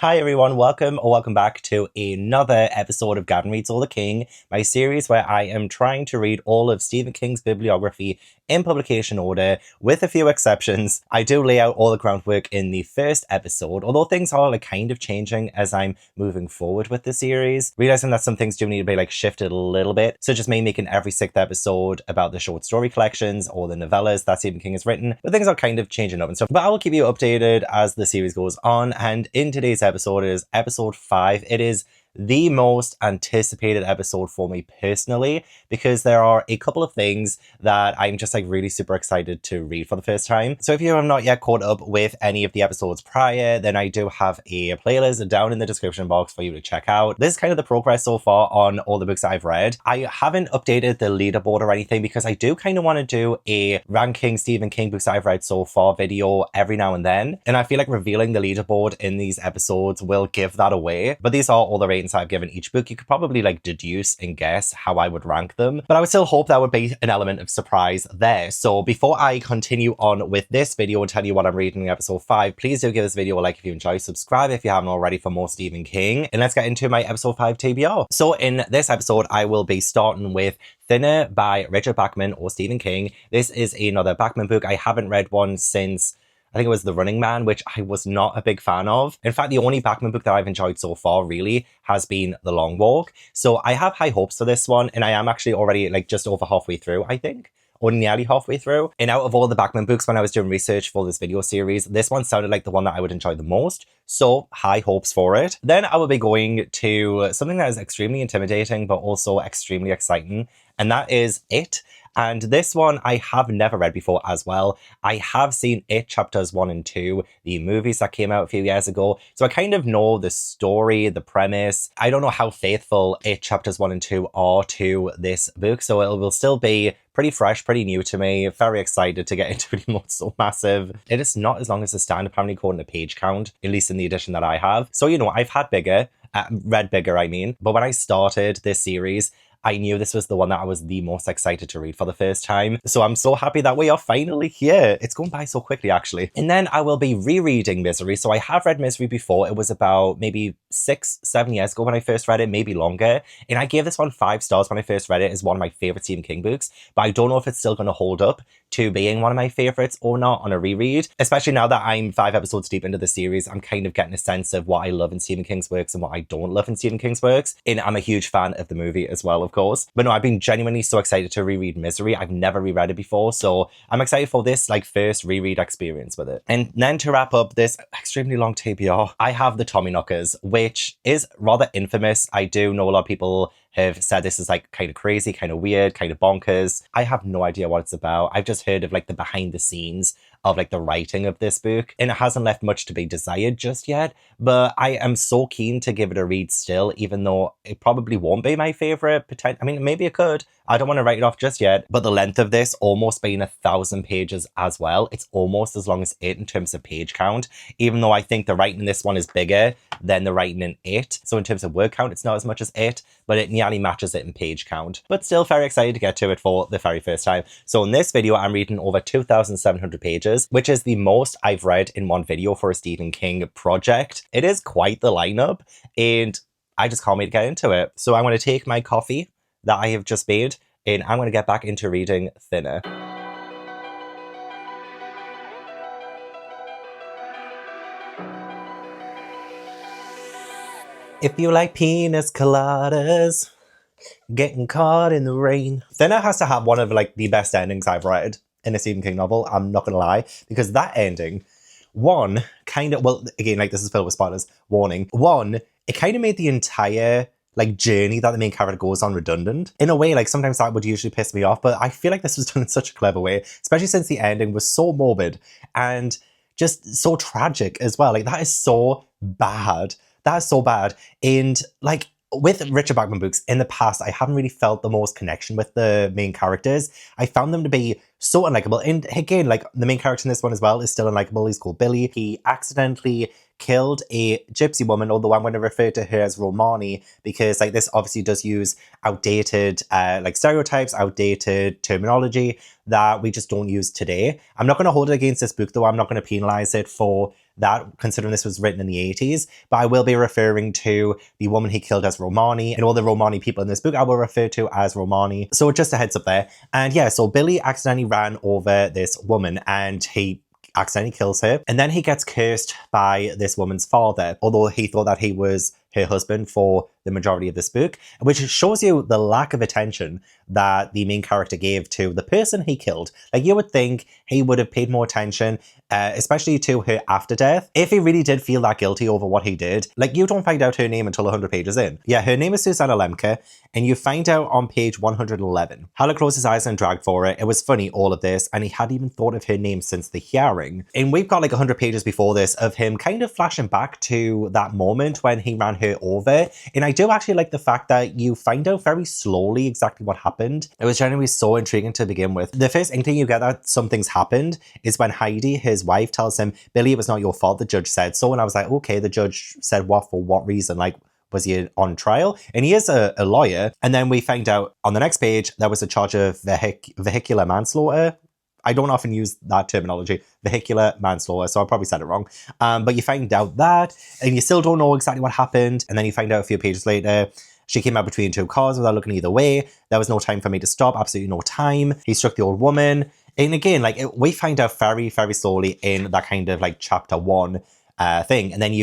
Hi everyone, welcome back to another episode of Gavin Reads All the King, my series where I am trying to read all of Stephen King's bibliography in publication order, with a few exceptions. I do lay out all the groundwork in the first episode, although things are kind of changing as I'm moving forward with the series, realizing that some things do need to be shifted a little bit, such as me making every sixth episode about the short story collections or the novellas that Stephen King has written, but things are kind of changing up and stuff. But I will keep you updated as the series goes on, and in today's episode is episode 5. It is the most anticipated episode for me personally, because there are a couple of things that I'm just really super excited to read for the first time. So if you have not yet caught up with any of the episodes prior, then I do have a playlist down in the description box for you to check out. This is kind of the progress so far on all the books that I've read. I haven't updated the leaderboard or anything because I do kind of want to do a ranking Stephen King books that I've read so far video every now and then, and I feel like revealing the leaderboard in these episodes will give that away. But these are all the ratings I've given each book. You could probably deduce and guess how I would rank them, but I would still hope that would be an element of surprise there. So before I continue on with this video and tell you what I'm reading in episode 5, please do give this video a like if you enjoy, subscribe if you haven't already for more Stephen King, and let's get into my episode 5 TBR. So in this episode, I will be starting with Thinner by Richard Bachman or Stephen King. This is another Bachman book. I haven't read one since I think it was The Running Man, which I was not a big fan of. In fact, the only Bachman book that I've enjoyed so far really has been The Long Walk. So I have high hopes for this one, and I am actually already just over halfway through, I think, or nearly halfway through. And out of all the Bachman books, when I was doing research for this video series, this one sounded like the one that I would enjoy the most. So high hopes for it. Then I will be going to something that is extremely intimidating, but also extremely exciting. And that is It. And this one I have never read before as well. I have seen It chapters 1 and 2, the movies that came out a few years ago. So I kind of know the story, the premise. I don't know how faithful It chapters 1 and 2 are to this book. So it will still be pretty fresh, pretty new to me. Very excited to get into it, even though it's so massive. It is not as long as the stand, apparently, according to page count, at least in the edition that I have. So, I've had bigger, read bigger, I mean. But when I started this series, I knew this was the one that I was the most excited to read for the first time. So I'm so happy that we are finally here. It's going by so quickly, actually. And then I will be rereading Misery. So I have read Misery before. It was about maybe 6-7 years ago when I first read it, maybe longer. And I gave this one 5 stars when I first read it. It's one of my favorite Stephen King books. But I don't know if it's still going to hold up to being one of my favorites or not on a reread. Especially now that I'm 5 episodes deep into the series, I'm kind of getting a sense of what I love in Stephen King's works and what I don't love in Stephen King's works. And I'm a huge fan of the movie as well, of course. But no, I've been genuinely so excited to reread Misery. I've never reread it before, so I'm excited for this first reread experience with it. And then to wrap up this extremely long TBR, I have the Tommyknockers, which is rather infamous. I do know a lot of people have said this is kind of crazy, kind of weird, kind of bonkers. I have no idea what it's about. I've just heard of the behind the scenes of the writing of this book, and it hasn't left much to be desired just yet, but I am so keen to give it a read still, even though it probably won't be my favorite. I mean, maybe it could. I don't want to write it off just yet, but the length of this almost being 1,000 pages as well. It's almost as long as It in terms of page count, even though I think the writing in this one is bigger than the writing in It. So in terms of word count, it's not as much as It, but it nearly matches it in page count. But still very excited to get to it for the very first time. So in this video, I'm reading over 2,700 pages, which is the most I've read in one video for a Stephen King project. It is quite the lineup, and I just can't wait to get into it. So I'm going to take my coffee that I have just made, and I'm going to get back into reading Thinner. If you like pinas coladas, getting caught in the rain. Thinner has to have one of the best endings I've read in a Stephen King novel, I'm not gonna lie, because that ending, one, kind of, well, again, this is filled with spoilers, warning. One, it kind of made the entire journey that the main character goes on redundant. In a way, sometimes that would usually piss me off, but I feel like this was done in such a clever way, especially since the ending was so morbid and just so tragic as well. That is so bad. That is so bad. And with Richard Bachman books in the past, I haven't really felt the most connection with the main characters. I found them to be so unlikable. And again, the main character in this one as well is still unlikable. He's called Billy. He accidentally killed a gypsy woman, although I'm going to refer to her as Romani because like this obviously does use outdated like stereotypes, outdated terminology that we just don't use today. I'm not going to hold it against this book though. I'm not going to penalize it for that, considering this was written in the 80s, but I will be referring to the woman he killed as Romani, and all the Romani people in this book I will refer to as Romani. So just a heads up there. And yeah, so Billy accidentally ran over this woman and he accidentally kills her, and then he gets cursed by this woman's father, although he thought that he was her husband for the majority of this book, which shows you the lack of attention that the main character gave to the person he killed. Like, you would think he would have paid more attention, especially to her after death, if he really did feel that guilty over what he did. Like, you don't find out her name until 100 pages in. Yeah, her name is Susanna Lemke, and you find out on page 111. Haller closed his eyes and dragged for it. It was funny, all of this, and he hadn't even thought of her name since the hearing. And we've got like 100 pages before this of him kind of flashing back to that moment when he ran her over. And I do actually like the fact that you find out very slowly exactly what happened. It was generally so intriguing to begin with. The first inkling you get that something's happened is when Heidi, his wife, tells him, Billy, it was not your fault, the judge said so. And I was like, okay, the judge said what, for what reason? Like, was he on trial? And he is a lawyer. And then we find out on the next page, there was a charge of vehicular manslaughter. I don't often use that terminology, vehicular manslaughter, so I probably said it wrong. But you find out that, and you still don't know exactly what happened. And then you find out a few pages later, she came out between two cars without looking either way. There was no time for me to stop, absolutely no time. He struck the old woman. And again, like, we find out very, very slowly in that kind of like chapter 1 thing. And then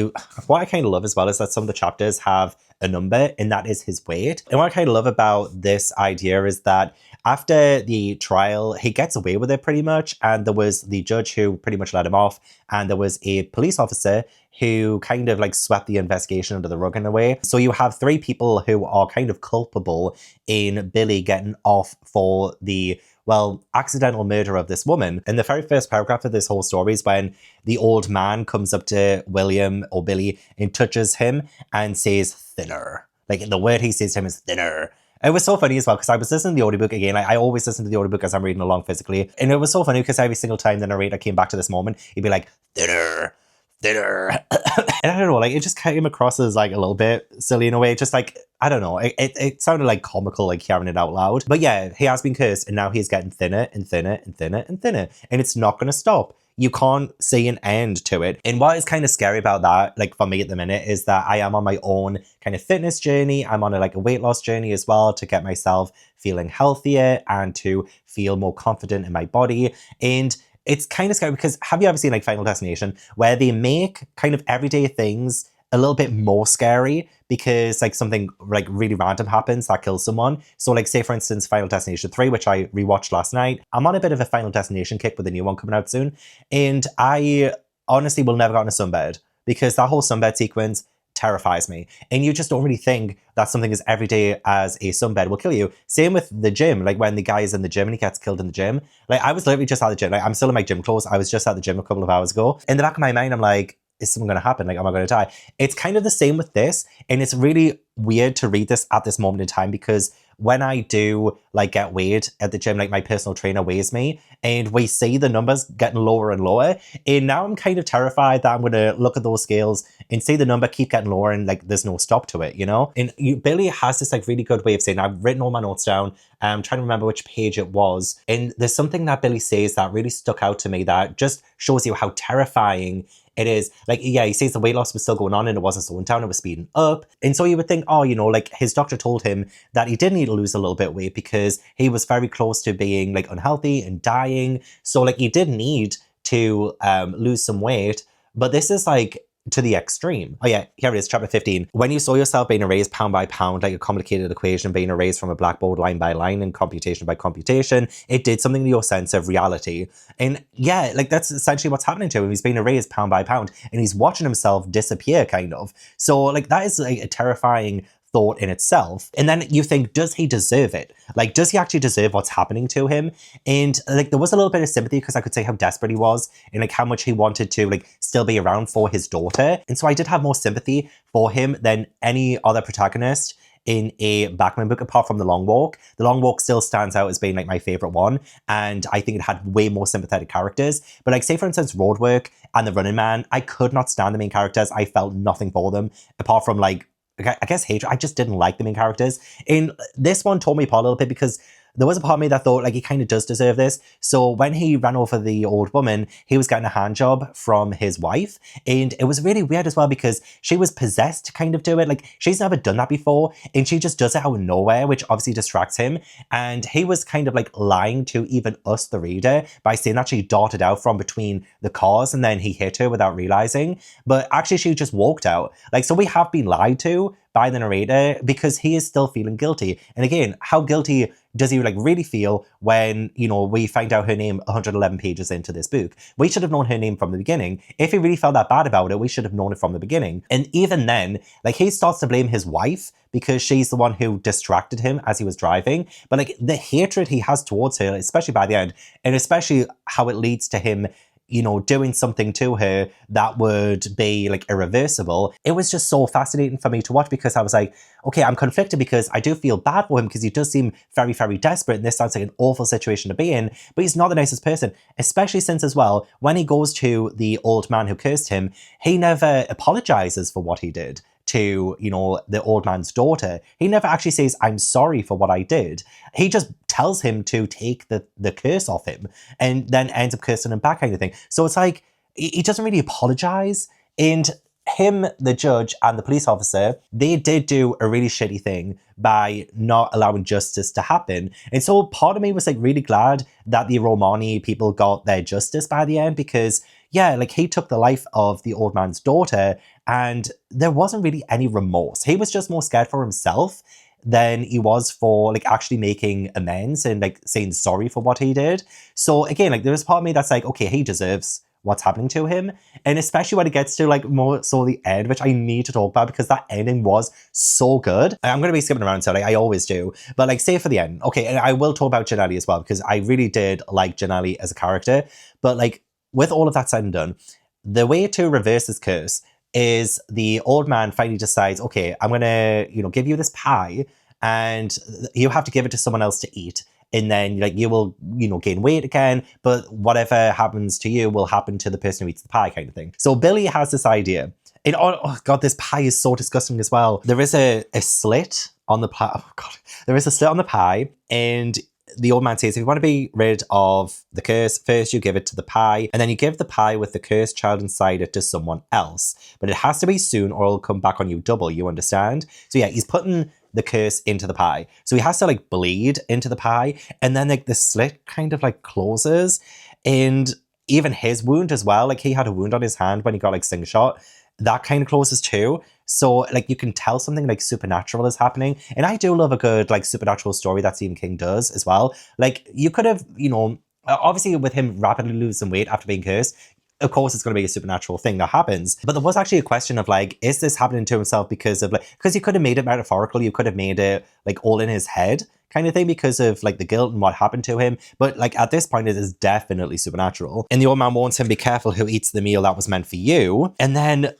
what I kind of love as well is that some of the chapters have a number, and that is his weight. And what I kind of love about this idea is that after the trial, he gets away with it pretty much. And there was the judge who pretty much let him off. And there was a police officer who kind of like swept the investigation under the rug in a way. So you have 3 people who are kind of culpable in Billy getting off for the, well, accidental murder of this woman. And the very first paragraph of this whole story is when the old man comes up to William or Billy and touches him and says thinner. Like, the word he says to him is thinner. It was so funny as well because I was listening to the audiobook again. I always listen to the audiobook as I'm reading along physically. And it was so funny because every single time the narrator came back to this moment, he'd be like, thinner. And I don't know, like, it just came across as like a little bit silly in a way. Just like, I don't know, it sounded like comical, like hearing it out loud. But yeah, he has been cursed and now he's getting thinner and thinner and thinner and thinner. And it's not going to stop. You can't see an end to it. And what is kind of scary about that, like for me at the minute, is that I am on my own kind of fitness journey. I'm on a weight loss journey as well to get myself feeling healthier and to feel more confident in my body. And it's kind of scary because have you ever seen like Final Destination where they make kind of everyday things a little bit more scary because like something like really random happens that kills someone? So like, say for instance, Final Destination 3, which I rewatched last night. I'm on a bit of a Final Destination kick with the new one coming out soon. And I honestly will never go on a sunbed because that whole sunbed sequence terrifies me. And you just don't really think that something as everyday as a sunbed will kill you. Same with the gym, like when the guy is in the gym and he gets killed in the gym. Like, I was literally just at the gym. Like, I'm still in my gym clothes. I was just at the gym a couple of hours ago. In the back of my mind, I'm like, is something going to happen? Like, am I going to die? It's kind of the same with this. And it's really weird to read this at this moment in time because when I do like get weighed at the gym, like my personal trainer weighs me and we see the numbers getting lower and lower. And now I'm kind of terrified that I'm going to look at those scales and see the number keep getting lower and like there's no stop to it, you know? And Billy has this like really good way of saying, I've written all my notes down. I'm trying to remember which page it was. And there's something that Billy says that really stuck out to me that just shows you how terrifying it is. Like, yeah, he says the weight loss was still going on and it wasn't slowing down, it was speeding up. And so you would think, oh, you know, like his doctor told him that he did need to lose a little bit of weight because he was very close to being like unhealthy and dying. So like he did need to lose some weight. But this is like to the extreme. Oh yeah, here it is, chapter 15. When you saw yourself being erased pound by pound, like a complicated equation being erased from a blackboard line by line and computation by computation, it did something to your sense of reality. And yeah, like that's essentially what's happening to him. He's being erased pound by pound and he's watching himself disappear kind of. So like that is like a terrifying thought in itself. And then you think, does he deserve it? Like, does he actually deserve what's happening to him? And like, there was a little bit of sympathy because I could say how desperate he was and like how much he wanted to like still be around for his daughter. And so I did have more sympathy for him than any other protagonist in a Bachman book apart from The Long Walk. The Long Walk still stands out as being like my favorite one, and I think it had way more sympathetic characters. But like say for instance Roadwork and The Running Man, I could not stand the main characters. I felt nothing for them apart from like, I guess hatred. I just didn't like the main characters. In this one tore me apart a little bit because there was a part of me that thought like he kind of does deserve this. So when he ran over the old woman, he was getting a hand job from his wife. And it was really weird as well because she was possessed to kind of do it. Like she's never done that before. And she just does it out of nowhere, which obviously distracts him. And he was kind of like lying to even us, the reader, by saying that she darted out from between the cars and then he hit her without realizing. But actually she just walked out. Like, so we have been lied to by the narrator because he is still feeling guilty. And again, how guilty does he like really feel when, you know, we find out her name 111 pages into this book? We should have known her name from the beginning. If he really felt that bad about it, we should have known it from the beginning. And even then, like he starts to blame his wife because she's the one who distracted him as he was driving. But like the hatred he has towards her, especially by the end, and especially how it leads to him, you know, doing something to her that would be like irreversible. It was just so fascinating for me to watch because I was like, okay, I'm conflicted because I do feel bad for him because he does seem very, very desperate. And this sounds like an awful situation to be in, but he's not the nicest person, especially since as well, when he goes to the old man who cursed him, he never apologizes for what he did to, you know, the old man's daughter. He never actually says, I'm sorry for what I did. He just tells him to take the curse off him and then ends up cursing him back kind of thing. So it's like, he doesn't really apologize. And him, the judge and the police officer, they did do a really shitty thing by not allowing justice to happen. And so part of me was like really glad that the Romani people got their justice by the end because yeah, like he took the life of the old man's daughter and there wasn't really any remorse. He was just more scared for himself than he was for like actually making amends and like saying sorry for what he did. So again, like there's part of me that's like, okay, he deserves what's happening to him. And especially when it gets to like more so the end, which I need to talk about because that ending was so good. I'm going to be skipping around, so like I always do. But like say for the end, okay, and I will talk about Janelle as well because I really did like Janelle as a character. But like with all of that said and done, the way to reverse this curse is the old man finally decides, okay, I'm going to, you know, give you this pie and you have to give it to someone else to eat. And then like you will, you know, gain weight again, but whatever happens to you will happen to the person who eats the pie kind of thing. So Billy has this idea. And oh God, this pie is so disgusting as well. There is a slit on the pie. Oh God, there is a slit on the pie and the old man says, if you want to be rid of the curse, first you give it to the pie, and then you give the pie with the cursed child inside it to someone else. But it has to be soon or it'll come back on you double, you understand? So yeah, he's putting the curse into the pie. So he has to like bleed into the pie, and then like the slit kind of like closes, and even his wound as well, like he had a wound on his hand when he got like slingshot, that kind of closes too. So like you can tell something like supernatural is happening. And I do love a good like supernatural story that Stephen King does as well. Like you could have, you know, obviously with him rapidly losing weight after being cursed, of course it's going to be a supernatural thing that happens. But there was actually a question of like, is this happening to himself because of like, because you could have made it metaphorical, you could have made it like all in his head kind of thing because of like the guilt and what happened to him. But like at this point it is definitely supernatural. And the old man warns him, be careful who eats the meal that was meant for you. And then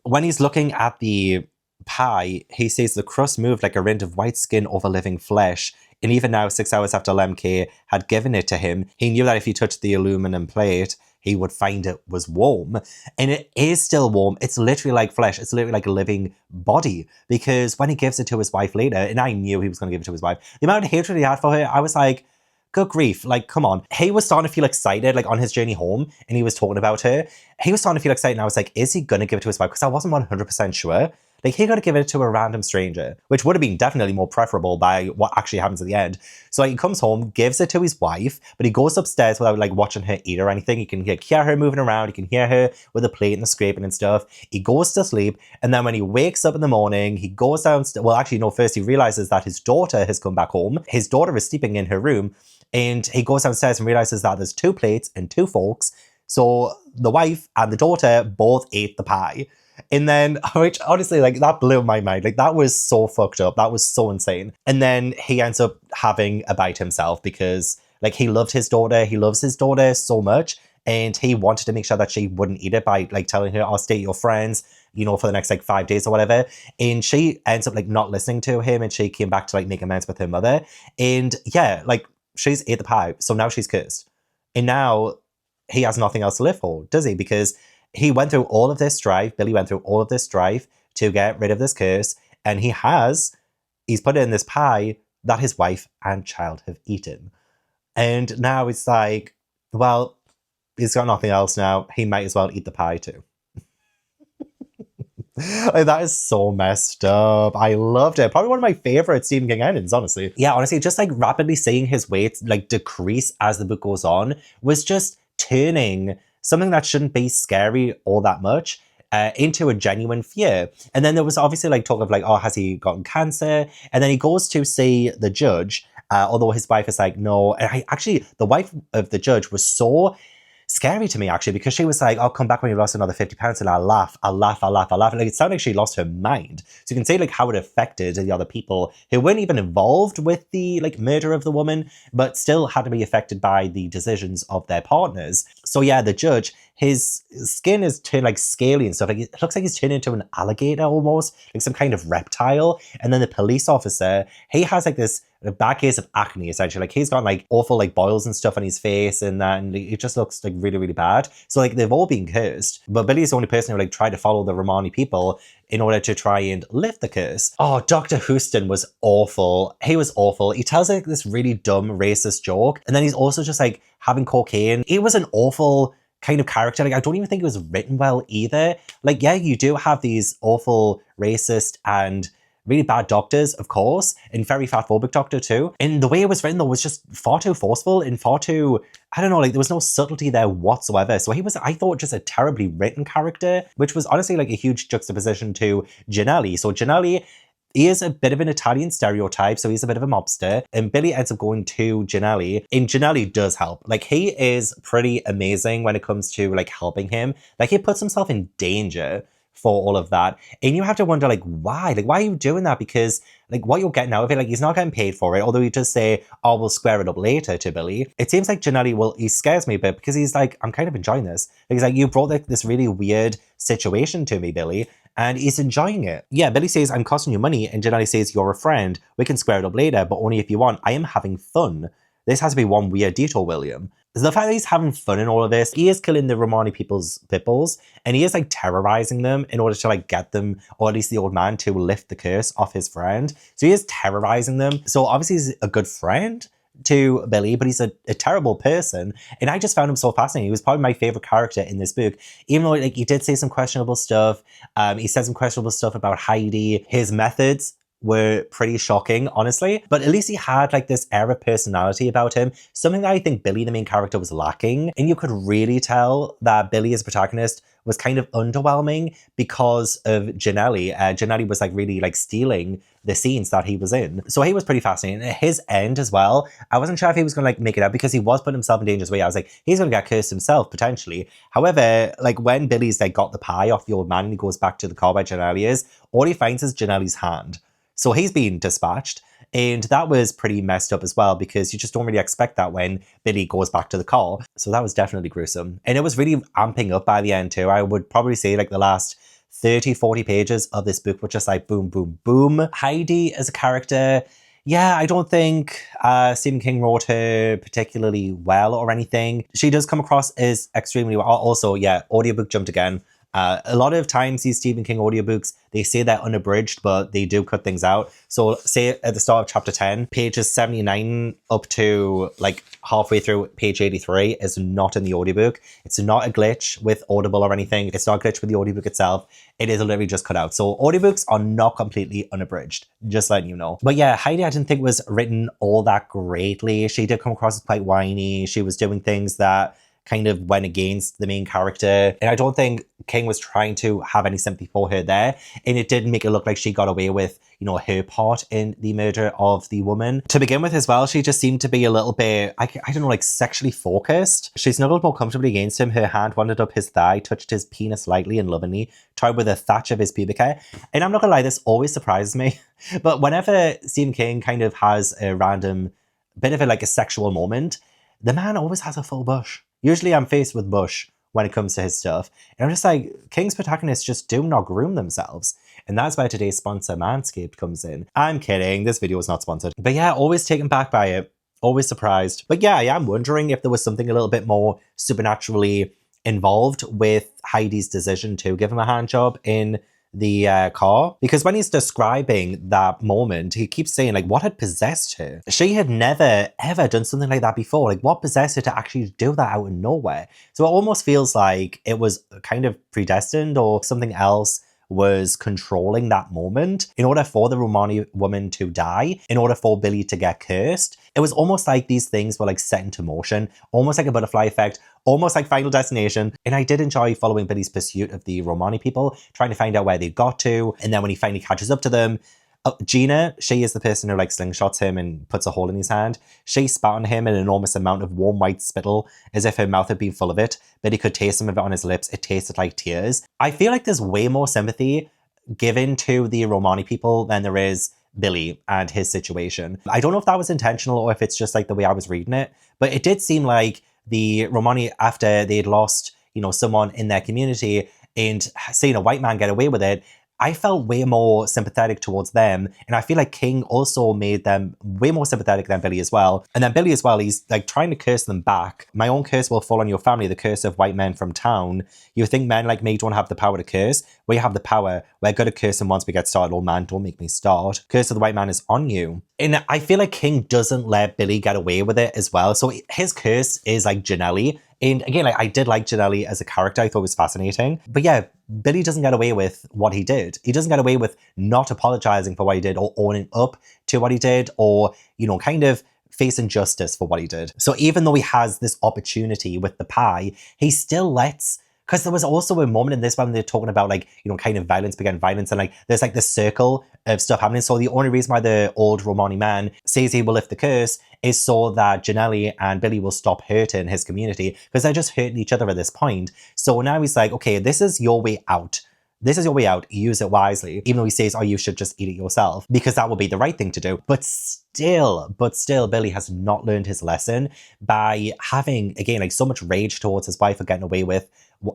when he's looking at the pie, he says the crust moved like a rind of white skin over living flesh. And even now, 6 hours after Lemke had given it to him, he knew that if he touched the aluminum plate, he would find it was warm. And it is still warm. It's literally like flesh. It's literally like a living body. Because when he gives it to his wife later, and I knew he was going to give it to his wife, the amount of hatred he had for her, I was like, good grief, like, come on. He was starting to feel excited, like, on his journey home, and he was talking about her. He was starting to feel excited, and I was like, is he going to give it to his wife? Because I wasn't 100% sure. Like, he got to give it to a random stranger, which would have been definitely more preferable by what actually happens at the end. So like, he comes home, gives it to his wife, but he goes upstairs without like watching her eat or anything. You can hear her moving around. You can hear her with the plate and the scraping and stuff. He goes to sleep. And then when he wakes up in the morning, he goes downstairs. Well, actually, no, first he realizes that his daughter has come back home. His daughter is sleeping in her room. And he goes downstairs and realizes that there's 2 plates and 2 forks. So the wife and the daughter both ate the pie. And then, which honestly, like, that blew my mind. Like, that was so fucked up. That was so insane. And then he ends up having a bite himself because, like, he loved his daughter. He loves his daughter so much. and he wanted to make sure that she wouldn't eat it by like telling her, I'll stay at your friends, you know, for the next like 5 days or whatever. And she ends up like not listening to him, and she came back to like make amends with her mother. And yeah, like she's ate the pie, so now she's cursed. And now he has nothing else to live for, does he? Because he went through all of this strife, Billy went through all of this strife to get rid of this curse, and he's put it in this pie that his wife and child have eaten. And now it's like, well, he's got nothing else now. He might as well eat the pie too. Like, that is so messed up. I loved it. Probably one of my favorite Stephen King endings, honestly. Yeah, honestly, just like rapidly seeing his weight like decrease as the book goes on was just turning something that shouldn't be scary all that much into a genuine fear. And then there was obviously like talk of like, oh, has he gotten cancer? And then he goes to see the judge, although his wife is like, no. And the wife of the judge was so scary to me, actually, because she was like, I'll come back when you lost another 50 pounds, and I'll laugh. Like, it sounded like she lost her mind. So you can see like how it affected the other people who weren't even involved with the like murder of the woman, but still had to be affected by the decisions of their partners. So yeah, the judge, his skin is turned like scaly and stuff. Like, it looks like he's turned into an alligator almost, like some kind of reptile. And then the police officer, he has like this a bad case of acne, essentially. Like, he's got like awful like boils and stuff on his face and that, and it just looks like really, really bad. So like they've all been cursed, but Billy's the only person who like tried to follow the Romani people in order to try and lift the curse. Oh, Dr. Houston was awful. He was awful. He tells like this really dumb racist joke, and then he's also just like having cocaine. He was an awful kind of character. Like, I don't even think it was written well either. Like, yeah, you do have these awful racist and really bad doctors, of course, and very fatphobic doctor too. And the way it was written though was just far too forceful and far too, I don't know, like there was no subtlety there whatsoever. So he was, I thought, just a terribly written character, which was honestly like a huge juxtaposition to Ginelli. So Ginelli, he is a bit of an Italian stereotype, so he's a bit of a mobster. And Billy ends up going to Ginelli, and Ginelli does help. Like, he is pretty amazing when it comes to like helping him. Like, he puts himself in danger for all of that. And you have to wonder, like, why? Like, why are you doing that? Because, like, what you're getting out of it, like, he's not getting paid for it. Although he does say, oh, we'll square it up later to Billy. It seems like Ginelli, well, he scares me a bit because he's like, I'm kind of enjoying this. Like, he's like, you brought like this really weird situation to me, Billy. And he's enjoying it. Yeah, Billy says, I'm costing you money. And Ginelli says, you're a friend. We can square it up later, but only if you want. I am having fun. This has to be one weird detour, William. The fact that he's having fun in all of this, he is killing the Romani people's pipples, and he is like terrorizing them in order to like get them, or at least the old man, to lift the curse off his friend. So he is terrorizing them. So obviously he's a good friend to Billy, but he's a terrible person. And I just found him so fascinating. He was probably my favorite character in this book, even though like he did say some questionable stuff. He said some questionable stuff about Heidi. His methods were pretty shocking, honestly. But at least he had like this air of personality about him, something that I think Billy, the main character, was lacking. And you could really tell that Billy as a protagonist was kind of underwhelming because of Ginelli. Ginelli was like really like stealing the scenes that he was in. So he was pretty fascinating. At his end as well, I wasn't sure if he was going to like make it out because he was putting himself in danger's way. I was like, he's going to get cursed himself potentially. However, like when Billy's like got the pie off the old man and he goes back to the car where Ginelli is, all he finds is Ginelli's hand. So he's been dispatched, and that was pretty messed up as well because you just don't really expect that when Billy goes back to the car. So that was definitely gruesome. And it was really amping up by the end too. I would probably say like the last 30, 40 pages of this book were just like boom, boom, boom. Heidi as a character, yeah, I don't think Stephen King wrote her particularly well or anything. She does come across as extremely well. Also, yeah, audiobook jumped again. A lot of times these Stephen King audiobooks, they say they're unabridged, but they do cut things out. So say at the start of chapter 10, pages 79 up to like halfway through page 83 is not in the audiobook. It's not a glitch with Audible or anything. It's not a glitch with the audiobook itself. It is literally just cut out. So audiobooks are not completely unabridged, just letting you know. But yeah, Heidi I didn't think was written all that greatly. She did come across as quite whiny. She was doing things that kind of went against the main character. And I don't think King was trying to have any sympathy for her there. And it did make it look like she got away with, you know, her part in the murder of the woman. To begin with as well, she just seemed to be a little bit, I don't know, like sexually focused. She snuggled more comfortably against him. Her hand wandered up his thigh, touched his penis lightly and lovingly, toyed with a thatch of his pubic hair. And I'm not gonna lie, this always surprises me. But whenever Stephen King kind of has a random bit of a, like a sexual moment, the man always has a full bush. Usually I'm faced with Bush when it comes to his stuff. And I'm just like, King's protagonists just do not groom themselves. And that's where today's sponsor, Manscaped, comes in. I'm kidding. This video is not sponsored. But yeah, always taken back by it. Always surprised. But yeah, I am wondering if there was something a little bit more supernaturally involved with Heidi's decision to give him a hand job in the car, because when he's describing that moment, he keeps saying like what had possessed her. She had never ever done something like that before. Like what possessed her to actually do that out of nowhere? So it almost feels like it was kind of predestined, or something else was controlling that moment in order for the Romani woman to die, in order for Billy to get cursed. It was almost like these things were like set into motion, almost like a butterfly effect, almost like Final Destination. And I did enjoy following Billy's pursuit of the Romani people, trying to find out where they got to. And then when he finally catches up to them, Gina, she is the person who like slingshots him and puts a hole in his hand. She spat on him an enormous amount of warm white spittle, as if her mouth had been full of it, but he could taste some of it on his lips. It tasted like tears. I feel like there's way more sympathy given to the Romani people than there is Billy and his situation. I don't know if that was intentional or if it's just like the way I was reading it, but it did seem like the Romani, after they'd lost, you know, someone in their community and seeing a white man get away with it, I felt way more sympathetic towards them. And I feel like King also made them way more sympathetic than Billy as well. And then Billy as well, he's like trying to curse them back. My own curse will fall on your family, the curse of white men from town. You think men like me don't have the power to curse? We have the power. We're good at cursing once we get started. Oh man, don't make me start. Curse of the white man is on you. And I feel like King doesn't let Billy get away with it as well. So his curse is like Janelli. And again, like, I did like Janelli as a character. I thought it was fascinating. But yeah, Billy doesn't get away with what he did. He doesn't get away with not apologizing for what he did, or owning up to what he did, or, you know, kind of facing justice for what he did. So even though he has this opportunity with the pie, he still lets... Because there was also a moment in this one they're talking about, like, you know, kind of violence began violence, and like there's like this circle of stuff happening. So the only reason why the old Romani man says he will lift the curse is so that Janelli and Billy will stop hurting his community, because they're just hurting each other at this point. So now he's like, okay, this is your way out. This is your way out. Use it wisely. Even though he says, oh, you should just eat it yourself, because that will be the right thing to do. But still, Billy has not learned his lesson by having, again, like so much rage towards his wife for getting away with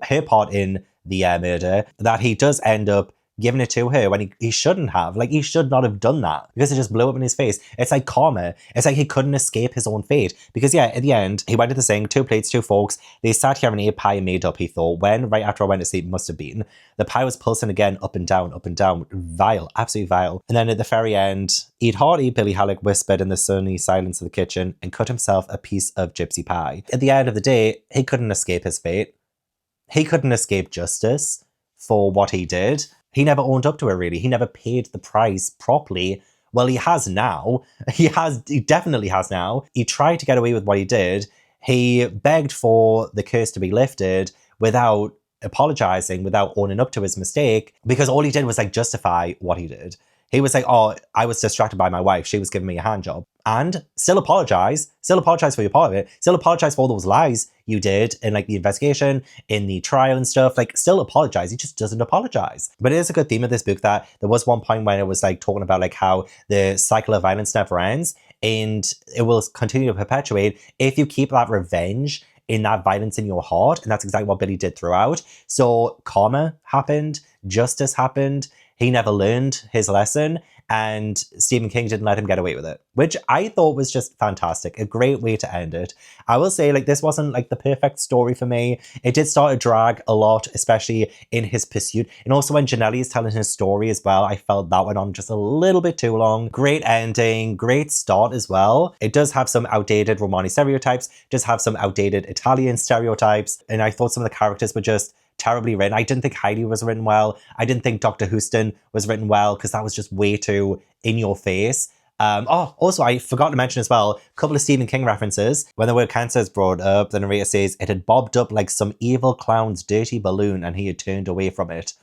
her part in the murder, that he does end up giving it to her when he shouldn't have. Like, he should not have done that, because it just blew up in his face. It's like karma. It's like he couldn't escape his own fate. Because yeah, at the end, he went to the sink, 2 plates, 2 forks. They sat here and ate pie and made up, he thought. When, right after I went to sleep, must have been. The pie was pulsing again, up and down, up and down. Vile, absolutely vile. And then at the very end, eat hearty, Billy Halleck whispered in the sunny silence of the kitchen and cut himself a piece of gypsy pie. At the end of the day, he couldn't escape his fate. He couldn't escape justice for what he did. He never owned up to it, really. He never paid the price properly. Well, he has now. He definitely has now. He tried to get away with what he did. He begged for the curse to be lifted without apologizing, without owning up to his mistake, because all he did was like justify what he did. He was like, oh, I was distracted by my wife. She was giving me a hand job. And still apologize for your part of it. Still apologize for all those lies you did in like the investigation, in the trial and stuff. Like, still apologize. He just doesn't apologize. But it is a good theme of this book that there was one point when it was like talking about like how the cycle of violence never ends, and it will continue to perpetuate if you keep that revenge in that violence in your heart. And that's exactly what Billy did throughout. So karma happened, justice happened. He never learned his lesson, and Stephen King didn't let him get away with it, which I thought was just fantastic. A great way to end it. I will say, like, this wasn't like the perfect story for me. It did start to drag a lot, especially in his pursuit. And also when Janelli is telling his story as well, I felt that went on just a little bit too long. Great ending, great start as well. It does have some outdated Romani stereotypes, does have some outdated Italian stereotypes. And I thought some of the characters were just terribly written. I didn't think Heidi was written well. I didn't think Dr. Houston was written well, because that was just way too in your face. Also, I forgot to mention as well, a couple of Stephen King references. When the word cancer is brought up, the narrator says it had bobbed up like some evil clown's dirty balloon and he had turned away from it.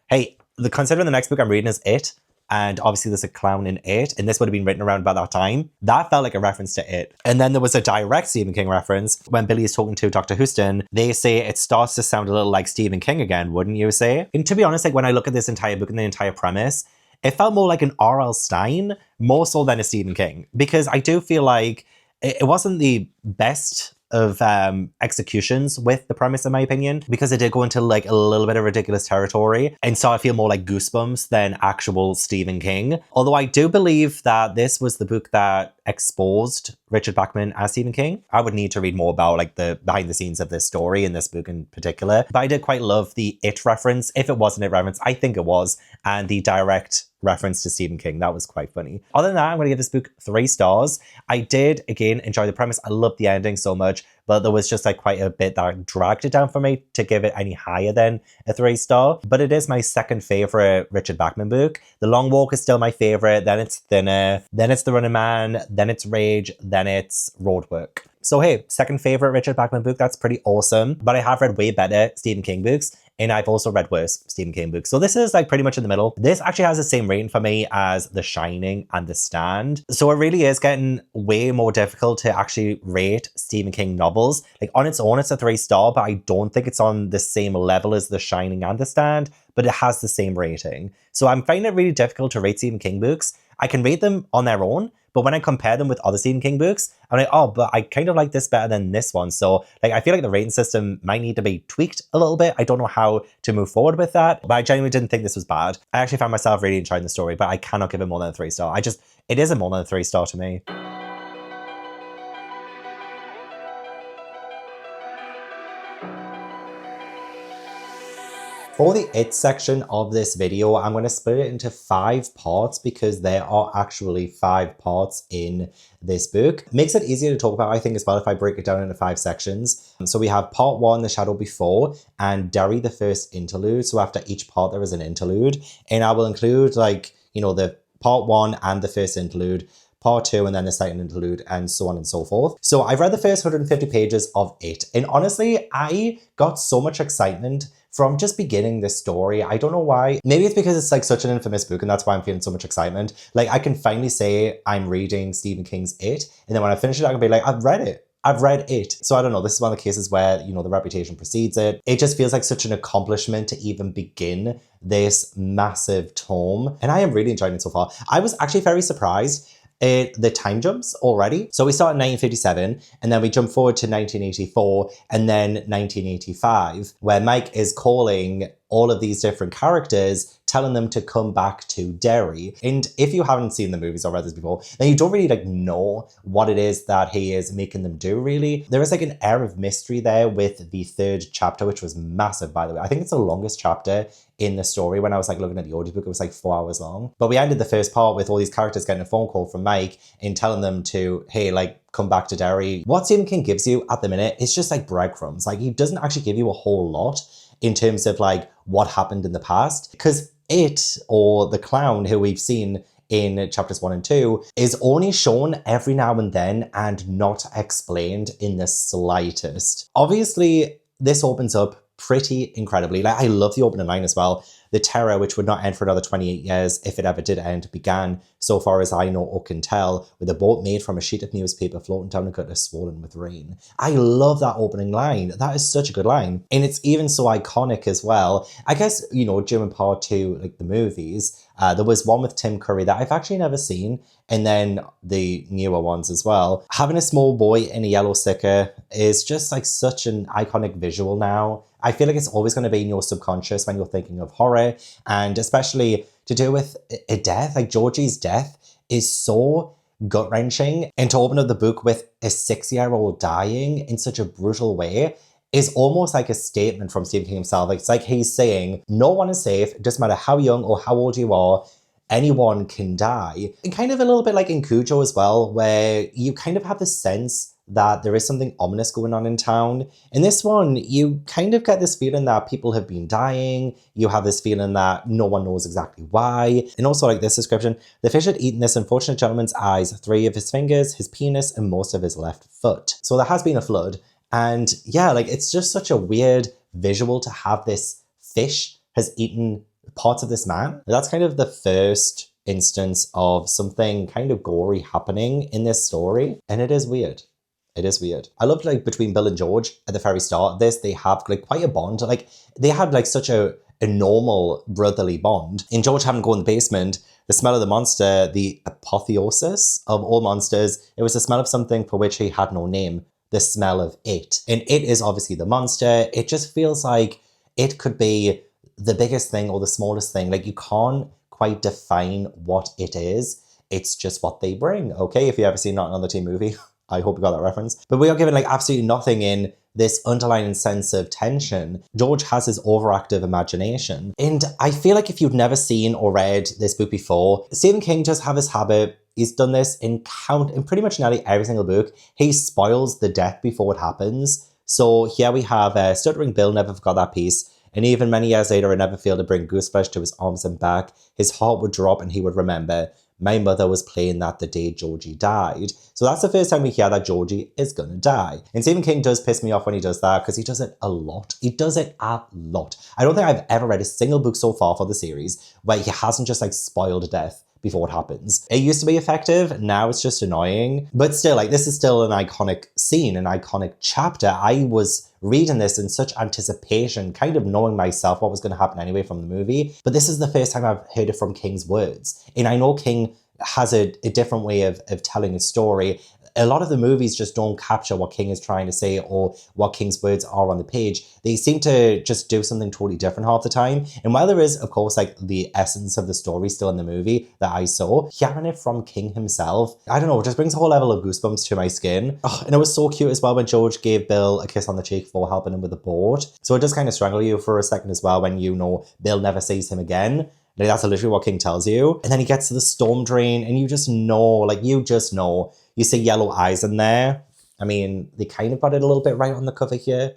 Hey, considering the next book I'm reading is It, and obviously there's a clown in It, and this would have been written around about that time. That felt like a reference to It. And then there was a direct Stephen King reference. When Billy is talking to Dr. Houston, they say it starts to sound a little like Stephen King again, wouldn't you say? And to be honest, like, when I look at this entire book and the entire premise, it felt more like an R.L. Stine, more so than a Stephen King. Because I do feel like it wasn't the best of executions with the premise, in my opinion, because it did go into like a little bit of ridiculous territory and so I feel more like Goosebumps than actual Stephen King. Although I do believe that this was the book that exposed Richard Bachman as Stephen King. I would need to read more about like the behind the scenes of this story in this book in particular, but I did quite love the It reference. If it was an It reference, I think it was, and the direct reference to Stephen King. That was quite funny. Other than that, I'm going to give this book 3 stars. I did, again, enjoy the premise. I loved the ending so much, but there was just like quite a bit that dragged it down for me to give it any higher than a 3-star. But it is my second favorite Richard Bachman book. The Long Walk is still my favorite. Then it's Thinner. Then it's The Running Man. Then it's Rage. Then it's Roadwork. So hey, second favorite Richard Bachman book. That's pretty awesome. But I have read way better Stephen King books. And I've also read worse Stephen King books. So this is like pretty much in the middle. This actually has the same rating for me as The Shining and The Stand. So it really is getting way more difficult to actually rate Stephen King novels. Like on its own, it's a 3-star, but I don't think it's on the same level as The Shining and The Stand, but it has the same rating. So I'm finding it really difficult to rate Stephen King books. I can rate them on their own, but when I compare them with other Stephen King books, I'm like, oh, but I kind of like this better than this one. So like, I feel like the rating system might need to be tweaked a little bit. I don't know how to move forward with that, but I genuinely didn't think this was bad. I actually found myself really enjoying the story, but I cannot give it more than a 3-star. It isn't more than a 3-star to me. For the It section of this video, I'm going to split it into 5 parts because there are actually 5 parts in this book. Makes it easier to talk about, I think, as well, if I break it down into 5 sections. So we have part 1, The Shadow Before, and Derry, the first interlude. So after each part, there is an interlude. And I will include, like, you know, the part 1 and the first interlude, part 2, and then the second interlude, and so on and so forth. So I've read the first 150 pages of It. And honestly, I got so much excitement from just beginning this story. I don't know why. Maybe it's because it's like such an infamous book and that's why I'm feeling so much excitement. Like I can finally say I'm reading Stephen King's It. And then when I finish it, I can be like, I've read it. I've read It. So I don't know. This is one of the cases where, you know, the reputation precedes it. It just feels like such an accomplishment to even begin this massive tome. And I am really enjoying it so far. I was actually very surprised the time jumps already. So we start in 1957 and then we jump forward to 1984 and then 1985, where Mike is calling all of these different characters, telling them to come back to Derry. And if you haven't seen the movies or read this before, then you don't really like know what it is that he is making them do, really. There is like an air of mystery there with the 3rd chapter, which was massive, by the way. I think it's the longest chapter in the story. When I was like looking at the audiobook, it was like 4 hours long. But we ended the first part with all these characters getting a phone call from Mike and telling them to, hey, like, come back to Derry. What Stephen King gives you at the minute is just like breadcrumbs. Like he doesn't actually give you a whole lot in terms of like what happened in the past, because It, or the clown who we've seen in chapters 1 and 2, is only shown every now and then and not explained in the slightest. Obviously, this opens up pretty incredibly. Like I love the opening line as well. The terror, which would not end for another 28 years, if it ever did end, began, so far as I know or can tell, with a boat made from a sheet of newspaper floating down a gutter swollen with rain. I love that opening line. That is such a good line. And it's even so iconic as well. I guess, you know, during part 2, like the movies, there was one with Tim Curry that I've actually never seen, and then the newer ones as well. Having a small boy in a yellow sticker is just like such an iconic visual now. I feel like it's always going to be in your subconscious when you're thinking of horror, and especially to do with a death. Like Georgie's death is so gut-wrenching, and to open up the book with a 6-year-old dying in such a brutal way is almost like a statement from Stephen King himself. It's like he's saying, no one is safe, it doesn't matter how young or how old you are, anyone can die. And kind of a little bit like in Cujo as well, where you kind of have the sense that there is something ominous going on in town. In this one, you kind of get this feeling that people have been dying. You have this feeling that no one knows exactly why. And also like this description, the fish had eaten this unfortunate gentleman's eyes, 3 of his fingers, his penis, and most of his left foot. So there has been a flood. And yeah, like it's just such a weird visual to have this fish has eaten parts of this man. That's kind of the first instance of something kind of gory happening in this story. And it is weird. It is weird. I loved like between Bill and George at the very start of this, they have like quite a bond. Like they had like such a normal brotherly bond. In George having to go in the basement, the smell of the monster, the apotheosis of all monsters, it was the smell of something for which he had no name. the smell of it. And it is obviously the monster. It just feels like it could be the biggest thing or the smallest thing. Like, you can't quite define what it is. It's just what they bring, okay? If you ever seen Not Another Teen Movie, I hope you got that reference. But we are given like absolutely nothing in this underlying sense of tension. George has his overactive imagination. And I feel like if you've never seen or read this book before, Stephen King just have his habit. He's done this in pretty much nearly every single book. He spoils the death before it happens. So here we have Stuttering Bill never forgot that piece. And even many years later, I never failed to bring gooseflesh to his arms and back. His heart would drop and he would remember, my mother was playing that the day Georgie died. So that's the first time we hear that Georgie is going to die. And Stephen King does piss me off when he does that because he does it a lot. He does it a lot. I don't think I've ever read a single book so far for the series where he hasn't just like spoiled death before it happens. It used to be effective, now it's just annoying. But still, like, this is still an iconic scene, an iconic chapter. I was reading this in such anticipation, kind of knowing myself what was going to happen anyway from the movie. But this is the first time I've heard it from King's words. And I know King has a different way of telling a story. A lot of the movies just don't capture what King is trying to say or what King's words are on the page. They seem to just do something totally different half the time. And while there is, of course, like the essence of the story still in the movie that I saw, hearing it from King himself, I don't know, it just brings a whole level of goosebumps to my skin. Oh, and it was so cute as well when George gave Bill a kiss on the cheek for helping him with the boat. So it does kind of strangle you for a second as well when you know Bill never sees him again. Like, that's literally what King tells you. And then he gets to the storm drain and you just know, like, you just know. You see yellow eyes in there. I mean, they kind of got it a little bit right on the cover here.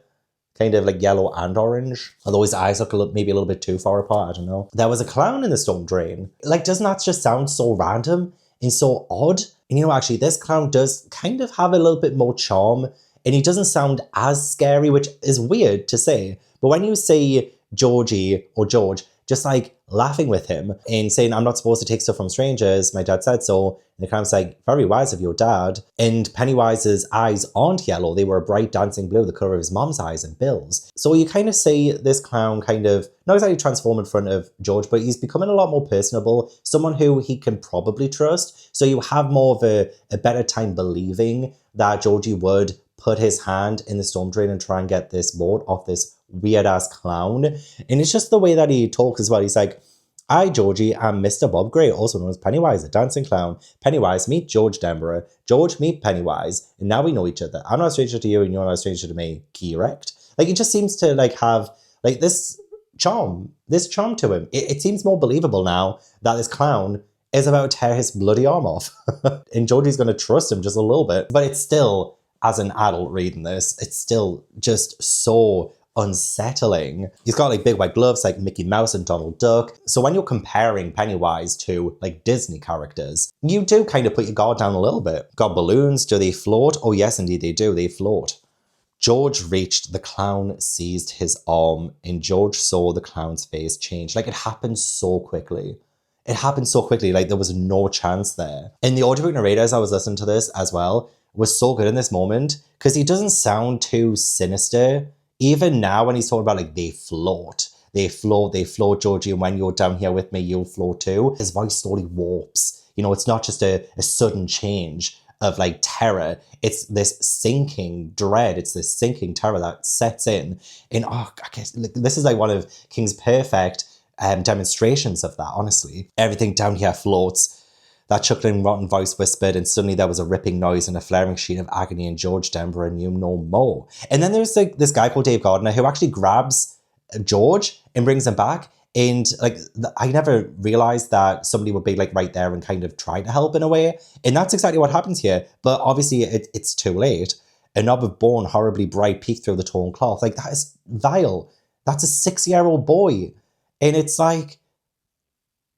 Kind of like yellow and orange. Although his eyes look maybe a little bit too far apart, I don't know. There was a clown in the storm drain. Like, doesn't that just sound so random and so odd? And you know, actually, this clown does kind of have a little bit more charm. And he doesn't sound as scary, which is weird to say. But when you see Georgie or George just like laughing with him and saying, I'm not supposed to take stuff from strangers, my dad said so. And the clown's like, very wise of your dad. And Pennywise's eyes aren't yellow. They were a bright dancing blue, the colour of his mom's eyes and Bill's. So you kind of see this clown kind of, not exactly transform in front of George, but he's becoming a lot more personable, someone who he can probably trust. So you have more of a better time believing that Georgie would put his hand in the storm drain and try and get this boat off this weird-ass clown. And it's just the way that he talks as well. He's like, I, Georgie, am Mr. Bob Gray, also known as Pennywise, the dancing clown. Pennywise, meet George Denborough. George, meet Pennywise. And now we know each other. I'm not a stranger to you and you're not a stranger to me. Correct? Like, it just seems to like have like this charm to him. It seems more believable now that this clown is about to tear his bloody arm off. And Georgie's going to trust him just a little bit. But it's still, as an adult reading this, it's still just so unsettling. He's got like big white gloves like Mickey Mouse and Donald Duck. So when you're comparing Pennywise to like Disney characters, you do kind of put your guard down a little bit. Got balloons, do they float? Oh yes, indeed they do, they float. George reached, the clown seized his arm, and George saw the clown's face change. Like, it happened so quickly. It happened so quickly, like there was no chance there. And the audiobook narrator, as I was listening to this as well, was so good in this moment because he doesn't sound too sinister. Even now when he's talking about like they float, Georgie, and when you're down here with me, you'll float too. His voice slowly warps. You know, it's not just a sudden change of like terror. It's this sinking dread. It's this sinking terror that sets in. And oh, I guess this is like one of King's perfect demonstrations of that, honestly. Everything down here floats. That chuckling, rotten voice whispered, and suddenly there was a ripping noise and a flaring sheen of agony, and George Denborough knew no more. And then there's like this guy called Dave Gardner who actually grabs George and brings him back. And like, I never realized that somebody would be like right there and kind of try to help in a way. And that's exactly what happens here. But obviously it's too late. A knob of bone horribly bright peeked through the torn cloth. Like, that is vile. That's a 6-year-old boy. And it's like,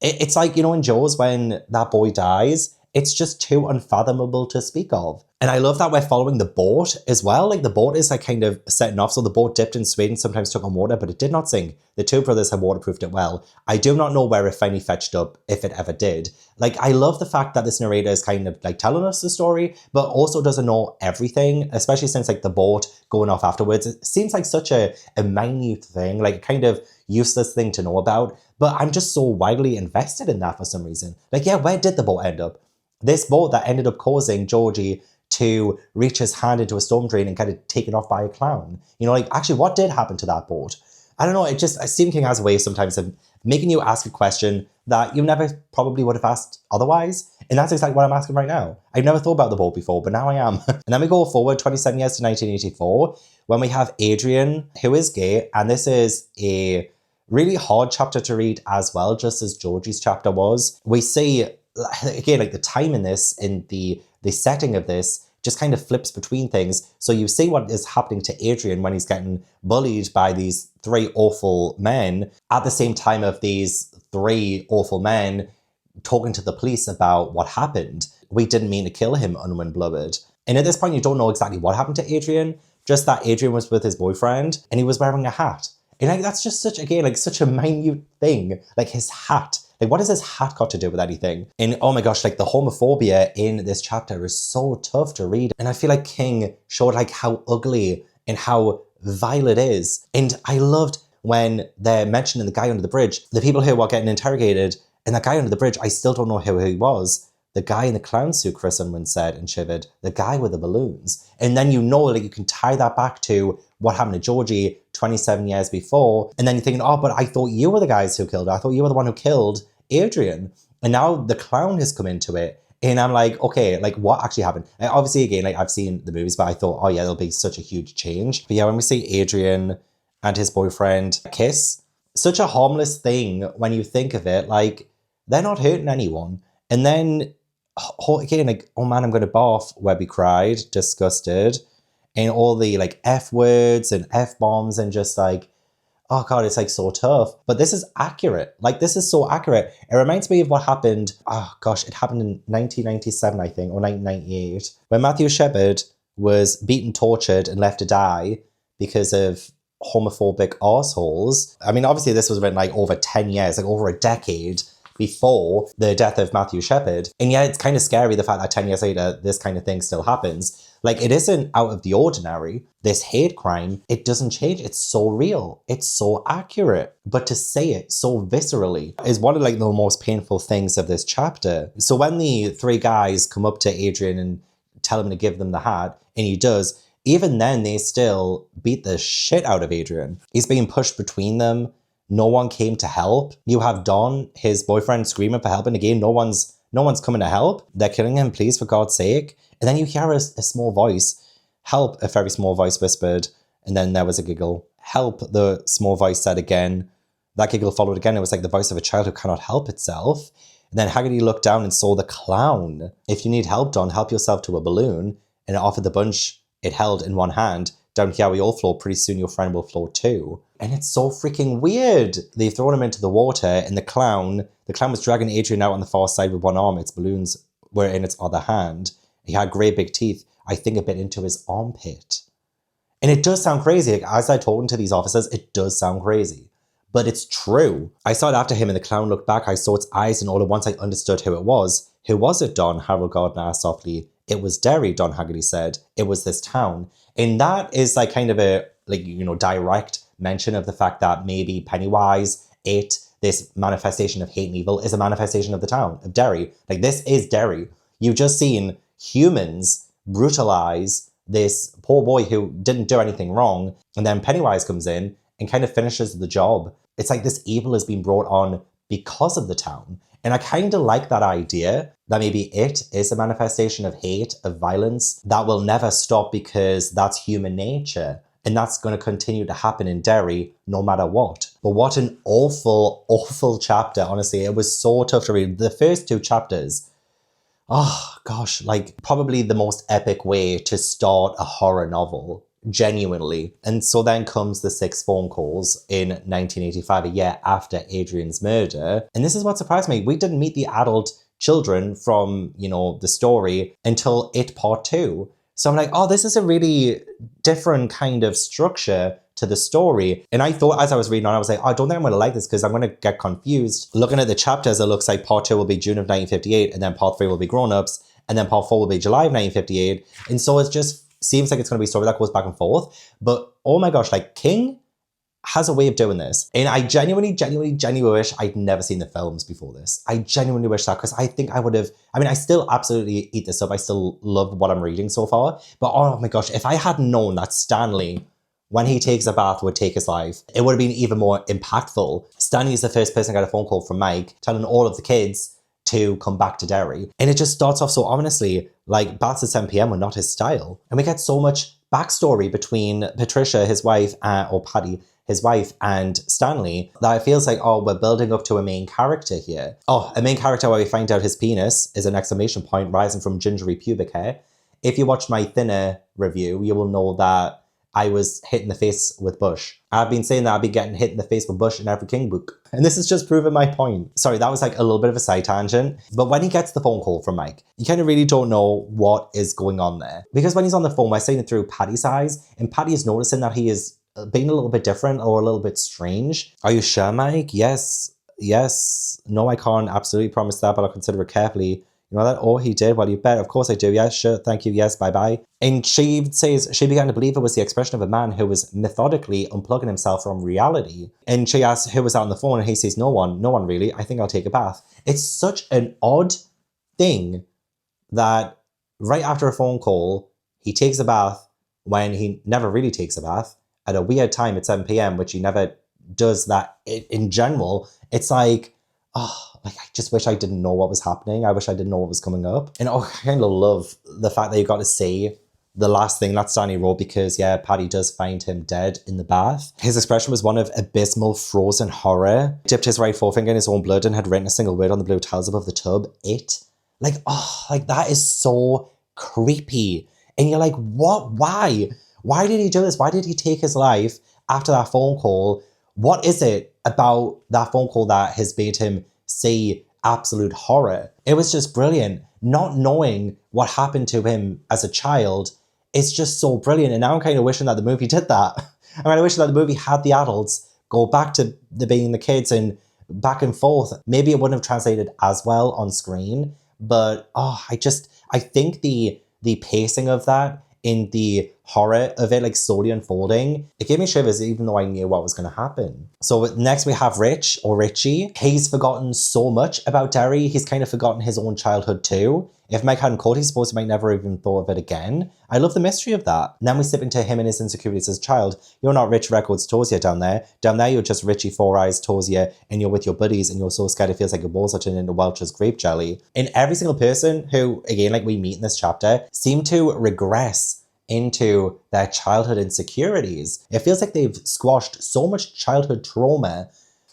you know, in Jaws when that boy dies, it's just too unfathomable to speak of. And I love that we're following the boat as well. Like, the boat is like kind of setting off. So the boat dipped in Sweden, sometimes took on water, but it did not sink. The two brothers had waterproofed it well. I do not know where it finally fetched up, if it ever did. Like, I love the fact that this narrator is kind of like telling us the story, but also doesn't know everything, especially since like the boat going off afterwards. It seems like such a minute thing, like kind of useless thing to know about. But I'm just so wildly invested in that for some reason. Like, yeah, where did the boat end up? This boat that ended up causing Georgie to reach his hand into a storm drain and get it taken off by a clown. You know, like, actually, what did happen to that boat? I don't know, Stephen King has a way sometimes of making you ask a question that you never probably would have asked otherwise. And that's exactly what I'm asking right now. I've never thought about the boat before, but now I am. And then we go forward 27 years to 1984, when we have Adrian, who is gay, and this is a really hard chapter to read as well, just as Georgie's chapter was. We see, again, like the time in this, in the setting of this, just kind of flips between things. So you see what is happening to Adrian when he's getting bullied by these three awful men, at the same time of these three awful men talking to the police about what happened. We didn't mean to kill him, Unwin blubbered. And at this point, you don't know exactly what happened to Adrian, just that Adrian was with his boyfriend and he was wearing a hat. And like, that's just such, again, like such a minute thing, like his hat. Like, what has his hat got to do with anything? And oh my gosh, like the homophobia in this chapter is so tough to read. And I feel like King showed like how ugly and how vile it is. And I loved when they're mentioning the guy under the bridge, the people who were getting interrogated, and that guy under the bridge, I still don't know who he was. The guy in the clown suit, Chris Unwin said and shivered. The guy with the balloons. And then you know, like, you can tie that back to what happened to Georgie 27 years before. And then you're thinking, oh, but I thought you were the guys who killed her. I thought you were the one who killed Adrian. And now the clown has come into it. And I'm like, okay, like what actually happened? And obviously, again, like I've seen the movies, but I thought, oh yeah, there'll be such a huge change. But yeah, when we see Adrian and his boyfriend kiss, such a harmless thing when you think of it, like they're not hurting anyone. And then again, like, oh man, I'm going to barf, Webby cried, disgusted. And all the like F words and F bombs and just like, oh God, it's like so tough. But this is accurate. Like, this is so accurate. It reminds me of what happened, oh gosh, it happened in 1997, I think, or 1998, when Matthew Shepard was beaten, tortured, and left to die because of homophobic arseholes. I mean, obviously this was written like over 10 years, like over a decade before the death of Matthew Shepard. And yeah, it's kind of scary, the fact that 10 years later, this kind of thing still happens. Like, it isn't out of the ordinary. This hate crime, it doesn't change. It's so real. It's so accurate. But to say it so viscerally is one of like the most painful things of this chapter. So when the three guys come up to Adrian and tell him to give them the hat, and he does, even then they still beat the shit out of Adrian. He's being pushed between them. No one came to help. You have Don, his boyfriend, screaming for help, and again, no one's coming to help. They're killing him, please, for God's sake. And then you hear a small voice, help, a very small voice whispered, and then there was a giggle. Help, the small voice said again. That giggle followed again. It was like the voice of a child who cannot help itself. And then Haggerty looked down and saw the clown. If you need help, Don, help yourself to a balloon. And it offered the bunch it held in one hand. Down here we all float, pretty soon your friend will float too. And it's so freaking weird. They've thrown him into the water, and the clown was dragging Adrian out on the far side with one arm. Its balloons were in its other hand. He had great big teeth, I think a bit into his armpit. And it does sound crazy. Like, as I told him to these officers, it does sound crazy. But it's true. I started after him and the clown looked back. I saw its eyes, and all at once I understood who it was. Who was it, Don? Harold Gardner asked softly. It was Derry, Don Haggerty said. It was this town. And that is like kind of a, like, you know, direct mention of the fact that maybe Pennywise, this manifestation of hate and evil, is a manifestation of the town, of Derry. Like, this is Derry. You've just seen humans brutalize this poor boy who didn't do anything wrong, and then Pennywise comes in and kind of finishes the job. It's like this evil has been brought on because of the town. And I kind of like that idea that maybe it is a manifestation of hate, of violence, that will never stop because that's human nature. And that's going to continue to happen in Derry no matter what. But what an awful, awful chapter, honestly. It was so tough to read. The first two chapters, oh gosh, like probably the most epic way to start a horror novel. Genuinely. And so then comes the 6 phone calls in 1985, a year after Adrian's murder. And this is what surprised me. We didn't meet the adult children from, you know, the story until It Part 2. So I'm like, oh, this is a really different kind of structure to the story. And I thought as I was reading on, I was like, oh, I don't think I'm going to like this because I'm going to get confused. Looking at the chapters, it looks like Part 2 will be June of 1958, and then Part 3 will be Grown-Ups, and then Part 4 will be July of 1958. And so it's just seems like it's going to be a story that goes back and forth. But oh my gosh, like King has a way of doing this. And I genuinely wish I'd never seen the films before this. I genuinely wish that, because I think I would have, I mean, I still absolutely eat this up. I still love what I'm reading so far. But oh my gosh, if I hadn't known that Stanley, when he takes a bath, would take his life, it would have been even more impactful. Stanley is the first person to get a phone call from Mike telling all of the kids to come back to Derry. And it just starts off so ominously, like baths at 7 p.m. were not his style. And we get so much backstory between Patricia, his wife, or Paddy, his wife, and Stanley, that it feels like, oh, we're building up to a main character here. Oh, a main character where we find out his penis is an exclamation point rising from gingery pubic hair. If you watched my Thinner review, you will know that I was hit in the face with Bush. I've been saying that I've been getting hit in the face with Bush in every King book. And this has just proven my point. Sorry, that was like a little bit of a side tangent. But when he gets the phone call from Mike, you kind of really don't know what is going on there. Because when he's on the phone, we're seeing it through Paddy's eyes, and Paddy is noticing that he is being a little bit different or a little bit strange. Are you sure, Mike? Yes. No, I can't absolutely promise that, but I'll consider it carefully. You know that? Oh, he did? Well, you bet. Of course I do. Yes, sure. Thank you. Yes, bye-bye. And she says she began to believe it was the expression of a man who was methodically unplugging himself from reality. And she asks who was out on the phone, and he says, no one really. I think I'll take a bath. It's such an odd thing that right after a phone call, he takes a bath when he never really takes a bath at a weird time at 7 p.m, which he never does that in general. It's like, oh, like, I just wish I didn't know what was happening. I wish I didn't know what was coming up. And I kind of love the fact that you got to see the last thing that Stanley wrote, because, yeah, Paddy does find him dead in the bath. His expression was one of abysmal, frozen horror. Dipped his right forefinger in his own blood and had written a single word on the blue tiles above the tub. It. Like, oh, like, that is so creepy. And you're like, what? Why? Why did he do this? Why did he take his life after that phone call? What is it about that phone call that has made him see absolute horror? It was just brilliant. Not knowing what happened to him as a child, it's just so brilliant. And now I'm kind of wishing that the movie did that. I mean, I wish that the movie had the adults go back to being the kids and back and forth. Maybe it wouldn't have translated as well on screen, but I think the pacing of that, in the horror of it, like, slowly unfolding, it gave me shivers even though I knew what was going to happen. So next we have Rich, or Richie. He's forgotten so much about Derry. He's kind of forgotten his own childhood too. If Mike hadn't called, he supposed he might never even thought of it again. I love the mystery of that. Then we slip into him and his insecurities as a child. You're not Rich Records Tosia down there. Down there, you're just Richie Four Eyes Tosia, and you're with your buddies, and you're so scared it feels like your balls are turning into Welch's grape jelly. And every single person who, again, like we meet in this chapter, seem to regress into their childhood insecurities. It feels like they've squashed so much childhood trauma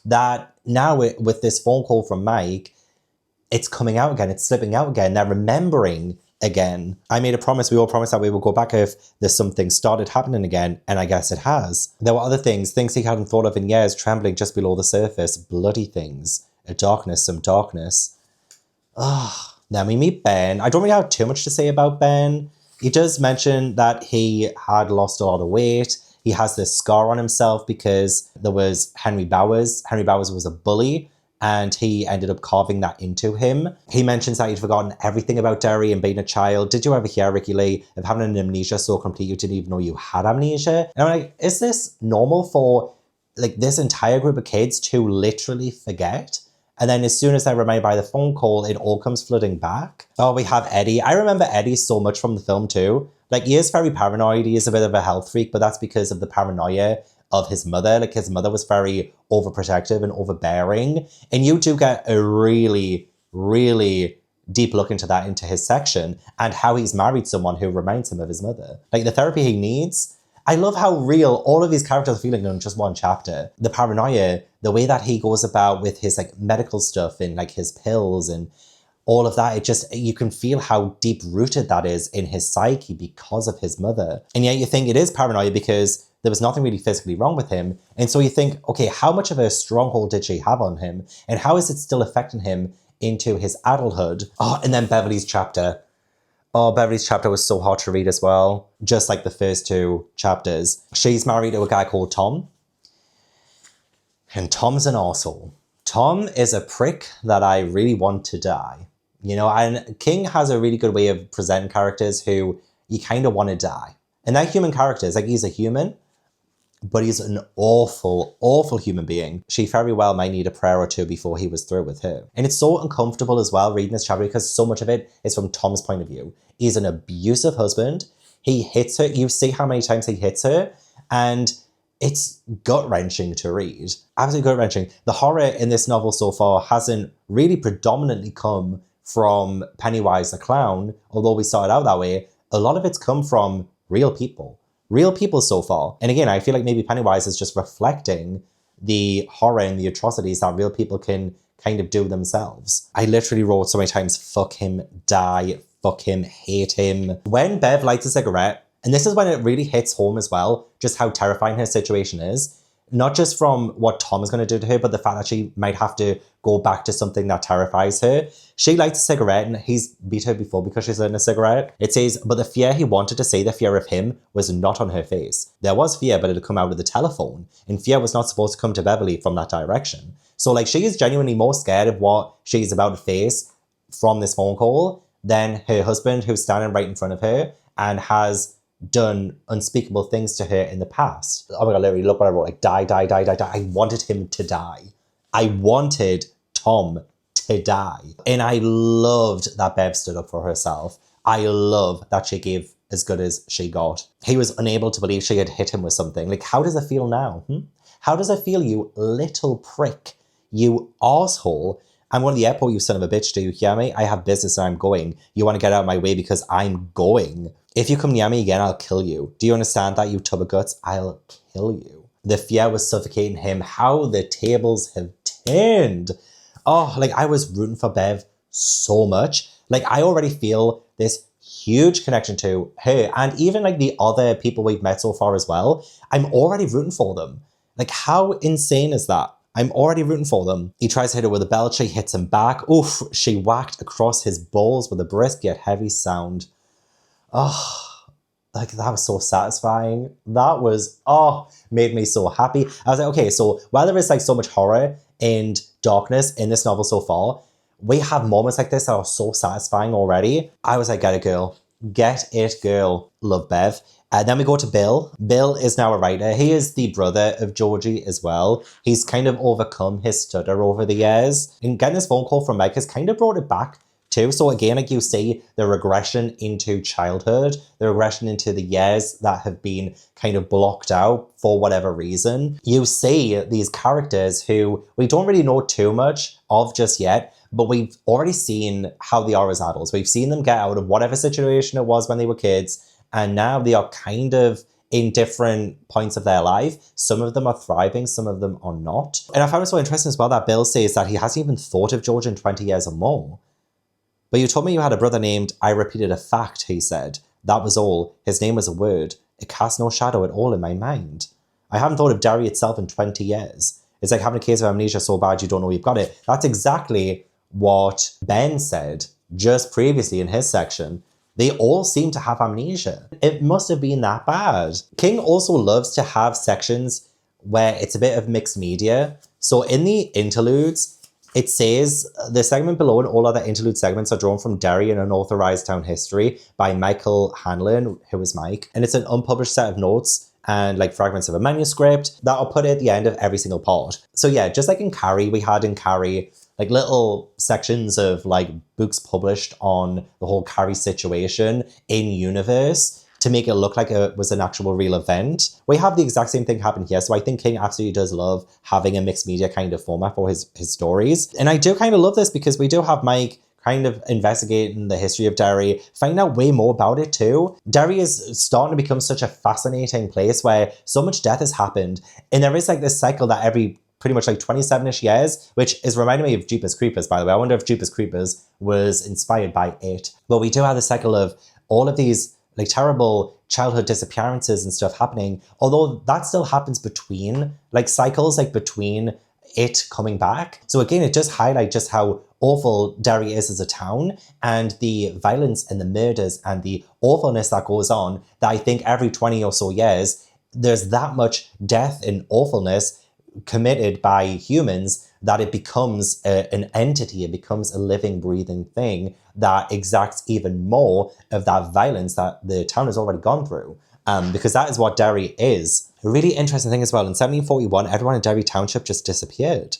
that now with this phone call from Mike, it's coming out again, it's slipping out again, they're remembering again. I made a promise, we all promised that we would go back if there's something started happening again, and I guess it has. There were other things he hadn't thought of in years, trembling just below the surface, bloody things, some darkness. Then we meet Ben. I don't really have too much to say about Ben. He does mention that he had lost a lot of weight. He has this scar on himself because there was Henry Bowers. Henry Bowers was a bully, and he ended up carving that into him. He mentions that he'd forgotten everything about Derry and being a child. Did you ever hear, Ricky Lee, of having an amnesia so complete you didn't even know you had amnesia? And I'm like, is this normal for, like, this entire group of kids to literally forget? And then as soon as they're reminded by the phone call, it all comes flooding back. Oh, we have Eddie. I remember Eddie so much from the film too. Like, he is very paranoid. He is a bit of a health freak, but that's because of the paranoia of his mother. Like, his mother was very overprotective and overbearing. And you do get a really, really deep look into that, into his section, and how he's married someone who reminds him of his mother. Like, the therapy he needs. I love how real all of these characters are feeling in just one chapter. The paranoia, the way that he goes about with his, like, medical stuff and, like, his pills and all of that, it just, you can feel how deep rooted that is in his psyche because of his mother. And yet you think it is paranoia because there was nothing really physically wrong with him. And so you think, okay, how much of a stronghold did she have on him? And how is it still affecting him into his adulthood? Oh, and then Beverly's chapter. Oh, Beverly's chapter was so hard to read as well. Just like the first two chapters. She's married to a guy called Tom. And Tom's an arsehole. Tom is a prick that I really want to die. You know, and King has a really good way of presenting characters who you kind of want to die. And they're human characters. Like, he's a human. but he's an awful, awful human being. She very well might need a prayer or two before he was through with her. And it's so uncomfortable as well reading this chapter because so much of it is from Tom's point of view. He's an abusive husband. He hits her. You see how many times he hits her, and it's gut-wrenching to read. Absolutely gut-wrenching. The horror in this novel so far hasn't really predominantly come from Pennywise the clown, although we started out that way. A lot of it's come from real people. Real people so far. And again, I feel like maybe Pennywise is just reflecting the horror and the atrocities that real people can kind of do themselves. I literally wrote so many times, fuck him, die, fuck him, hate him. When Bev lights a cigarette, and this is when it really hits home as well, just how terrifying her situation is. Not just from what Tom is going to do to her, but the fact that she might have to go back to something that terrifies her. She lights a cigarette, and he's beat her before because she's lit a cigarette. It says, but the fear he wanted to see, the fear of him, was not on her face. There was fear, but it had come out of the telephone. And fear was not supposed to come to Beverly from that direction. So like she is genuinely more scared of what she's about to face from this phone call than her husband who's standing right in front of her and has done unspeakable things to her in the past. Oh my God, literally, look what I wrote. Like, die, die, die, die, die. I wanted him to die. I wanted Tom to die. And I loved that Bev stood up for herself. I love that she gave as good as she got. He was unable to believe she had hit him with something. Like, how does it feel now? How does it feel, you little prick? You arsehole. I'm going to the airport, you son of a bitch. Do you hear me? I have business and I'm going. You want to get out of my way because I'm going. If you come near me again, I'll kill you. Do you understand that, you tub of guts? I'll kill you. The fear was suffocating him. How the tables have turned. Oh, like I was rooting for Bev so much. Like I already feel this huge connection to her and even like the other people we've met so far as well. I'm already rooting for them. Like how insane is that? I'm already rooting for them. He tries to hit her with a belt. She hits him back. Oof, she whacked across his balls with a brisk yet heavy sound. Oh, like that was so satisfying. That was, made me so happy. I was like, okay, so while there is like so much horror and darkness in this novel so far, we have moments like this that are so satisfying already. I was like, get it, girl. Get it, girl. Love Bev. Then we go to Bill. Bill is now a writer. He is the brother of Georgie as well. He's kind of overcome his stutter over the years. And getting this phone call from Mike has kind of brought it back too. So again, like you see the regression into childhood, the regression into the years that have been kind of blocked out for whatever reason. You see these characters who we don't really know too much of just yet, but we've already seen how they are as adults. We've seen them get out of whatever situation it was when they were kids, and now they are kind of in different points of their life. Some of them are thriving, some of them are not. And I found it so interesting as well that Bill says that he hasn't even thought of George in 20 years or more. But you told me you had a brother named, I repeated a fact, he said. That was all. His name was a word. It cast no shadow at all in my mind. I haven't thought of Derry itself in 20 years. It's like having a case of amnesia so bad you don't know you've got it. That's exactly what Ben said just previously in his section. They all seem to have amnesia. It must have been that bad. King also loves to have sections where it's a bit of mixed media. So in the interludes, it says the segment below and all other interlude segments are drawn from Derry, an Unauthorized Town History by Michael Hanlon, who is Mike. And it's an unpublished set of notes and like fragments of a manuscript that are put at the end of every single part. So yeah, just like in Carrie, we had in Carrie like little sections of like books published on the whole Carrie situation in universe to make it look like it was an actual real event. We have the exact same thing happen here. So I think King absolutely does love having a mixed media kind of format for his stories. And I do kind of love this because we do have Mike kind of investigating the history of Derry, find out way more about it too. Derry is starting to become such a fascinating place where so much death has happened. And there is like this cycle that every pretty much like 27-ish years, which is reminding me of Jeepers Creepers, by the way. I wonder if Jeepers Creepers was inspired by it. But we do have the cycle of all of these like terrible childhood disappearances and stuff happening, although that still happens between like cycles, like between it coming back. So again, it does highlight just how awful Derry is as a town and the violence and the murders and the awfulness that goes on, that I think every 20 or so years, there's that much death and awfulness committed by humans that it becomes an entity, it becomes a living, breathing thing that exacts even more of that violence that the town has already gone through. because that is what Derry is. A really interesting thing as well, in 1741, everyone in Derry Township just disappeared.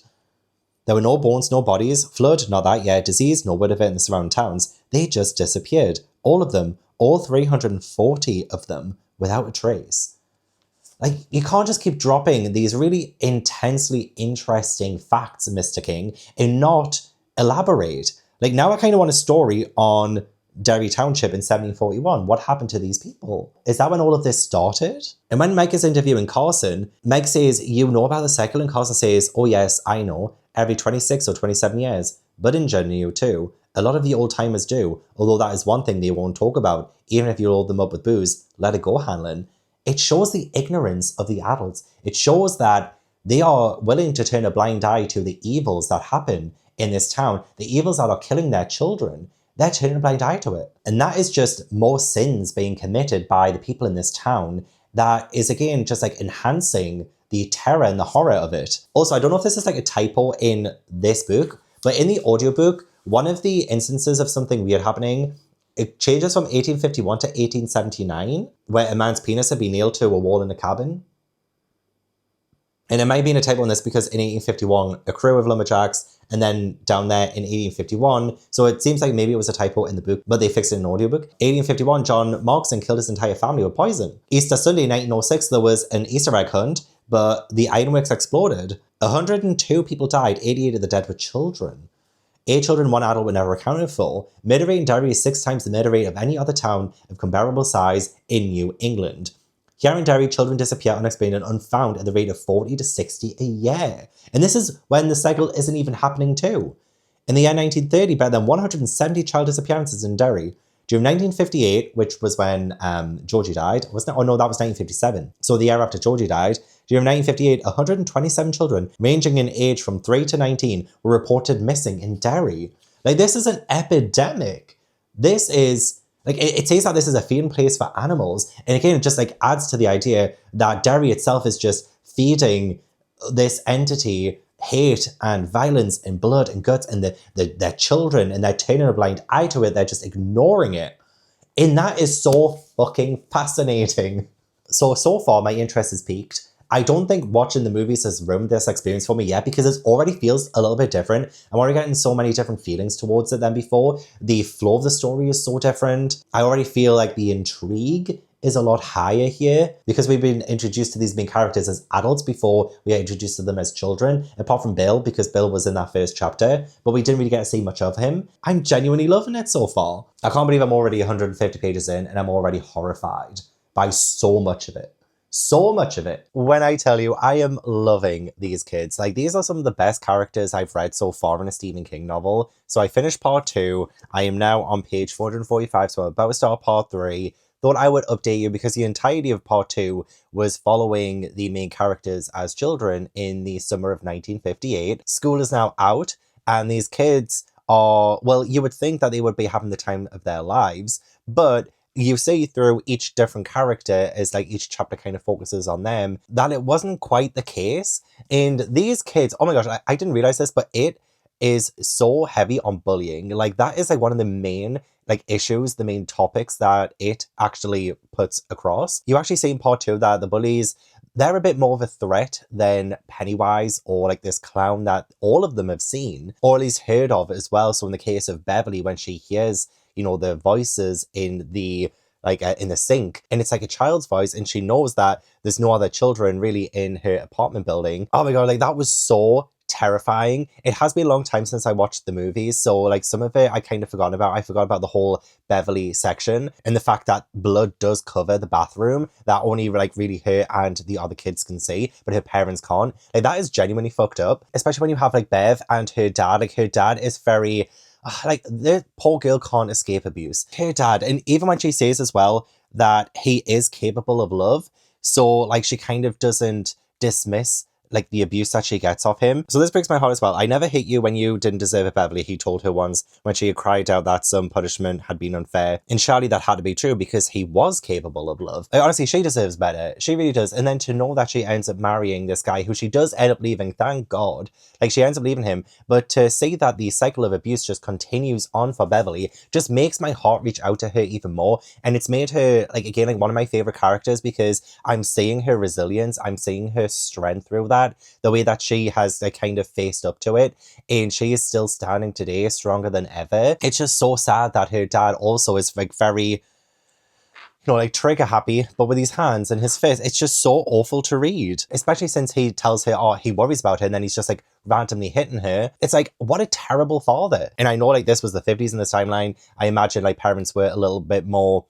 There were no bones, no bodies, flood, not that yet, disease, no word of it in the surrounding towns. They just disappeared. All of them, all 340 of them, without a trace. Like, you can't just keep dropping these really intensely interesting facts, Mr. King, and not elaborate. Like, now I kind of want a story on Derry Township in 1741. What happened to these people? Is that when all of this started? And when Meg is interviewing Carson, Meg says, you know about the cycle? And Carson says, oh yes, I know. Every 26 or 27 years. But in January too. A lot of the old timers do. Although that is one thing they won't talk about. Even if you load them up with booze. Let it go, Hanlon. It shows the ignorance of the adults. It shows that they are willing to turn a blind eye to the evils that happen in this town. The evils that are killing their children. They're turning a blind eye to it. And that is just more sins being committed by the people in this town that is, again, just like enhancing the terror and the horror of it. Also, I don't know if this is like a typo in this book, but in the audiobook, one of the instances of something weird happening, it changes from 1851 to 1879, where a man's penis had been nailed to a wall in a cabin. And it might be a typo in this because in 1851, a crew of lumberjacks, and then down there in 1851, so it seems like maybe it was a typo in the book, but they fixed it in an audiobook. 1851, John Markson killed his entire family with poison. Easter Sunday, 1906, there was an Easter egg hunt, but the ironworks exploded. 102 people died, 88 of the dead were children. 8 children, 1 adult were never accounted for. Murder rate in Derry is 6 times the murder rate of any other town of comparable size in New England. Here in Derry, children disappear unexplained and unfound at the rate of 40 to 60 a year. And this is when the cycle isn't even happening too. In the year 1930, better than 170 child disappearances in Derry. During 1958, which was when Georgie died, wasn't it? Oh no, that was 1957. So the year after Georgie died, during 1958, 127 children, ranging in age from 3 to 19, were reported missing in Derry. Like, this is an epidemic. This is, like, it says that this is a feeding place for animals. And again, it just, like, adds to the idea that Derry itself is just feeding this entity hate and violence and blood and guts and their children, and they're turning a blind eye to it. They're just ignoring it. And that is so fucking fascinating. So far, my interest is peaked. I don't think watching the movies has ruined this experience for me yet because it already feels a little bit different. I'm already getting so many different feelings towards it than before. The flow of the story is so different. I already feel like the intrigue is a lot higher here because we've been introduced to these main characters as adults before we are introduced to them as children, apart from Bill, because Bill was in that first chapter, but we didn't really get to see much of him. I'm genuinely loving it so far. I can't believe I'm already 150 pages in and I'm already horrified by so much of it. So much of it. When I tell you, I am loving these kids. Like, these are some of the best characters I've read so far in a Stephen King novel. So I finished part 2. I am now on page 445, so I'm about to start part 3. Thought I would update you because the entirety of part 2 was following the main characters as children in the summer of 1958. School is now out, and these kids are, well, you would think that they would be having the time of their lives, but you see through each different character as like each chapter kind of focuses on them, that it wasn't quite the case. And these kids, oh my gosh, I didn't realize this, but it is so heavy on bullying. Like, that is like one of the main like issues, the main topics that it actually puts across. You actually see in part 2 that the bullies, they're a bit more of a threat than Pennywise or like this clown that all of them have seen, or at least heard of as well. So in the case of Beverly, when she hears, you know, the voices in the in the sink, and it's like a child's voice, and she knows that there's no other children really in her apartment building. Oh my god, like, that was so terrifying. It has been a long time since I watched the movies, so like some of it I kind of forgot about. I forgot about the whole Beverly section and the fact that blood does cover the bathroom that only like really her and the other kids can see, but her parents can't. Like, that is genuinely fucked up, especially when you have like Bev and her dad. Like, her dad is very like, the poor girl can't escape abuse. Her dad, and even when she says as well that he is capable of love, so like she kind of doesn't dismiss like the abuse that she gets of him. So this breaks my heart as well. I never hit you when you didn't deserve it, Beverly, he told her once when she had cried out that some punishment had been unfair. In Charlie, that had to be true because he was capable of love. Like, honestly, she deserves better. She really does. And then to know that she ends up marrying this guy who she does end up leaving, thank God. Like, she ends up leaving him. But to see that the cycle of abuse just continues on for Beverly just makes my heart reach out to her even more. And it's made her, like, again, like one of my favorite characters because I'm seeing her resilience. I'm seeing her strength through that. The way that she has, like, kind of faced up to it. And she is still standing today stronger than ever. It's just so sad that her dad also is, like, very, like trigger happy, but with his hands and his fist, it's just so awful to read. Especially since he tells her, oh, he worries about her, and then he's just like randomly hitting her. It's like, what a terrible father. And I know like this was the 50s in this timeline. I imagine like parents were a little bit more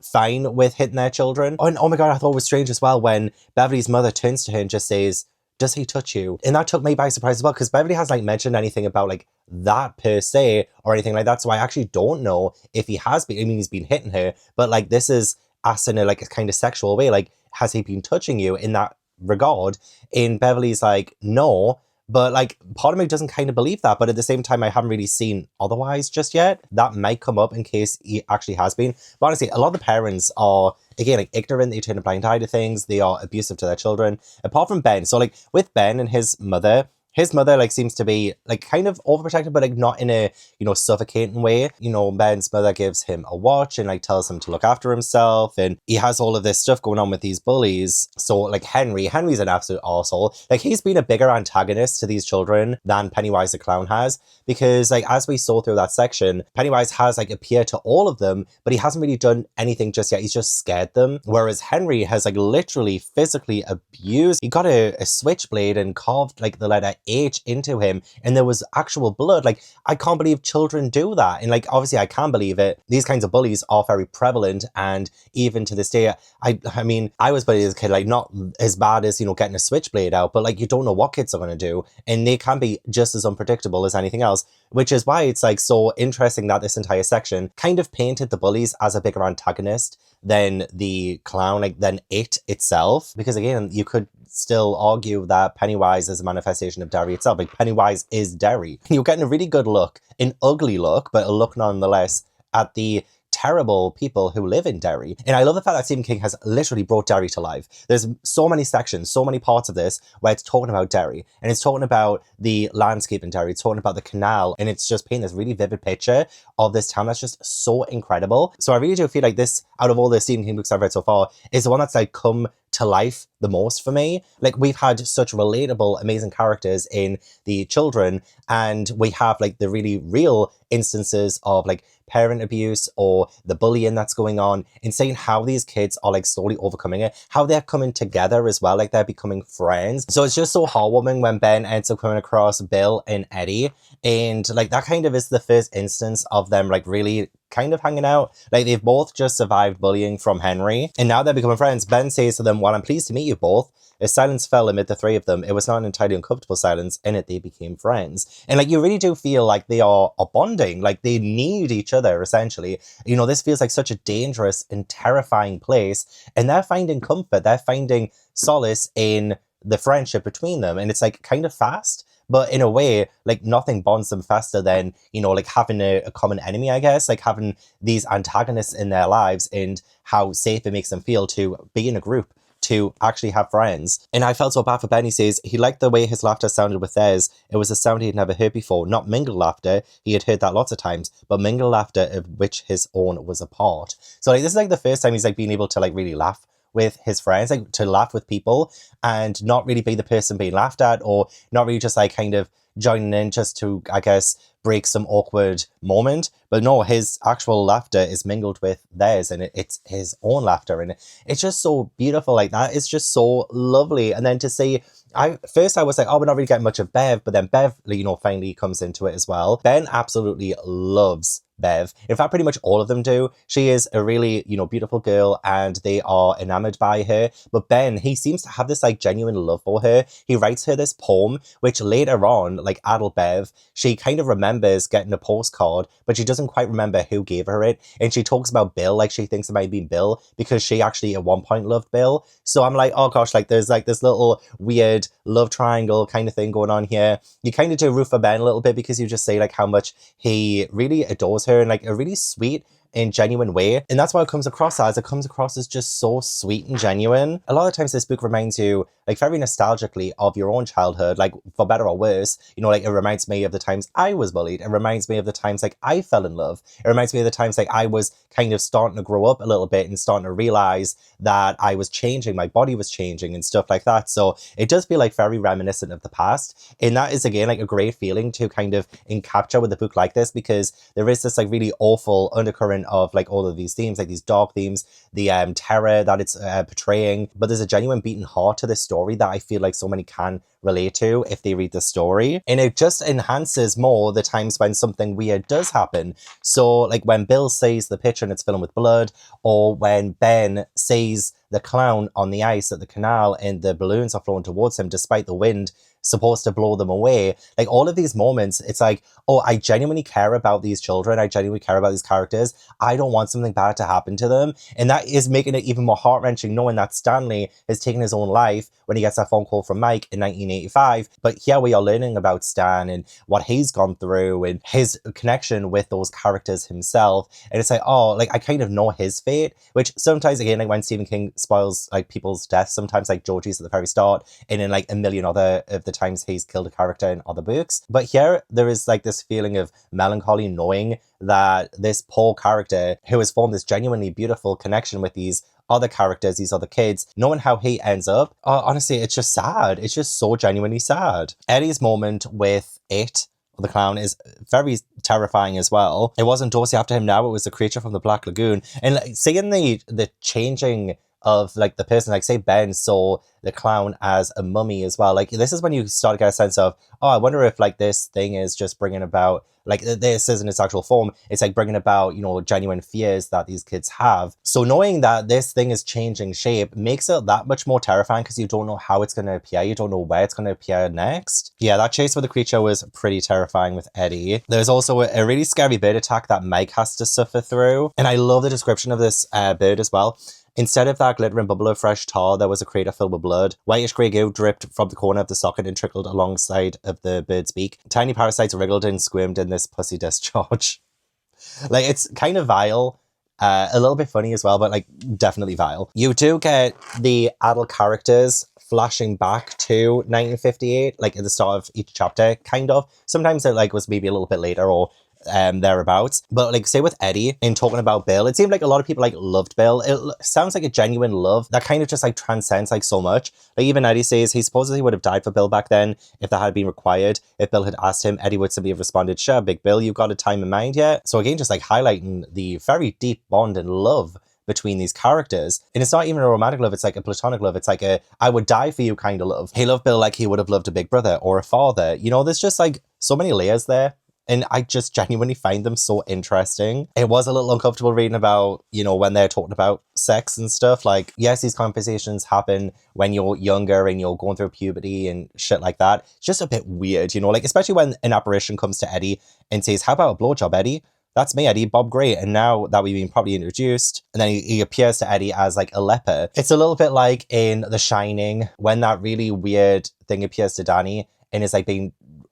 fine with hitting their children. Oh, and oh my God, I thought it was strange as well when Beverly's mother turns to her and just says, does he touch you? And that took me by surprise as well, because Beverly hasn't like mentioned anything about like that per se or anything like that. So I actually don't know if he has been, I mean, he's been hitting her, but like this is asked in a like a kind of sexual way. Like, has he been touching you in that regard? And Beverly's like, no. But like part of me doesn't kind of believe that, but at the same time I haven't really seen otherwise just yet. That might come up in case he actually has been. But honestly, a lot of the parents are, again, like ignorant. They turn a blind eye to things. They are abusive to their children, apart from Ben. So like with Ben and his mother like seems to be like kind of overprotective, but like not in a, suffocating way. Ben's mother gives him a watch and like tells him to look after himself, and he has all of this stuff going on with these bullies. So like Henry's an absolute arsehole. Like he's been a bigger antagonist to these children than Pennywise the Clown has, because like as we saw through that section, Pennywise has like appeared to all of them, but he hasn't really done anything just yet. He's just scared them. Whereas Henry has like literally physically abused. He got a switchblade and carved like the letter H into him, and there was actual blood. Like, I can't believe children do that. And like, obviously I can believe it. These kinds of bullies are very prevalent, and even to this day, I mean, I was bullied as a kid, like not as bad as, getting a switchblade out, but like you don't know what kids are going to do, and they can be just as unpredictable as anything else, which is why it's like so interesting that this entire section kind of painted the bullies as a bigger antagonist than the clown, like than it itself. Because again, you could still argue that Pennywise is a manifestation of Derry itself. Like Pennywise is Derry. You're getting a really good look, an ugly look, but a look nonetheless, at the terrible people who live in Derry. And I love the fact that Stephen King has literally brought Derry to life. There's so many sections, so many parts of this where it's talking about Derry, and it's talking about the landscape in Derry, it's talking about the canal, and it's just painting this really vivid picture of this town that's just so incredible. So I really do feel like this, out of all the Stephen King books I've read so far, is the one that's like come to life the most for me. Like, we've had such relatable, amazing characters in the children, and we have like the really real instances of like parent abuse or the bullying that's going on, and seeing how these kids are like slowly overcoming it, how they're coming together as well, like they're becoming friends. So it's just so heartwarming when Ben ends up coming across Bill and Eddie, and like that kind of is the first instance of them like really kind of hanging out. Like, they've both just survived bullying from Henry, and now they're becoming friends. Ben says to them, "Well, I'm pleased to meet you both." A silence fell amid the three of them. It was not an entirely uncomfortable silence. In it, they became friends. And like, you really do feel like they are bonding. Like, they need each other, essentially. This feels like such a dangerous and terrifying place, and they're finding comfort. They're finding solace in the friendship between them. And it's like kind of fast, but in a way, like, nothing bonds them faster than, like having a common enemy, I guess, like having these antagonists in their lives, and how safe it makes them feel to be in a group, to actually have friends. And I felt so bad for Ben. He says he liked the way his laughter sounded with theirs. It was a sound he had never heard before. Not mingled laughter. He had heard that lots of times, but mingled laughter of which his own was a part. So like, this is like the first time he's like being able to like really laugh with his friends, like to laugh with people and not really be the person being laughed at, or not really just like kind of joining in just to, I guess, break some awkward moment. But no, his actual laughter is mingled with theirs, and it's his own laughter, and it's just so beautiful. Like, that is just so lovely. And then to see, I was like, oh, we're not really getting much of Bev, but then Bev, finally comes into it as well. Ben absolutely loves Bev. In fact, pretty much all of them do. She is a really, beautiful girl and they are enamored by her. But Ben, he seems to have this like genuine love for her. He writes her this poem, which later on, like adult Bev, she kind of remembers getting a postcard, but she doesn't quite remember who gave her it. And she talks about Bill, like she thinks it might have been Bill because she actually at one point loved Bill. So I'm like, oh gosh, like there's like this little weird love triangle kind of thing going on here. You kind of do root for Ben a little bit because you just say like how much he really adores her in like a really sweet and genuine way. And that's what it comes across as. It comes across as just so sweet and genuine. A lot of times this book reminds you like very nostalgically of your own childhood, like for better or worse. Like it reminds me of the times I was bullied. It reminds me of the times like I fell in love. It reminds me of the times like I was kind of starting to grow up a little bit and starting to realize that I was changing, my body was changing and stuff like that. So it does feel like very reminiscent of the past. And that is again like a great feeling to kind of capture with a book like this, because there is this like really awful undercurrent of like all of these themes, like these dark themes, the terror that it's portraying, but there's a genuine beating heart to this story that I feel like so many can relate to if they read the story. And it just enhances more the times when something weird does happen. So like when Bill sees the picture and it's filled with blood, or when Ben sees the clown on the ice at the canal and the balloons are flowing towards him despite the wind supposed to blow them away. Like all of these moments, it's like, oh, I genuinely care about these children. I genuinely care about these characters. I don't want something bad to happen to them. And that is making it even more heart-wrenching knowing that Stanley has taken his own life when he gets that phone call from Mike in 1985. But here we are learning about Stan and what he's gone through and his connection with those characters himself. And it's like, oh, like I kind of know his fate, which sometimes, again, like when Stephen King spoils like people's deaths, sometimes like Georgie's at the very start, and in like a million other of the times he's killed a character in other books. But here there is like this feeling of melancholy knowing that this poor character who has formed this genuinely beautiful connection with these other characters, these other kids, knowing how he ends up, honestly, it's just sad. It's just so genuinely sad. Eddie's moment with it, the clown, is very terrifying as well. It wasn't Dorsey after him now, it was the creature from the Black Lagoon. And like, seeing the changing of like the person, like say Ben saw the clown as a mummy as well. Like this is when you start to get a sense of, oh, I wonder if like this thing is just bringing about, like this isn't its actual form. It's like bringing about, genuine fears that these kids have. So knowing that this thing is changing shape makes it that much more terrifying because you don't know how it's going to appear. You don't know where it's going to appear next. Yeah, that chase with the creature was pretty terrifying with Eddie. There's also a really scary bird attack that Mike has to suffer through. And I love the description of this bird as well. Instead of that glittering bubble of fresh tar, there was a crater filled with blood. Whitish grey goo dripped from the corner of the socket and trickled alongside of the bird's beak. Tiny parasites wriggled and squirmed in this pussy discharge. Like, it's kind of vile. A little bit funny as well, but like definitely vile. You do get the adult characters flashing back to 1958, like at the start of each chapter, kind of. Sometimes it like was maybe a little bit later or thereabouts. But like say with Eddie and talking about Bill, it seemed like a lot of people like loved Bill. It sounds like a genuine love that kind of just like transcends like so much. Like even Eddie says he supposedly would have died for Bill back then if that had been required. If Bill had asked him, Eddie would simply have responded, sure, Big Bill, you've got a time in mind yet? So again, just like highlighting the very deep bond and love between these characters. And it's not even a romantic love, it's like a platonic love. It's like a I would die for you kind of love. He loved Bill like he would have loved a big brother or a father. There's just like so many layers there. And I just genuinely find them so interesting. It was a little uncomfortable reading about, when they're talking about sex and stuff. Like, yes, these conversations happen when you're younger and you're going through puberty and shit like that. It's just a bit weird, like, especially when an apparition comes to Eddie and says, how about a blowjob, Eddie? That's me, Eddie, Bob Gray. And now that we've been properly introduced, and then he appears to Eddie as like a leper. It's a little bit like in The Shining, when that really weird thing appears to Danny and is like being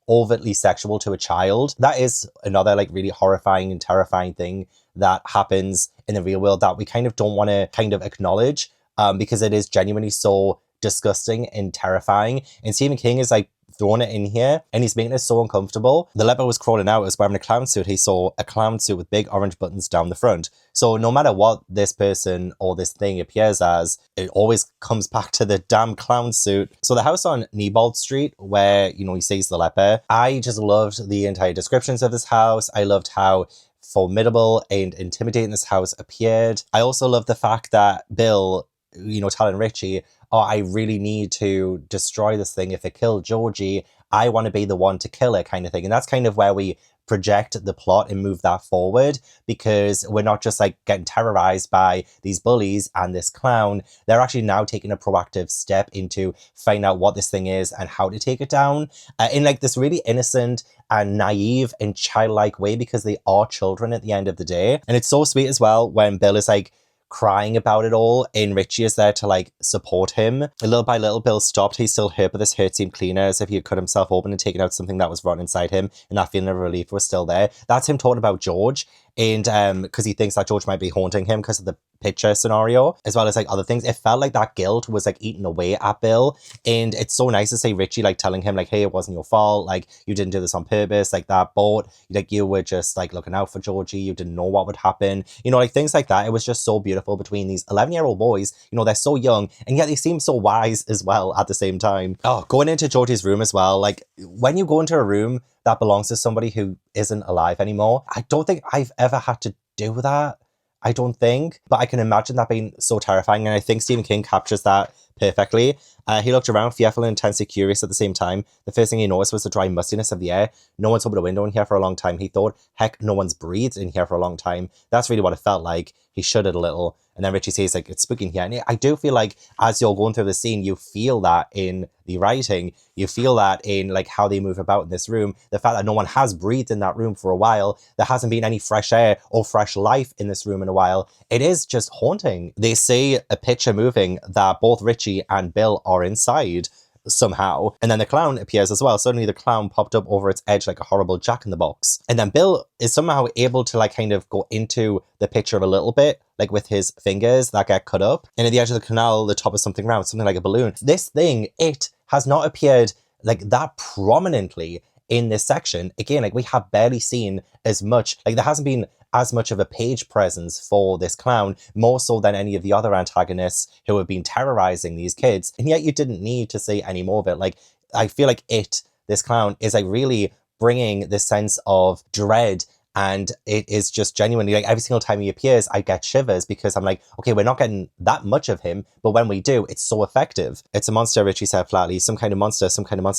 overtly sexual to a child. That is another like really horrifying and terrifying thing that happens in the real world that we kind of don't want to kind of acknowledge because it is genuinely so disgusting and terrifying. And Stephen King is like throwing it in here and he's making it so uncomfortable. The leper was crawling out as wearing a clown suit. He saw a clown suit with big orange buttons down the front. So no matter what this person or this thing appears as, it always comes back to the damn clown suit. So the house on Niebald Street where, he sees the leper, I just loved the entire descriptions of this house. I loved how formidable and intimidating this house appeared. I also love the fact that Bill telling Richie, oh, I really need to destroy this thing. If it killed Georgie, I want to be the one to kill it, kind of thing. And that's kind of where we project the plot and move that forward, because we're not just like getting terrorized by these bullies and this clown. They're actually now taking a proactive step into finding out what this thing is and how to take it down in like this really innocent and naive and childlike way, because they are children at the end of the day. And it's so sweet as well when Bill is like crying about it all and Richie is there to like support him. Little by little, Bill stopped. He still hurt, but this hurt seemed cleaner, as if he had cut himself open and taken out something that was rotten inside him, and that feeling of relief was still there. That's him talking about George, and because he thinks that George might be haunting him because of the picture scenario, as well as like other things. It felt like that guilt was like eating away at Bill, and it's so nice to see Richie like telling him like, hey, it wasn't your fault, like you didn't do this on purpose, like that boat, like you were just like looking out for Georgie, you didn't know what would happen, like things like that. It was just so beautiful between these 11-year-old boys. They're so young and yet they seem so wise as well at the same time. Oh, going into Georgie's room as well, like when you go into a room that belongs to somebody who isn't alive anymore, I don't think I've ever had to do that. I don't think, but I can imagine that being so terrifying, and I think Stephen King captures that perfectly. He looked around, fearful and intensely curious at the same time. The first thing he noticed was the dry mustiness of the air. No one's opened a window in here for a long time, he thought. Heck, no one's breathed in here for a long time. That's really what it felt like. He shuddered a little, and then Richie says, like, it's spooky in here. And I do feel like as you're going through the scene, you feel that in the writing. You feel that in, like, how they move about in this room. The fact that no one has breathed in that room for a while. There hasn't been any fresh air or fresh life in this room in a while. It is just haunting. They see a picture moving that both Richie and Bill are inside somehow, and then the clown appears as well. Suddenly the clown popped up over its edge like a horrible jack-in-the-box, and then Bill is somehow able to like kind of go into the picture a little bit, like with his fingers that get cut up, and at the edge of the canal the top is something round, something like a balloon. This thing, it has not appeared like that prominently in this section. Again, like we have barely seen as much, like there hasn't been as much of a page presence for this clown, more so than any of the other antagonists who have been terrorizing these kids. And yet you didn't need to see any more of it. Like, I feel like this clown is like really bringing this sense of dread, and it is just genuinely like every single time he appears, I get shivers, because I'm like, okay, we're not getting that much of him, but when we do, it's so effective. It's a monster, Richie said flatly. Some kind of monster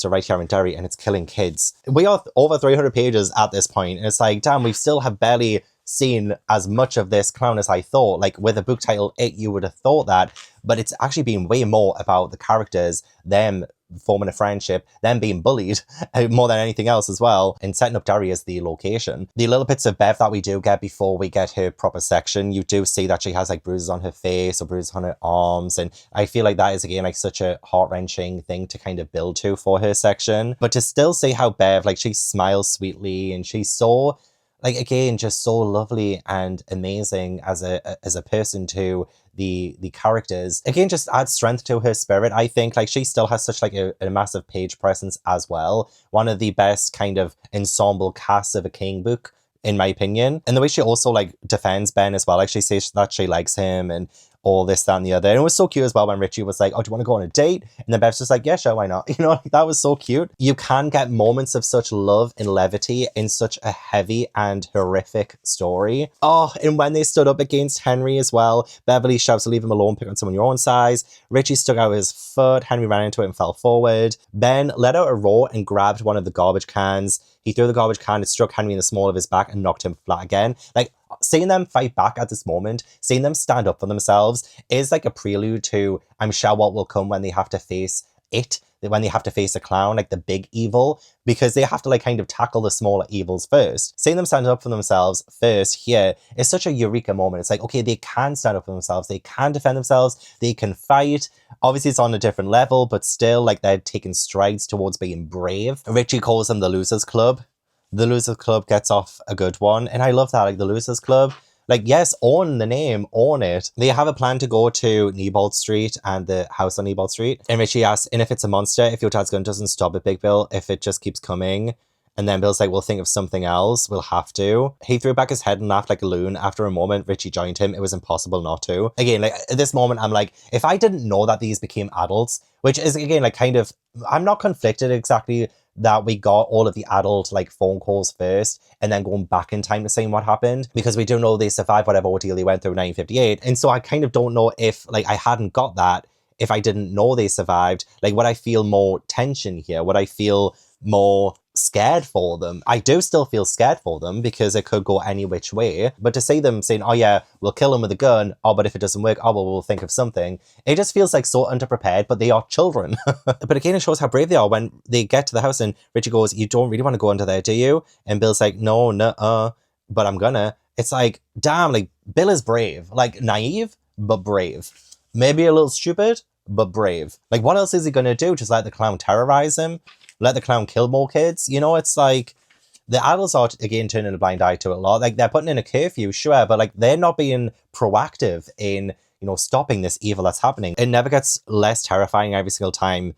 right here in Derry, and it's killing kids. We are over 300 pages at this point, and it's like, damn, we still have barely seen as much of this clown as I thought. Like with a book title It, you would have thought that, but it's actually been way more about the characters, them forming a friendship, them being bullied more than anything else as well, and setting up Derry as the location. The little bits of Bev that we do get before we get her proper section, you do see that she has like bruises on her face or bruises on her arms, and I feel like that is again like such a heart-wrenching thing to kind of build to for her section. But to still see how Bev, like, she smiles sweetly, and she's so, like, again, just so lovely and amazing as a person to the characters. Again, just adds strength to her spirit. I think like she still has such like a massive page presence as well. One of the best kind of ensemble casts of a King book, in my opinion. And the way she also like defends Ben as well. Like she says that she likes him and all this, that, and the other. And it was so cute as well when Richie was like, oh, do you want to go on a date? And then Bev's just like, yeah, sure, why not? Like, that was so cute. You can get moments of such love and levity in such a heavy and horrific story. Oh, and when they stood up against Henry as well, Beverly shouts to leave him alone, pick on someone your own size. Richie stuck out his foot. Henry ran into it and fell forward. Ben let out a roar and grabbed one of the garbage cans. He threw the garbage can, it struck Henry in the small of his back and knocked him flat again. Like, seeing them fight back at this moment, seeing them stand up for themselves is like a prelude to, I'm sure, what will come when they have to face it, when they have to face a clown, like the big evil, because they have to like kind of tackle the smaller evils first. Seeing them stand up for themselves first here is such a eureka moment. It's like, okay, they can stand up for themselves, they can defend themselves, they can fight. Obviously it's on a different level, but still like they're taking strides towards being brave. Richie calls them the Losers Club. The Losers Club gets off a good one, and I love that, like the Losers Club. Like, yes, own the name, own it. They have a plan to go to Newbold Street and the house on Newbold Street. And Richie asks, and if it's a monster, if your dad's gun doesn't stop it, Big Bill, if it just keeps coming. And then Bill's like, we'll think of something else. We'll have to. He threw back his head and laughed like a loon. After a moment, Richie joined him. It was impossible not to. Again, like at this moment, I'm like, if I didn't know that these became adults, which is, again, like kind of, I'm not conflicted exactly that we got all of the adult like phone calls first and then going back in time to see what happened, because we do know they survived whatever ordeal they went through in 1958. And so I kind of don't know if like I hadn't got that, if I didn't know they survived, like would I feel more tension here? Would I feel more scared for them? I do still feel scared for them because it could go any which way. But to see them saying, oh yeah, we'll kill them with a gun. Oh, but if it doesn't work, oh, well, we'll think of something. It just feels like so underprepared, but they are children. But again, it shows how brave they are when they get to the house and Richie goes, you don't really want to go under there, do you? And Bill's like, no, but I'm gonna. It's like, damn, like Bill is brave. Like naive, but brave. Maybe a little stupid, but brave. Like what else is he gonna do? Just let the clown terrorize him? Let the clown kill more kids? You know, it's like the adults are, again, turning a blind eye to it a lot. Like, they're putting in a curfew, sure, but, like, they're not being proactive in, you know, stopping this evil that's happening. It never gets less terrifying every single time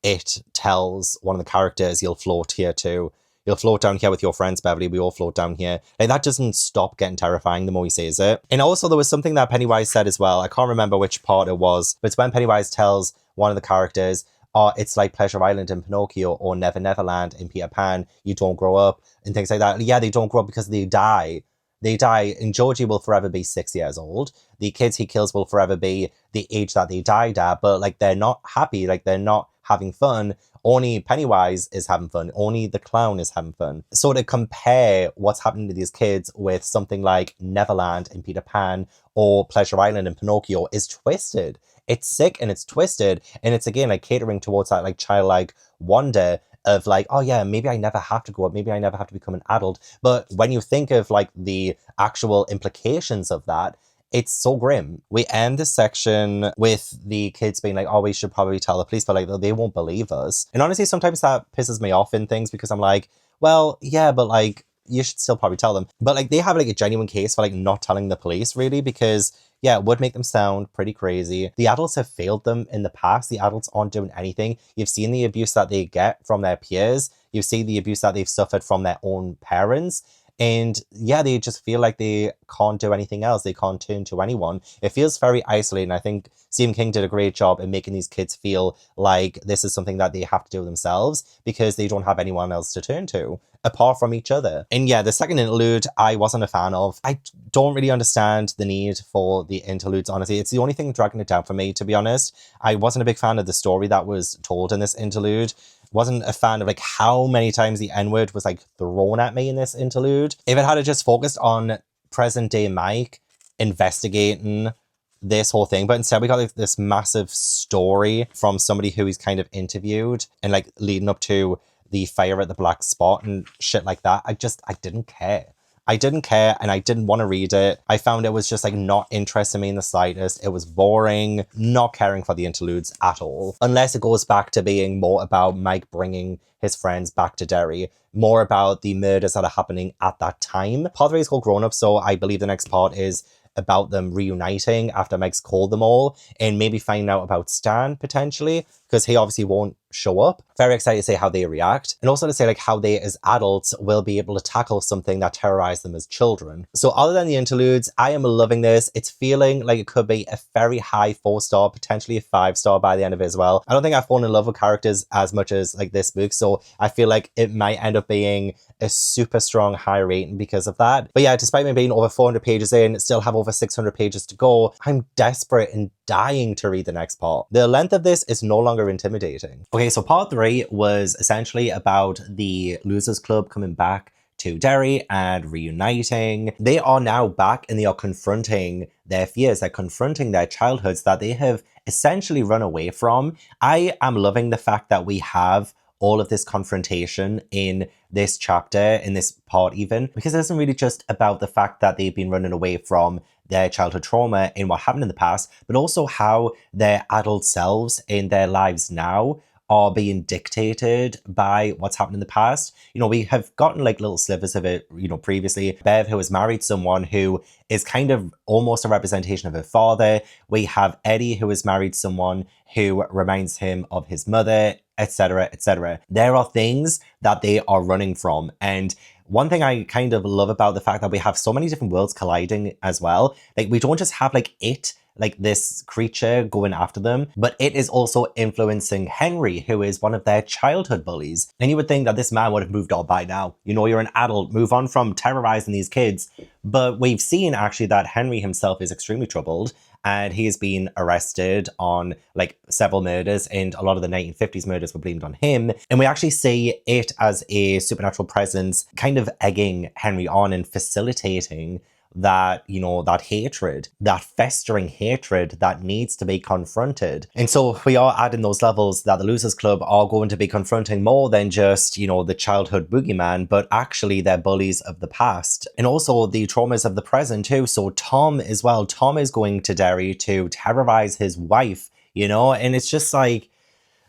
it tells one of the characters, you'll float here too. You'll float down here with your friends, Beverly. We all float down here. Like, that doesn't stop getting terrifying the more he says it. And also, there was something that Pennywise said as well. I can't remember which part it was, but it's when Pennywise tells one of the characters, oh, it's like Pleasure Island in Pinocchio or Never Neverland in Peter Pan. You don't grow up and things like that. Yeah, they don't grow up because they die. They die, and Georgie will forever be 6 years old. The kids he kills will forever be the age that they died at, but like they're not happy, like they're not having fun. Only Pennywise is having fun. Only the clown is having fun. So to compare what's happening to these kids with something like Neverland in Peter Pan or Pleasure Island in Pinocchio is twisted. It's sick and it's twisted, and it's again like catering towards that like childlike wonder of like, oh yeah, maybe I never have to grow up, maybe I never have to become an adult. But when you think of like the actual implications of that, it's so grim. We end this section with the kids being like, oh, we should probably tell the police, but like they won't believe us. And honestly, sometimes that pisses me off in things because I'm like, well, yeah, but like you should still probably tell them. But like they have like a genuine case for like not telling the police, really, because yeah, it would make them sound pretty crazy. The adults have failed them in the past. The adults aren't doing anything. You've seen the abuse that they get from their peers. You've seen the abuse that they've suffered from their own parents. And yeah, they just feel like they can't do anything else. They can't turn to anyone. It feels very isolating. I think Stephen King did a great job in making these kids feel like this is something that they have to do themselves because they don't have anyone else to turn to apart from each other. And yeah, the second interlude, I wasn't a fan of. I don't really understand the need for the interludes, honestly. It's the only thing dragging it down for me, to be honest. I wasn't a big fan of the story that was told in this interlude. Wasn't a fan of like how many times the N-word was like thrown at me in this interlude. If it had just focused on present day Mike investigating this whole thing, but instead we got like this massive story from somebody who he's kind of interviewed and like leading up to the fire at the Black Spot and shit like that. I didn't care. I didn't care and I didn't want to read it. I found it was just like not interesting me in the slightest. It was boring, not caring for the interludes at all. Unless it goes back to being more about Mike bringing his friends back to Derry, more about the murders that are happening at that time. Part 3 is called Grown Up, so I believe the next part is about them reuniting after Mike's called them all and maybe finding out about Stan potentially, because he obviously won't show up. Very excited to see how they react, and also to say like how they as adults will be able to tackle something that terrorized them as children. So other than the interludes, I am loving this. It's feeling like it could be a very high 4-star, potentially a 5-star by the end of it as well. I don't think I've fallen in love with characters as much as like this book, so I feel like it might end up being a super strong high rating because of that. But yeah, despite me being over 400 pages in, still have over 600 pages to go, I'm desperate and dying to read the next part. The length of this is no longer intimidating. Okay, so part 3 was essentially about the Losers Club coming back to Derry and reuniting. They are now back and they are confronting their fears. They're confronting their childhoods that they have essentially run away from. I am loving the fact that we have all of this confrontation in this chapter, in this part even, because it isn't really just about the fact that they've been running away from their childhood trauma and what happened in the past, but also how their adult selves in their lives now are being dictated by what's happened in the past. You know, we have gotten like little slivers of it, you know, previously. Bev, who has married someone who is kind of almost a representation of her father. We have Eddie, who has married someone who reminds him of his mother, etc., etc. There are things that they are running from. And one thing I kind of love about the fact that we have so many different worlds colliding as well. Like, we don't just have like it like this creature going after them, but it is also influencing Henry, who is one of their childhood bullies. And you would think that this man would have moved on by now. You know, you're an adult, move on from terrorizing these kids. But we've seen actually that Henry himself is extremely troubled, and he has been arrested on like several murders, and a lot of the 1950s murders were blamed on him. And we actually see it as a supernatural presence kind of egging Henry on and facilitating that, you know, that hatred, that festering hatred that needs to be confronted. And so we are adding those levels that the Losers Club are going to be confronting more than just, you know, the childhood boogeyman, but actually they're bullies of the past. And also the traumas of the present too. So Tom as well, Tom is going to Derry to terrorize his wife, you know, and it's just like,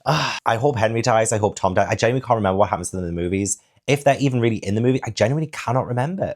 I hope Henry dies, I hope Tom dies. I genuinely can't remember what happens to them in the movies. If they're even really in the movie, I genuinely cannot remember.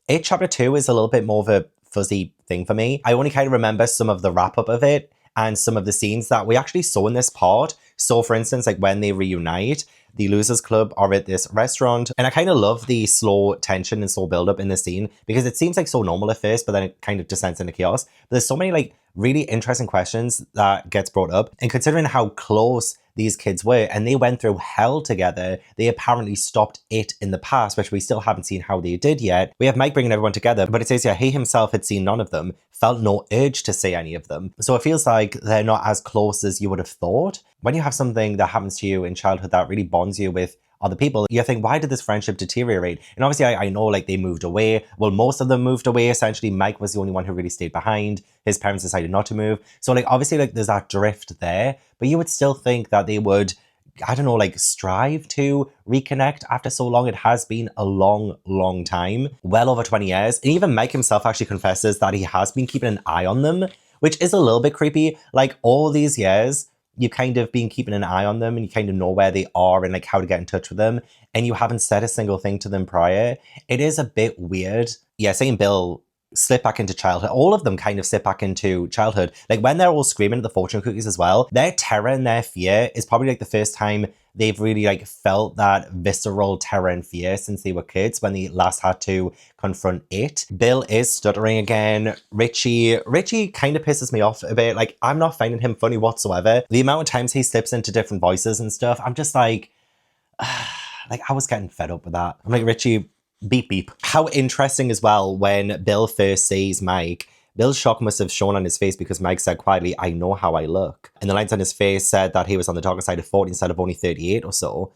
It Chapter 2 is a little bit more of a fuzzy thing for me. I only kind of remember some of the wrap-up of it and some of the scenes that we actually saw in this part. So for instance, like when they reunite, the Losers Club are at this restaurant, and I kind of love the slow tension and slow build-up in this scene because it seems like so normal at first, but then it kind of descends into chaos. But there's so many like really interesting questions that gets brought up, and considering how close these kids were, and they went through hell together, they apparently stopped it in the past, which we still haven't seen how they did yet. We have Mike bringing everyone together, but it says here he himself had seen none of them, felt no urge to say any of them. So it feels like they're not as close as you would have thought. When you have something that happens to you in childhood that really bonds you with other people, you think, why did this friendship deteriorate? And obviously I know like they moved away. Well, most of them moved away. Essentially, Mike was the only one who really stayed behind. His parents decided not to move. So like obviously like there's that drift there, but you would still think that they would, I don't know, like strive to reconnect after so long. It has been a long, long time, well over 20 years. And even Mike himself actually confesses that he has been keeping an eye on them, which is a little bit creepy. Like all these years, you've kind of been keeping an eye on them and you kind of know where they are and like how to get in touch with them, and you haven't said a single thing to them prior. It is a bit weird. Yeah, saying Bill slip back into childhood. All of them kind of slip back into childhood. Like when they're all screaming at the fortune cookies as well, their terror and their fear is probably like the first time they've really like felt that visceral terror and fear since they were kids when they last had to confront it. Bill is stuttering again. Richie kind of pisses me off a bit. Like I'm not finding him funny whatsoever. The amount of times he slips into different voices and stuff, I'm just like I was getting fed up with that. I'm like, Richie, beep beep. How interesting as well when Bill first sees Mike. Bill's shock must have shown on his face because Mike said quietly, I know how I look. And the lines on his face said that he was on the darker side of 40 instead of only 38 or so.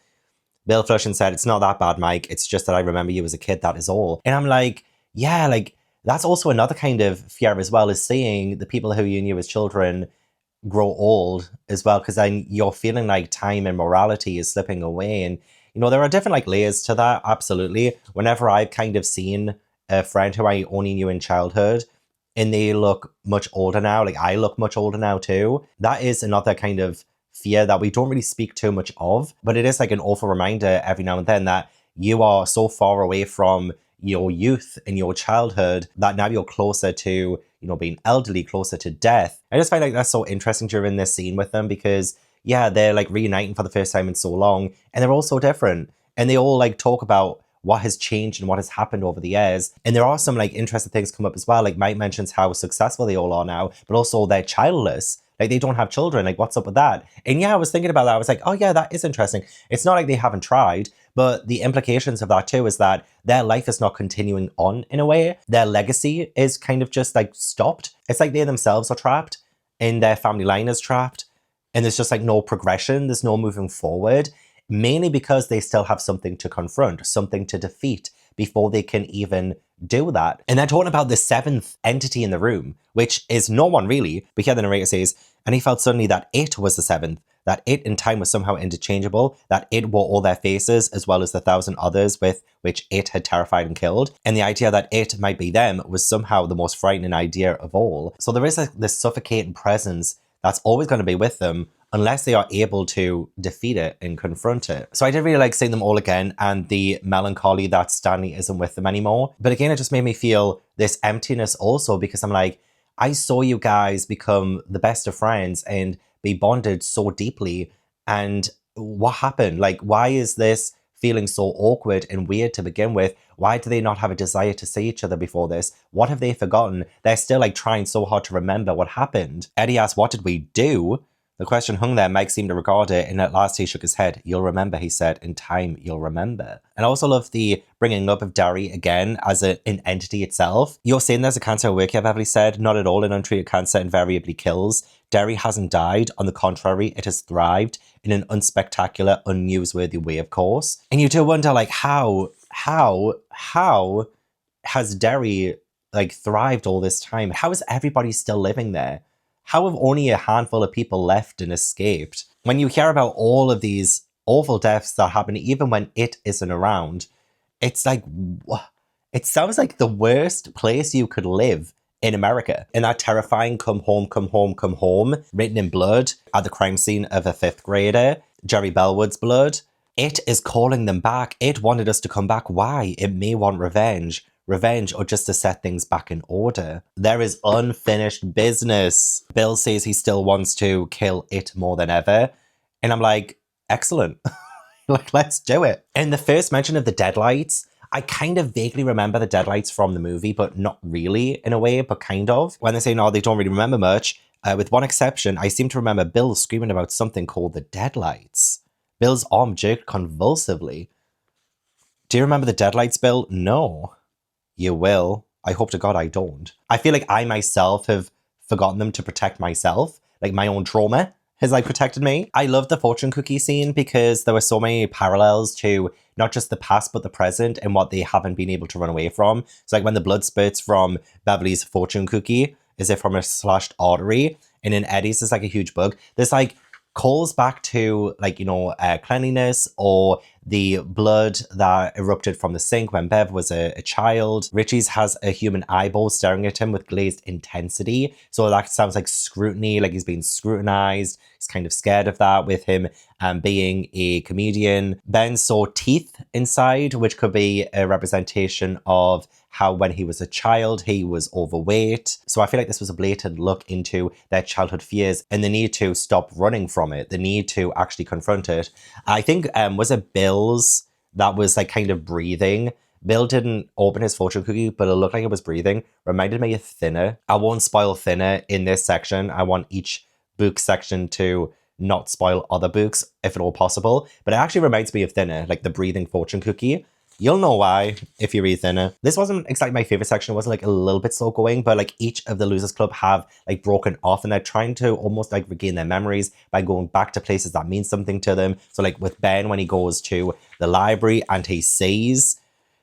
Bill flushed and said, it's not that bad, Mike. It's just that I remember you as a kid, that is all. And I'm like, yeah, like that's also another kind of fear as well, is seeing the people who you knew as children grow old as well, because then you're feeling like time and morality is slipping away. And, you know, there are different like layers to that, absolutely. Whenever I've kind of seen a friend who I only knew in childhood, and they look much older now, like I look much older now too, that is another kind of fear that we don't really speak too much of, but it is like an awful reminder every now and then that you are so far away from your youth and your childhood that now you're closer to, you know, being elderly, closer to death. I just find like that's so interesting during this scene with them because, yeah, they're like reuniting for the first time in so long, and they're all so different, and they all like talk about what has changed and what has happened over the years. And there are some like interesting things come up as well. Like Mike mentions how successful they all are now, but also they're childless. Like they don't have children. Like what's up with that? And yeah, I was thinking about that. I was like, oh yeah, that is interesting. It's not like they haven't tried, but the implications of that too is that their life is not continuing on in a way. Their legacy is kind of just like stopped. It's like they themselves are trapped and their family line is trapped. And there's just like no progression. There's no moving forward. Mainly because they still have something to confront, something to defeat before they can even do that. And they're talking about the seventh entity in the room, which is no one really. But here the narrator says, and he felt suddenly that it was the seventh, that it in time was somehow interchangeable, that it wore all their faces as well as the 1,000 others with which it had terrified and killed. And the idea that it might be them was somehow the most frightening idea of all. So there is this suffocating presence that's always going to be with them unless they are able to defeat it and confront it. So I did really like seeing them all again and the melancholy that Stanley isn't with them anymore. But again, it just made me feel this emptiness also because I'm like, I saw you guys become the best of friends and be bonded so deeply. And what happened? Like, why is this feeling so awkward and weird to begin with. Why do they not have a desire to see each other before this? What have they forgotten? They're still like trying so hard to remember what happened. Eddie asked, what did we do? The question hung there. Mike seemed to regard it, and at last he shook his head. You'll remember, he said. In time, you'll remember. And I also love the bringing up of Derry again as an entity itself. You're saying there's a cancer at work here, Beverly said. Not at all. An untreated cancer invariably kills. Derry hasn't died. On the contrary, it has thrived in an unspectacular, unnewsworthy way, of course. And you do wonder, like, how has Derry, like, thrived all this time? How is everybody still living there? How have only a handful of people left and escaped? When you hear about all of these awful deaths that happen, even when it isn't around, it's like, it sounds like the worst place you could live in America. In that terrifying come home, come home, come home, written in blood at the crime scene of a 5th grader, Jerry Bellwood's blood. It is calling them back. It wanted us to come back. Why? It may want revenge. Revenge, or just to set things back in order. There is unfinished business. Bill says he still wants to kill it more than ever. And I'm like, excellent. Like, let's do it. In the first mention of the deadlights, I kind of vaguely remember the deadlights from the movie, but not really in a way, but kind of. When they say, no, they don't really remember much. With one exception, I seem to remember Bill screaming about something called the deadlights. Bill's arm jerked convulsively. Do you remember the deadlights, Bill? No. You will. I hope to God I don't. I feel like I myself have forgotten them to protect myself. Like my own trauma has like protected me. I love the fortune cookie scene because there were so many parallels to not just the past but the present and what they haven't been able to run away from. So like when the blood spurts from Beverly's fortune cookie, is it from a slashed artery? And in Eddie's is like a huge bug. There's like calls back to like, you know, cleanliness or the blood that erupted from the sink when Bev was a child. Richie's has a human eyeball staring at him with glazed intensity. So that sounds like scrutiny, like he's being scrutinized. He's kind of scared of that with him being a comedian. Ben saw teeth inside, which could be a representation of how when he was a child, he was overweight. So I feel like this was a blatant look into their childhood fears and the need to stop running from it, the need to actually confront it. I think, was it Bill's that was like kind of breathing? Bill didn't open his fortune cookie, but it looked like it was breathing. Reminded me of Thinner. I won't spoil Thinner in this section. I want each book section to not spoil other books, if at all possible. But it actually reminds me of Thinner, like the breathing fortune cookie. You'll know why if you read Thinner. This wasn't exactly my favorite section. It wasn't like a little bit slow going, but like each of the Losers Club have like broken off and they're trying to almost like regain their memories by going back to places that mean something to them. So like with Ben, when he goes to the library and he sees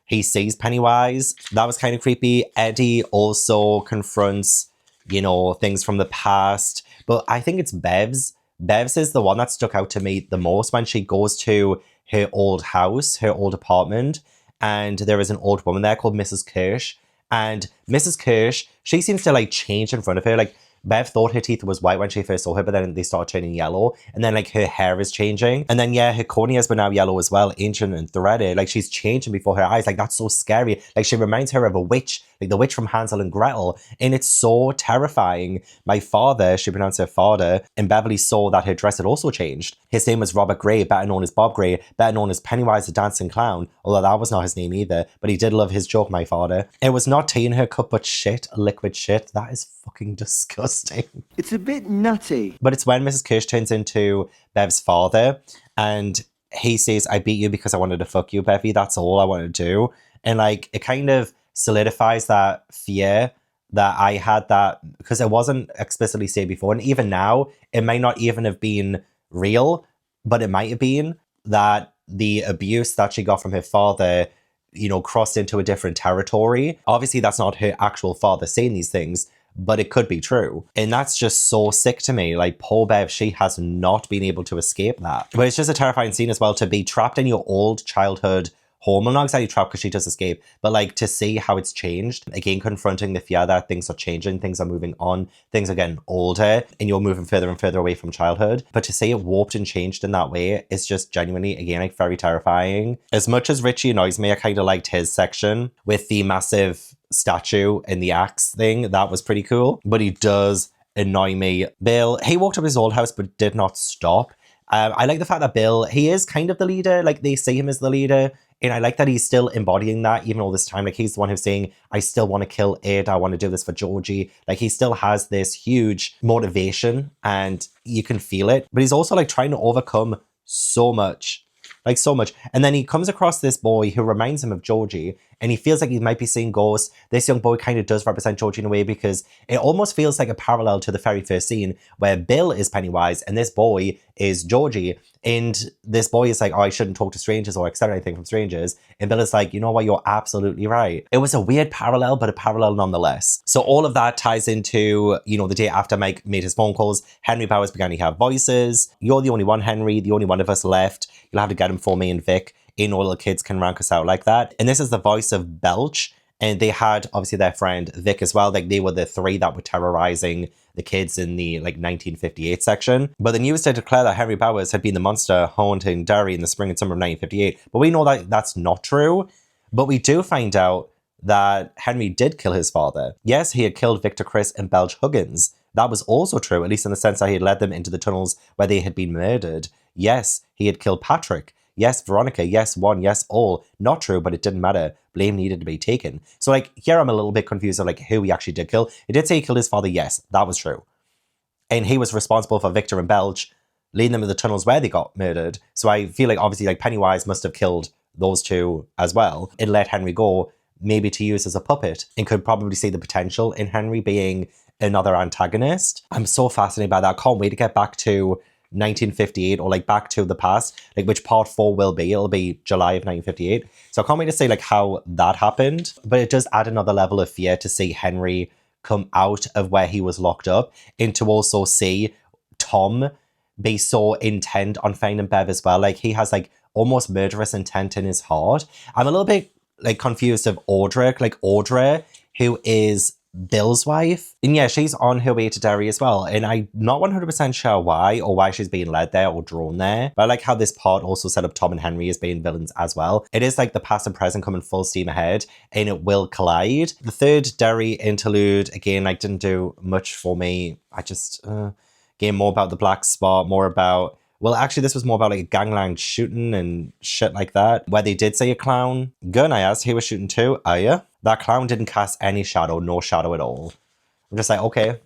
Pennywise, that was kind of creepy. Eddie also confronts, you know, things from the past, but I think it's Bev's. Bev's is the one that stuck out to me the most when she goes to her old house, her old apartment, and there is an old woman there called Mrs. Kirsch. And Mrs. Kirsch, she seems to like change in front of her. Like Bev thought her teeth was white when she first saw her, but then they start turning yellow. And then like her hair is changing. And then yeah, her corneas were now yellow as well, ancient and threaded. Like she's changing before her eyes. Like that's so scary. Like she reminds her of a witch, like the witch from Hansel and Gretel. And it's so terrifying. My father, she pronounced her father, and Beverly saw that her dress had also changed. His name was Robert Gray, better known as Bob Gray, better known as Pennywise the Dancing Clown, although that was not his name either, but he did love his joke, my father. It was not tea in her cup, but shit, liquid shit. That is fucking disgusting. It's a bit nutty. But it's when Mrs. Kirsch turns into Bev's father, and he says, I beat you because I wanted to fuck you, Bevy. That's all I wanted to do. And like, it kind of solidifies that fear that I had, that because it wasn't explicitly said before, and even now it might not even have been real, but it might have been that the abuse that she got from her father, you know, crossed into a different territory. Obviously that's not her actual father saying these things, but it could be true. And that's just so sick to me. Like, poor Bev, she has not been able to escape that. But it's just a terrifying scene as well, to be trapped in your old childhood home. Well, not exactly trapped because she does escape, but like to see how it's changed. Again, confronting the fear that things are changing, things are moving on, things are getting older, and you're moving further and further away from childhood. But to see it warped and changed in that way is just genuinely, again, like very terrifying. As much as Richie annoys me, I kind of liked his section with the massive statue and the axe thing. That was pretty cool. But he does annoy me. Bill, he walked up his old house but did not stop. I like the fact that Bill, he is kind of the leader. Like, they see him as the leader. And I like that he's still embodying that even all this time. Like, he's the one who's saying, I still want to kill Ed. I want to do this for Georgie. Like, he still has this huge motivation and you can feel it. But he's also like trying to overcome so much. Like, so much. And then he comes across this boy who reminds him of Georgie, and he feels like he might be seeing ghosts. This young boy kind of does represent Georgie in a way, because it almost feels like a parallel to the very first scene where Bill is Pennywise and this boy is Georgie. And this boy is like, oh, I shouldn't talk to strangers or accept anything from strangers. And Bill is like, you know what, you're absolutely right. It was a weird parallel, but a parallel nonetheless. So all of that ties into, you know, the day after Mike made his phone calls, Henry Bowers began to have voices. You're the only one, Henry, the only one of us left. You'll have to get him for me and Vic. Ain't no little kids can rank us out like that. And this is the voice of Belch. And they had, obviously, their friend Vic as well. Like, they were the three that were terrorizing the kids in the, 1958 section. But the news did declare that Henry Bowers had been the monster haunting Derry in the spring and summer of 1958. But we know that that's not true. But we do find out that Henry did kill his father. Yes, he had killed Victor Chris and Belch Huggins. That was also true, at least in the sense that he had led them into the tunnels where they had been murdered. Yes, he had killed Patrick. Yes, Veronica. Yes, one. Yes, all. Not true, but it didn't matter. Blame needed to be taken. So, here I'm a little bit confused of, who he actually did kill. It did say he killed his father. Yes, that was true. And he was responsible for Victor and Belch, leading them to the tunnels where they got murdered. So I feel like, obviously, Pennywise must have killed those two as well. It let Henry go, maybe to use as a puppet, and could probably see the potential in Henry being another antagonist. I'm so fascinated by that. I can't wait to get back to 1958 or back to the past, which part 4 will be. It'll be July of 1958. So I can't wait to see how that happened. But it does add another level of fear to see Henry come out of where he was locked up, and to also see Tom be so intent on finding Bev as well. He has almost murderous intent in his heart. I'm a little bit confused of Audrey, who is Bill's wife. And yeah, she's on her way to Derry as well. And I'm not 100% sure why, or why she's being led there or drawn there. But I like how this part also set up Tom and Henry as being villains as well. It is the past and present coming full steam ahead, and it will collide. The third Derry interlude, again, didn't do much for me. I just, again, more about the black spot, more about, well, actually, this was more about a gangland shooting and shit like that, where they did say a clown. Good, I asked, he was shooting too. Oh, yeah? That clown didn't cast any shadow, no shadow at all. I'm just okay.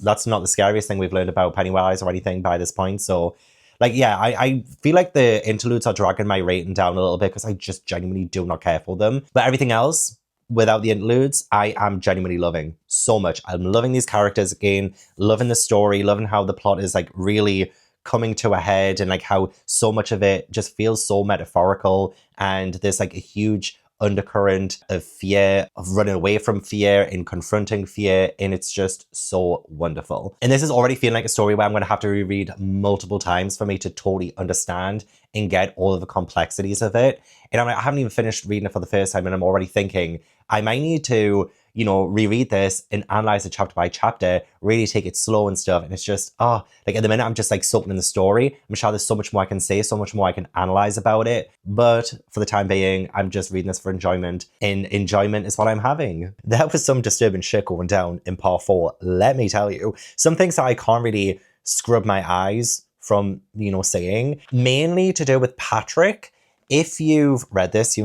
That's not the scariest thing we've learned about Pennywise or anything by this point. So, yeah, I feel like the interludes are dragging my rating down a little bit because I just genuinely do not care for them. But everything else, without the interludes, I am genuinely loving so much. I'm loving these characters again, loving the story, loving how the plot is really coming to a head, and how so much of it just feels so metaphorical, and there's a huge undercurrent of fear, of running away from fear and confronting fear, and it's just so wonderful. And this is already feeling like a story where I'm going to have to reread multiple times for me to totally understand and get all of the complexities of it. And I haven't even finished reading it for the first time, and I'm already thinking I might need to, reread this and analyze it chapter by chapter, really take it slow and stuff. And it's just, at the minute, I'm just soaking in the story. I'm sure there's so much more I can say, so much more I can analyze about it. But for the time being, I'm just reading this for enjoyment. And enjoyment is what I'm having. There was some disturbing shit going down in part 4, let me tell you. Some things that I can't really scrub my eyes from, saying. Mainly to do with Patrick. If you've read this,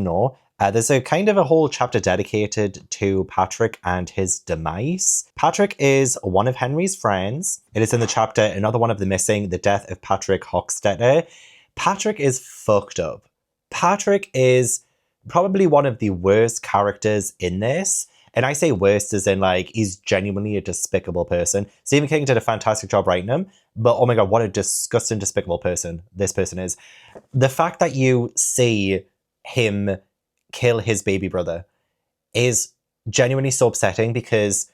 there's a kind of a whole chapter dedicated to Patrick and his demise. Patrick is one of Henry's friends. It is in the chapter Another One of the Missing, The Death of Patrick Hochstetter. Patrick is fucked up. Patrick is probably one of the worst characters in this. And I say worst as in he's genuinely a despicable person. Stephen King did a fantastic job writing him, but oh my God, what a disgusting, despicable person this person is. The fact that you see him kill his baby brother is genuinely so upsetting, because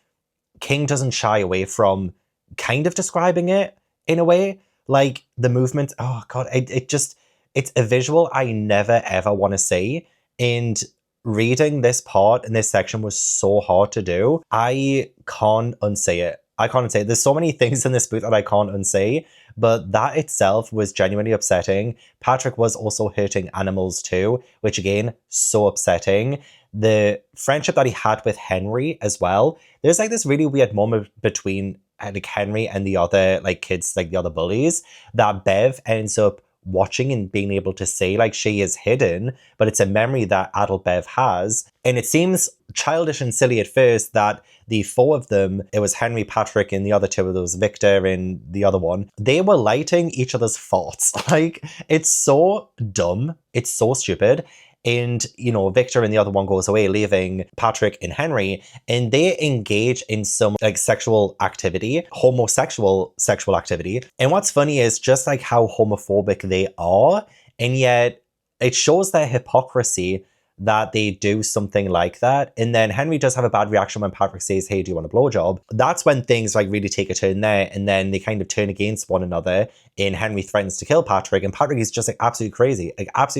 King doesn't shy away from kind of describing it in a way. The movement, oh God, it's a visual I never ever want to see. And reading this part and this section was so hard to do. I can't unsay it. There's so many things in this book that I can't unsay, but that itself was genuinely upsetting. Patrick was also hurting animals too, which again, so upsetting. The friendship that he had with Henry as well. There's this really weird moment between like Henry and the other like kids, like the other bullies, that Bev ends up watching and being able to say like she is hidden, but it's a memory that adult Bev has. And it seems childish and silly at first that the four of them, it was Henry, Patrick, and the other two, there was Victor and the other one, they were lighting each other's farts. Like, it's so dumb. It's so stupid. And, you know, Victor and the other one goes away, leaving Patrick and Henry, and they engage in some like sexual activity, homosexual sexual activity. And what's funny is just like how homophobic they are, and yet it shows their hypocrisy that they do something like that. And then Henry does have a bad reaction when Patrick says, hey, do you want a blowjob? That's when things like really take a turn there, and then they kind of turn against one another, and Henry threatens to kill Patrick, and Patrick is just like absolutely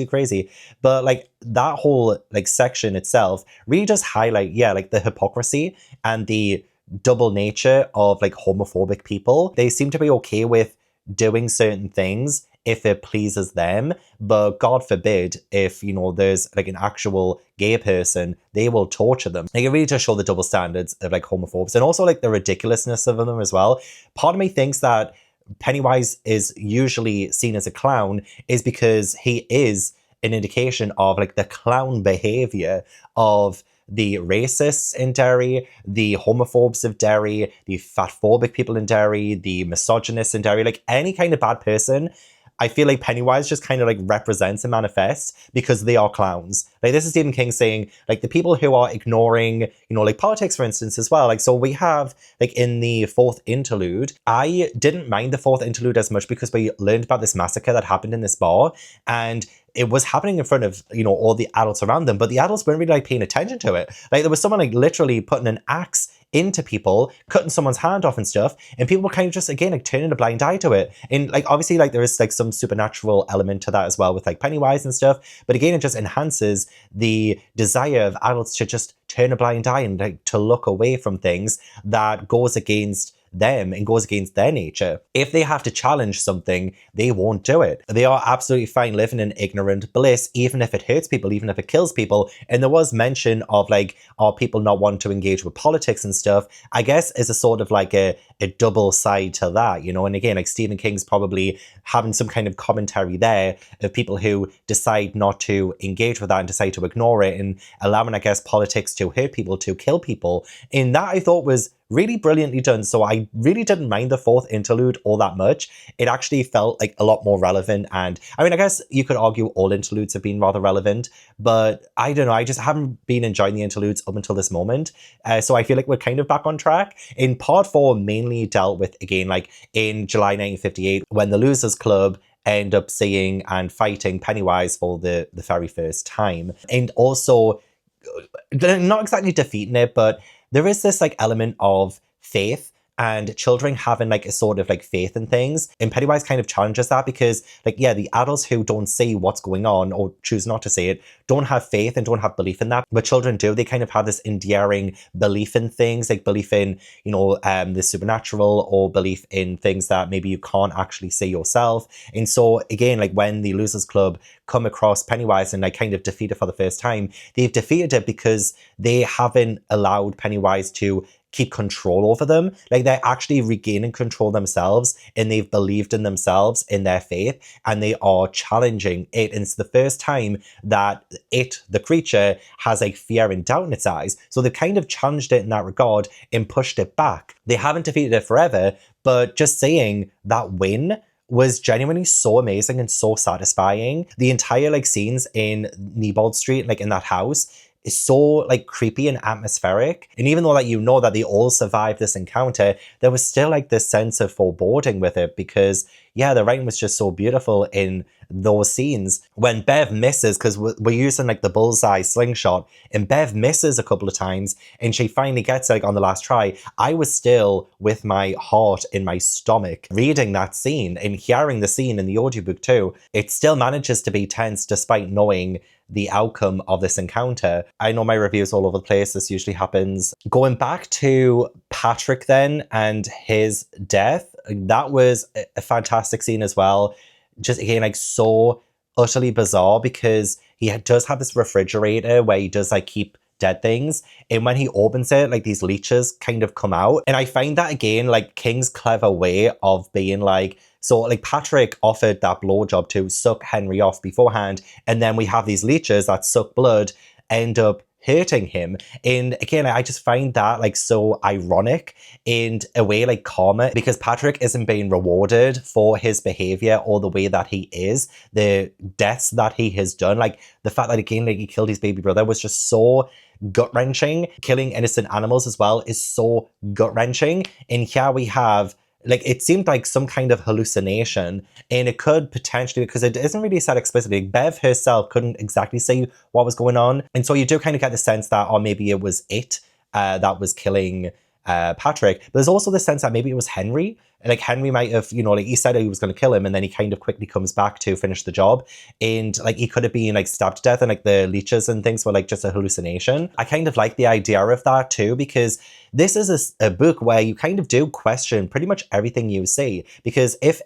crazy. But like that whole like section itself really does highlight, yeah, like the hypocrisy and the double nature of like homophobic people. They seem to be okay with doing certain things if it pleases them, but God forbid if, you know, there's like an actual gay person, they will torture them. Like, it really does show the double standards of like homophobes, and also like the ridiculousness of them as well. Part of me thinks that Pennywise is usually seen as a clown is because he is an indication of like the clown behavior of the racists in Derry, the homophobes of Derry, the fatphobic people in Derry, the misogynists in Derry, like any kind of bad person. I feel like Pennywise just kind of like represents and manifests because they are clowns. Like, this is Stephen King saying, like, the people who are ignoring, you know, like politics, for instance, as well. Like, so we have, like, in the fourth interlude, I didn't mind the fourth interlude as much because we learned about this massacre that happened in this bar, and it was happening in front of, you know, all the adults around them, but the adults weren't really like paying attention to it. Like, there was someone like literally putting an axe into people, cutting someone's hand off and stuff, and people were kind of just, again, like turning a blind eye to it. And like, obviously, like there is like some supernatural element to that as well with like Pennywise and stuff, but again, it just enhances the desire of adults to just turn a blind eye and like to look away from things that goes against them and goes against their nature. If they have to challenge something, they won't do it. They are absolutely fine living in ignorant bliss, even if it hurts people, even if it kills people. And there was mention of like, are people not wanting to engage with politics and stuff, I guess is a sort of like a double side to that, you know. And again, like Stephen King's probably having some kind of commentary there of people who decide not to engage with that and decide to ignore it, and allowing, I guess, politics to hurt people, to kill people. And that I thought was really brilliantly done. So I really didn't mind the fourth interlude all that much. It actually felt like a lot more relevant. And I mean, I guess you could argue all interludes have been rather relevant, but I don't know, I just haven't been enjoying the interludes up until this moment. So I feel like we're kind of back on track. In part 4 mainly dealt with, again, like in July 1958, when the Losers Club end up seeing and fighting Pennywise for the very first time. And also, not exactly defeating it, but there is this like element of faith and children having like a sort of like faith in things. And Pennywise kind of challenges that because, like, yeah, the adults who don't see what's going on or choose not to see it don't have faith and don't have belief in that. But children do. They kind of have this endearing belief in things, like belief in, you know, the supernatural, or belief in things that maybe you can't actually see yourself. And so again, like when the Losers Club come across Pennywise and like kind of defeat it for the first time, they've defeated it because they haven't allowed Pennywise to keep control over them. Like, they're actually regaining control themselves, and they've believed in themselves, in their faith, and they are challenging it. And it's the first time that it, the creature, has like fear and doubt in its eyes. So they've kind of challenged it in that regard and pushed it back. They haven't defeated it forever, but just saying that win was genuinely so amazing and so satisfying. The entire like scenes in Neibold Street, like in that house, is so like creepy and atmospheric. And even though like you know that they all survived this encounter, there was still like this sense of foreboding with it, because yeah, the writing was just so beautiful in those scenes. When Bev misses, because we're using like the bullseye slingshot, and Bev misses a couple of times and she finally gets it like on the last try, I was still with my heart in my stomach reading that scene and hearing the scene in the audiobook too. It still manages to be tense despite knowing the outcome of this encounter. I know my review's all over the place. This usually happens. Going back to Patrick then and his death, that was a fantastic scene as well. Just again, like so utterly bizarre, because he does have this refrigerator where he does like keep dead things. And when he opens it, like these leeches kind of come out. And I find that again, like King's clever way of being like, so like Patrick offered that blowjob to suck Henry off beforehand. And then we have these leeches that suck blood, end up hurting him. And again, I just find that like so ironic in a way, like karma, because Patrick isn't being rewarded for his behavior or the way that he is, the deaths that he has done. Like the fact that again, like he killed his baby brother was just so gut-wrenching. Killing innocent animals as well is so gut-wrenching. And here we have, like, it seemed like some kind of hallucination, and it could potentially, because it isn't really said explicitly, Bev herself couldn't exactly say what was going on. And so you do kind of get the sense that, or maybe it was that was killing Patrick. But there's also the sense that maybe it was Henry. Like Henry might have, you know, like he said he was going to kill him, and then he kind of quickly comes back to finish the job. And like he could have been like stabbed to death, and like the leeches and things were like just a hallucination. I kind of like the idea of that too, because this is a book where you kind of do question pretty much everything you see. Because if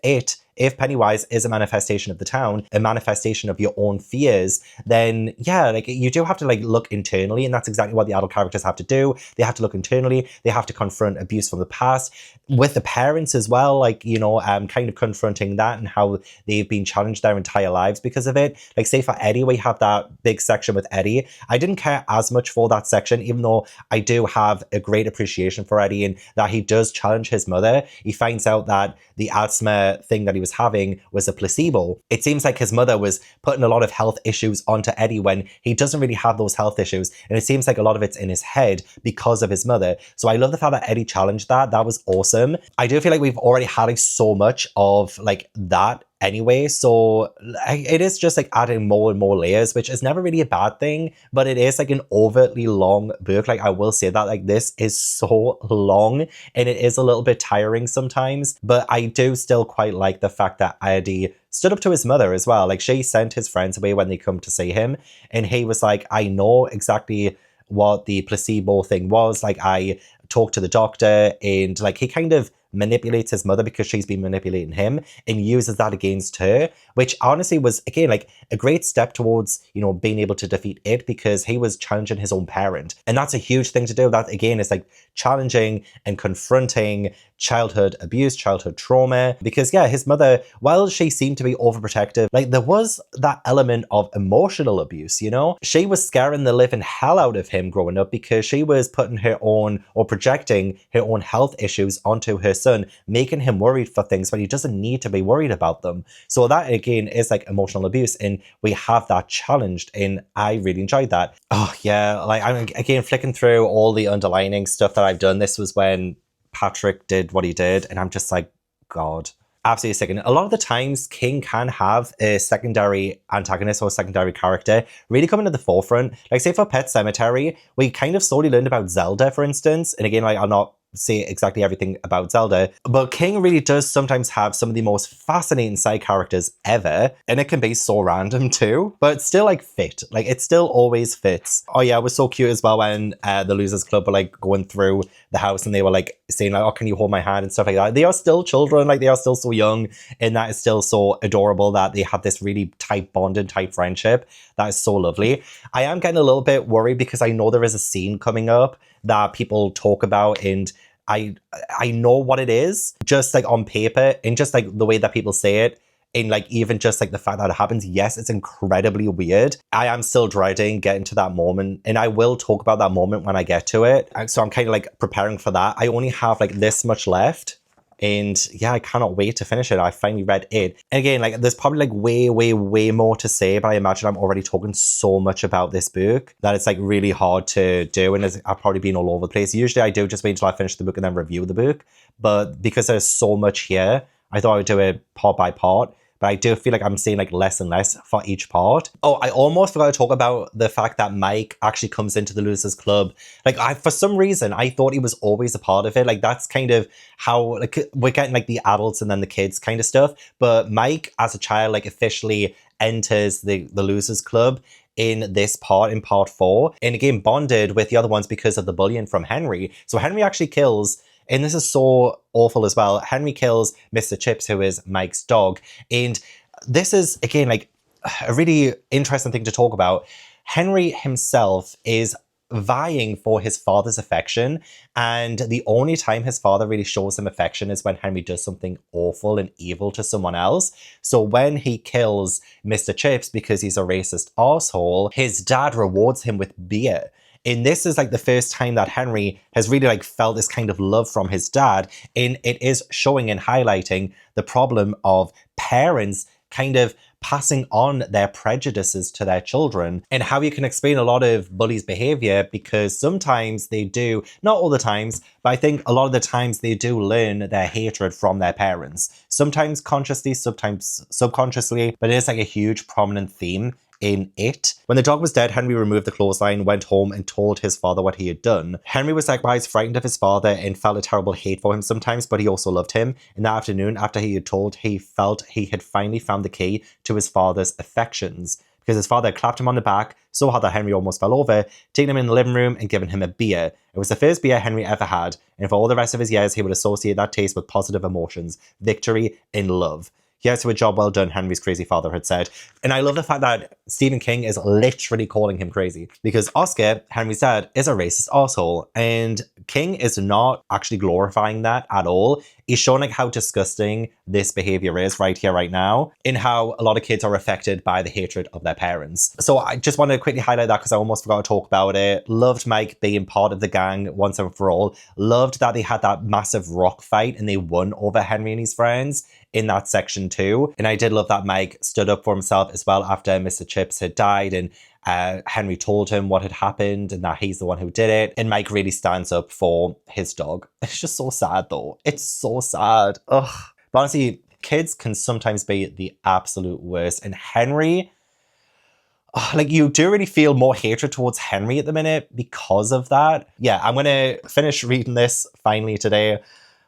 Pennywise is a manifestation of the town, a manifestation of your own fears, then yeah, like you do have to like look internally, and that's exactly what the adult characters have to do. They have to look internally. They have to confront abuse from the past with the parents as well, like, you know, kind of confronting that and how they've been challenged their entire lives because of it. Like say for Eddie, we have that big section with Eddie. I didn't care as much for that section, even though I do have a great appreciation for Eddie and that he does challenge his mother. He finds out that the asthma thing that he was having was a placebo. It seems like his mother was putting a lot of health issues onto Eddie when he doesn't really have those health issues. And it seems like a lot of it's in his head because of his mother. So I love the fact that Eddie challenged that. That was awesome. I do feel like we've already had like so much of like that anyway, so it is just like adding more and more layers, which is never really a bad thing, but it is like an overtly long book. Like I will say that like this is so long and it is a little bit tiring sometimes, but I do still quite like the fact that Eddie stood up to his mother as well. Like she sent his friends away when they come to see him, and he was like, I know exactly what the placebo thing was. Like I talked to the doctor, and like he kind of manipulates his mother because she's been manipulating him and uses that against her, which honestly was again like a great step towards, you know, being able to defeat it, because he was challenging his own parent, and that's a huge thing to do. That again is like challenging and confronting childhood abuse, childhood trauma, because yeah, his mother, while she seemed to be overprotective, like there was that element of emotional abuse, you know? She was scaring the living hell out of him growing up because she was putting her own, or projecting her own health issues onto her son, making him worried for things when he doesn't need to be worried about them. So that again is like emotional abuse, and we have that challenged, and I really enjoyed that. Oh yeah, like I'm again flicking through all the underlining stuff that I've done. This was when Patrick did what he did, and I'm just like, God, absolutely sick. And a lot of the times King can have a secondary antagonist or secondary character really coming to the forefront. Like say for Pet Sematary, we kind of slowly learned about Zelda, for instance, and again, like I'll not say exactly everything about Zelda, but King really does sometimes have some of the most fascinating side characters ever, and it can be so random too, but still like fit. Like it still always fits. Oh yeah, it was so cute as well when the Losers Club were like going through the house and they were like saying like, oh, can you hold my hand and stuff like that. They are still children, like they are still so young, and that is still so adorable that they have this really tight bond and tight friendship. That is so lovely. I am getting a little bit worried because I know there is a scene coming up that people talk about, and I know what it is, just like on paper and just like the way that people say it, and like even just like the fact that it happens. Yes, it's incredibly weird. I am still dreading getting to that moment, and I will talk about that moment when I get to it. So I'm kind of like preparing for that. I only have like this much left. And yeah, I cannot wait to finish it. I finally read it. And again, like there's probably like way more to say, but I imagine I'm already talking so much about this book that it's like really hard to do. And I've probably been all over the place. Usually I do just wait until I finish the book and then review the book. But because there's so much here, I thought I would do it part by part. But I do feel like I'm seeing like less and less for each part. Oh, I almost forgot to talk about the fact that Mike actually comes into the Losers Club. Like for some reason, I thought he was always a part of it. Like that's kind of how like we're getting like the adults and then the kids kind of stuff. But Mike as a child like officially enters the Losers Club in this part, in part 4. And again, bonded with the other ones because of the bullying from Henry. So Henry actually kills, and this is so awful as well, Henry kills Mr. Chips, who is Mike's dog. And this is, again, like a really interesting thing to talk about. Henry himself is vying for his father's affection, and the only time his father really shows him affection is when Henry does something awful and evil to someone else. So when he kills Mr. Chips because he's a racist arsehole, his dad rewards him with beer. And this is like the first time that Henry has really like felt this kind of love from his dad, and it is showing and highlighting the problem of parents kind of passing on their prejudices to their children, and how you can explain a lot of bullies' behavior, because sometimes they do, not all the times, but I think a lot of the times they do learn their hatred from their parents. Sometimes consciously, sometimes subconsciously, but it is like a huge prominent theme in it. When the dog was dead, Henry removed the clothesline, went home and told his father what he had done. Henry was likewise frightened of his father and felt a terrible hate for him sometimes, but he also loved him. In the afternoon, after he had told, he felt he had finally found the key to his father's affections, because his father had clapped him on the back so hard that Henry almost fell over, taken him in the living room and given him a beer. It was the first beer Henry ever had, and for all the rest of his years, he would associate that taste with positive emotions, victory, and love. Yes, to a job well done, Henry's crazy father had said. And I love the fact that Stephen King is literally calling him crazy, because Oscar, Henry's dad, is a racist asshole, and King is not actually glorifying that at all. He's showing like how disgusting this behavior is right here, right now, in how a lot of kids are affected by the hatred of their parents. So I just want to quickly highlight that because I almost forgot to talk about it. Loved Mike being part of the gang once and for all. Loved that they had that massive rock fight and they won over Henry and his friends in that section too. And I did love that Mike stood up for himself as well after Mr. Chips had died, and Henry told him what had happened and that he's the one who did it. And Mike really stands up for his dog. It's just so sad though. It's so sad. Ugh. But honestly, kids can sometimes be the absolute worst. And Henry, like, you do really feel more hatred towards Henry at the minute because of that. Yeah, I'm going to finish reading this finally today.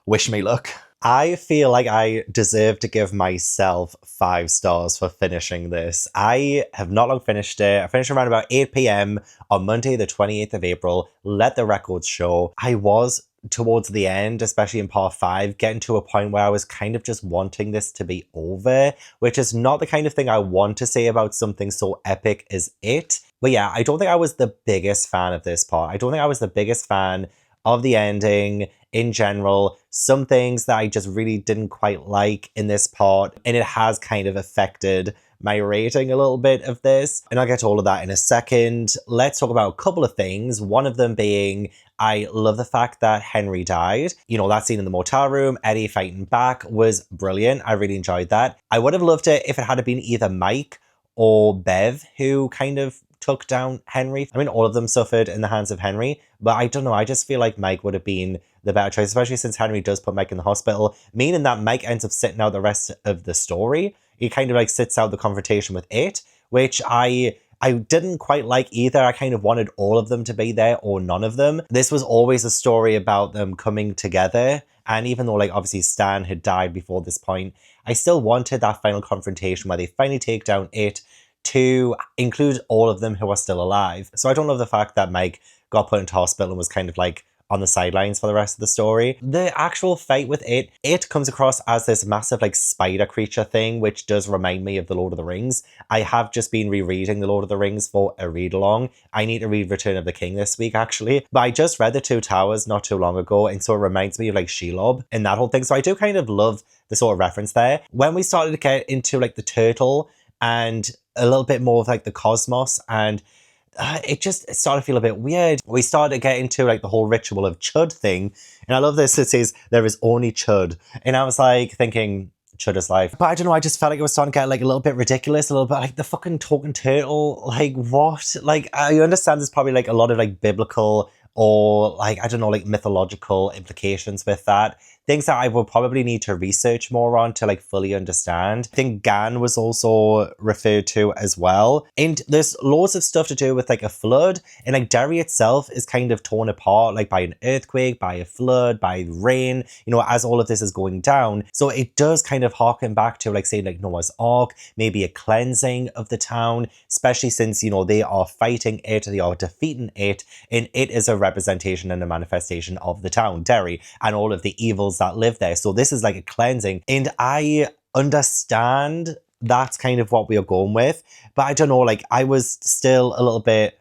Wish me luck. I feel like I deserve to give myself 5 stars for finishing this. I have not long finished it. I finished around about 8 p.m. on Monday, the 28th of April. Let the records show. I was towards the end, especially in part 5, getting to a point where I was kind of just wanting this to be over, which is not the kind of thing I want to say about something so epic as it. But yeah, I don't think I was the biggest fan of this part. I don't think I was the biggest fan of the ending in general. Some things that I just really didn't quite like in this part, and it has kind of affected my rating a little bit of this, and I'll get to all of that in a second. Let's talk about a couple of things. One of them being, I love the fact that Henry died. You know, that scene in the motel room, Eddie fighting back, was brilliant. I really enjoyed that. I would have loved it if it had been either Mike or Bev who kind of took down Henry. I mean, all of them suffered in the hands of Henry, but I don't know. I just feel like Mike would have been the better choice, especially since Henry does put Mike in the hospital, meaning that Mike ends up sitting out the rest of the story. He kind of like sits out the confrontation with it, which I didn't quite like either. I kind of wanted all of them to be there or none of them. This was always a story about them coming together. And even though like obviously Stan had died before this point, I still wanted that final confrontation where they finally take down it to include all of them who are still alive. So I don't love the fact that Mike got put into hospital and was kind of like on the sidelines for the rest of the story. The actual fight with it comes across as this massive like spider creature thing, which does remind me of The Lord of the Rings. I have just been rereading The Lord of the Rings for a read along. I need to read Return of the King this week actually, but I just read The Two Towers not too long ago, and so it reminds me of like Shelob and that whole thing. So I do kind of love the sort of reference there. When we started to get into like the turtle and a little bit more of like the cosmos, and it started to feel a bit weird. We started to get into like the whole ritual of chud thing, and I love this. It says there is only chud, and I was like thinking chud is life, but I don't know, I just felt like it was starting to get like a little bit ridiculous, a little bit like the fucking talking turtle. Like what? Like I understand there's probably like a lot of like biblical or like I don't know, like mythological implications with that. Things that I will probably need to research more on to like fully understand. I think Gan was also referred to as well. And there's loads of stuff to do with like a flood. And like Derry itself is kind of torn apart like by an earthquake, by a flood, by rain, you know, as all of this is going down. So it does kind of harken back to like say like Noah's Ark, maybe a cleansing of the town, especially since, you know, they are fighting it, they are defeating it, and it is a representation and a manifestation of the town, Derry, and all of the evils that live there. So this is like a cleansing, and I understand that's kind of what we are going with, but I don't know, like I was still a little bit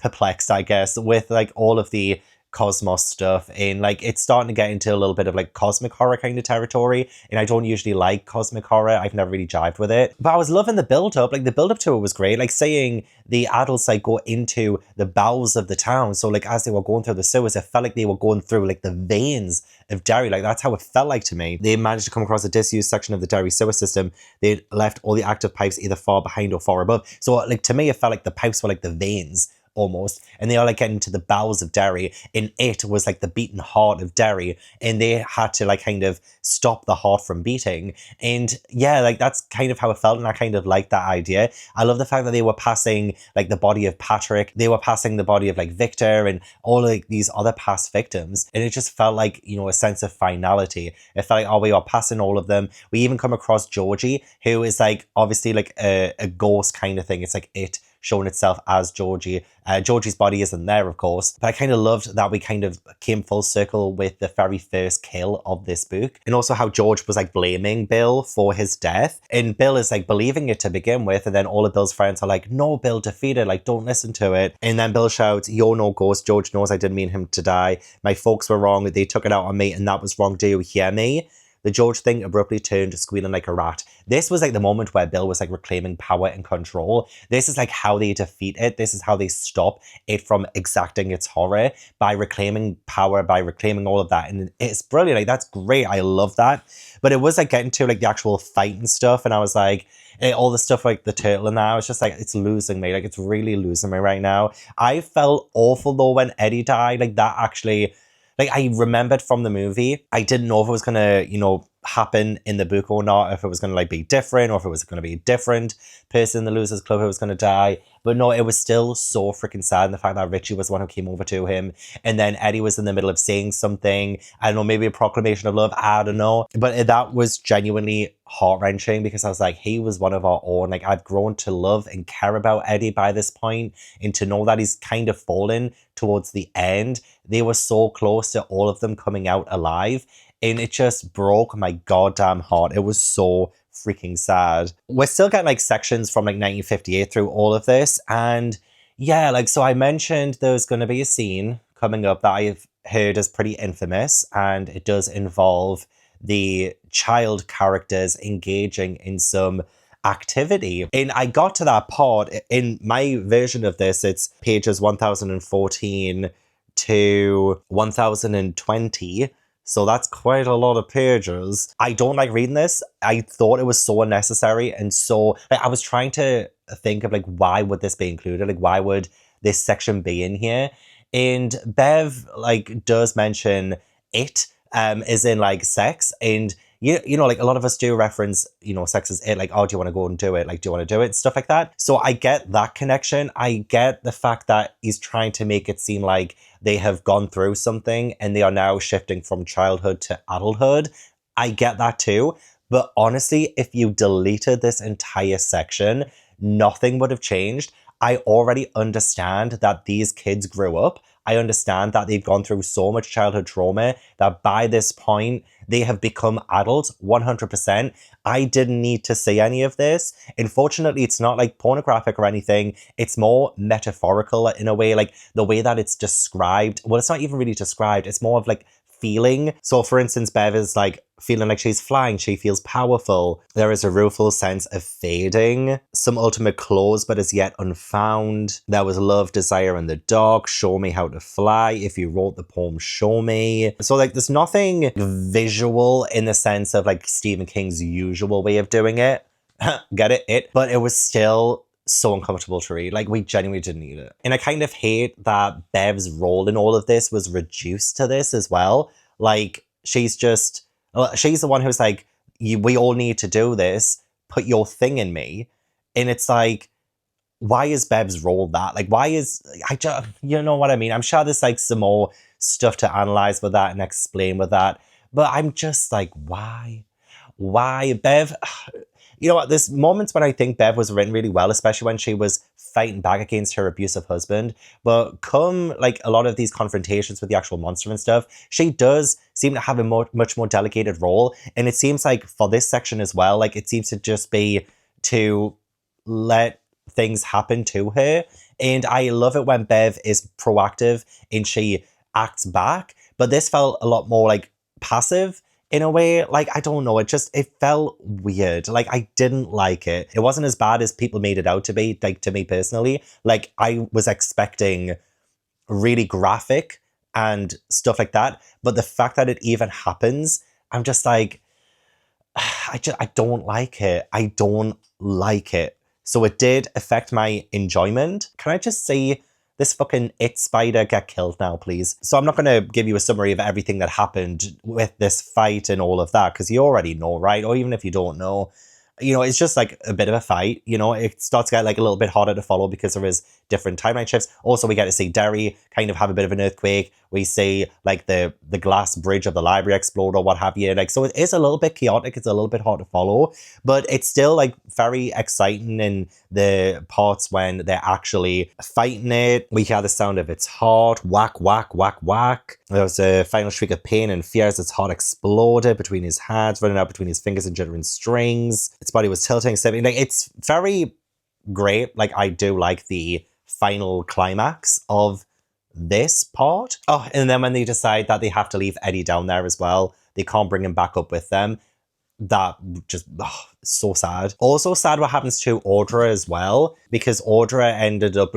perplexed, I guess, with like all of the cosmos stuff, and like it's starting to get into a little bit of like cosmic horror kind of territory, and I don't usually like cosmic horror. I've never really jived with it, but I was loving the build up. Like the build up to it was great, like seeing the adults like go into the bowels of the town. So like as they were going through the sewers, it felt like they were going through like the veins of Derry. Like that's how it felt like to me. They managed to come across a disused section of the Derry sewer system. They'd left all the active pipes either far behind or far above. So like to me, it felt like the pipes were like the veins almost, and they are like getting to the bowels of Derry, and it was like the beating heart of Derry, and they had to like kind of stop the heart from beating. And yeah, like that's kind of how it felt, and I kind of like that idea. I love the fact that they were passing like the body of Patrick, they were passing the body of like Victor and all like these other past victims, and it just felt like, you know, a sense of finality. It felt like, oh, we are passing all of them. We even come across Georgie, who is like obviously like a ghost kind of thing. It's like it showing itself as Georgie. Georgie's body isn't there, of course, but I kind of loved that we kind of came full circle with the very first kill of this book, and also how George was like blaming Bill for his death, and Bill is like believing it to begin with, and then all of Bill's friends are like, no, Bill defeated, like don't listen to it. And then Bill shouts, you're no ghost, George knows I didn't mean him to die. My folks were wrong, they took it out on me, and that was wrong. Do you hear me? The George thing abruptly turned, squealing like a rat. This was like the moment where Bill was like reclaiming power and control. This is like how they defeat it. This is how they stop it from exacting its horror, by reclaiming power, by reclaiming all of that. And it's brilliant. Like that's great. I love that. But it was like getting to like the actual fight and stuff. And I was like, all the stuff like the turtle and that, I was just like, it's losing me. Like it's really losing me right now. I felt awful though when Eddie died. Like that actually, like I remembered from the movie, I didn't know if it was going to, you know, happen in the book or not, if it was going to like be different, or if it was going to be a different person in the Losers Club who was going to die. But no, it was still so freaking sad. And the fact that Richie was the one who came over to him, and then Eddie was in the middle of saying something, I don't know, maybe a proclamation of love, I don't know. But that was genuinely heart-wrenching, because I was like, he was one of our own. Like I've grown to love and care about Eddie by this point, and to know that he's kind of fallen towards the end. They were so close to all of them coming out alive, and it just broke my goddamn heart. It was so freaking sad. We're still getting like sections from like 1958 through all of this, and yeah, like so I mentioned there's going to be a scene coming up that I've heard is pretty infamous, and it does involve the child characters engaging in some activity. And I got to that part in my version of this. It's pages 1014 to 1020. So that's quite a lot of pages. I don't like reading this. I thought it was so unnecessary, and so like, I was trying to think of like, why would this be included? Like, why would this section be in here? And Bev like does mention it is in like sex, and you know, like a lot of us do reference, you know, sex as it, like, oh, do you want to go and do it? Like, do you want to do it? Stuff like that. So I get that connection. I get the fact that he's trying to make it seem like they have gone through something and they are now shifting from childhood to adulthood. I get that too. But honestly, if you deleted this entire section, nothing would have changed. I already understand that these kids grew up. I understand that they've gone through so much childhood trauma that by this point, they have become adults 100%. I didn't need to see any of this. Unfortunately, it's not like pornographic or anything. It's more metaphorical in a way, like the way that it's described. Well, it's not even really described. It's more of like feeling. So for instance, Bev is like feeling like she's flying. She feels powerful. There is a rueful sense of fading. Some ultimate close, but as yet unfound. There was love, desire in the dark. Show me how to fly. If you wrote the poem, show me. So like there's nothing visual in the sense of like Stephen King's usual way of doing it. Get it? It. But it was still so uncomfortable to read. Like we genuinely didn't need it. And I kind of hate that Bev's role in all of this was reduced to this as well. Like she's the one who's like, we all need to do this. Put your thing in me. And it's like, why is Bev's role that? Like, why is, you know what I mean? I'm sure there's like some more stuff to analyze with that and explain with that. But I'm just like, why? Why? Bev, you know what? There's moments when I think Bev was written really well, especially when she was fighting back against her abusive husband. But come like a lot of these confrontations with the actual monster and stuff, she does seem to have a much more delegated role. And it seems like for this section as well, like it seems to just be to let things happen to her. And I love it when Bev is proactive and she acts back. But this felt a lot more like passive in a way. Like, I don't know, it felt weird. Like, I didn't like it. It wasn't as bad as people made it out to be, like, to me personally. Like, I was expecting really graphic and stuff like that. But the fact that it even happens, I'm just like, I don't like it. I don't like it. So it did affect my enjoyment. Can I just say this fucking it spider get killed now, please? So I'm not going to give you a summary of everything that happened with this fight and all of that, because you already know, right? Or even if you don't know, you know, it's just like a bit of a fight. You know, it starts to get like a little bit harder to follow because there is different timeline shifts. Also, we get to see Derry kind of have a bit of an earthquake. We see like the glass bridge of the library explode or what have you. Like, so it is a little bit chaotic. It's a little bit hard to follow, but it's still like very exciting in the parts when they're actually fighting it. We hear the sound of its heart, whack, whack, whack, whack. There was a final shriek of pain and fear as its heart exploded between his hands, running out between his fingers and jittering strings. Its body was tilting, slipping. Like, it's very great. Like, I do like the final climax of this part. Oh, and then when they decide that they have to leave Eddie down there as well, they can't bring him back up with them. That just, so sad. Also sad what happens to Audra as well, because Audra ended up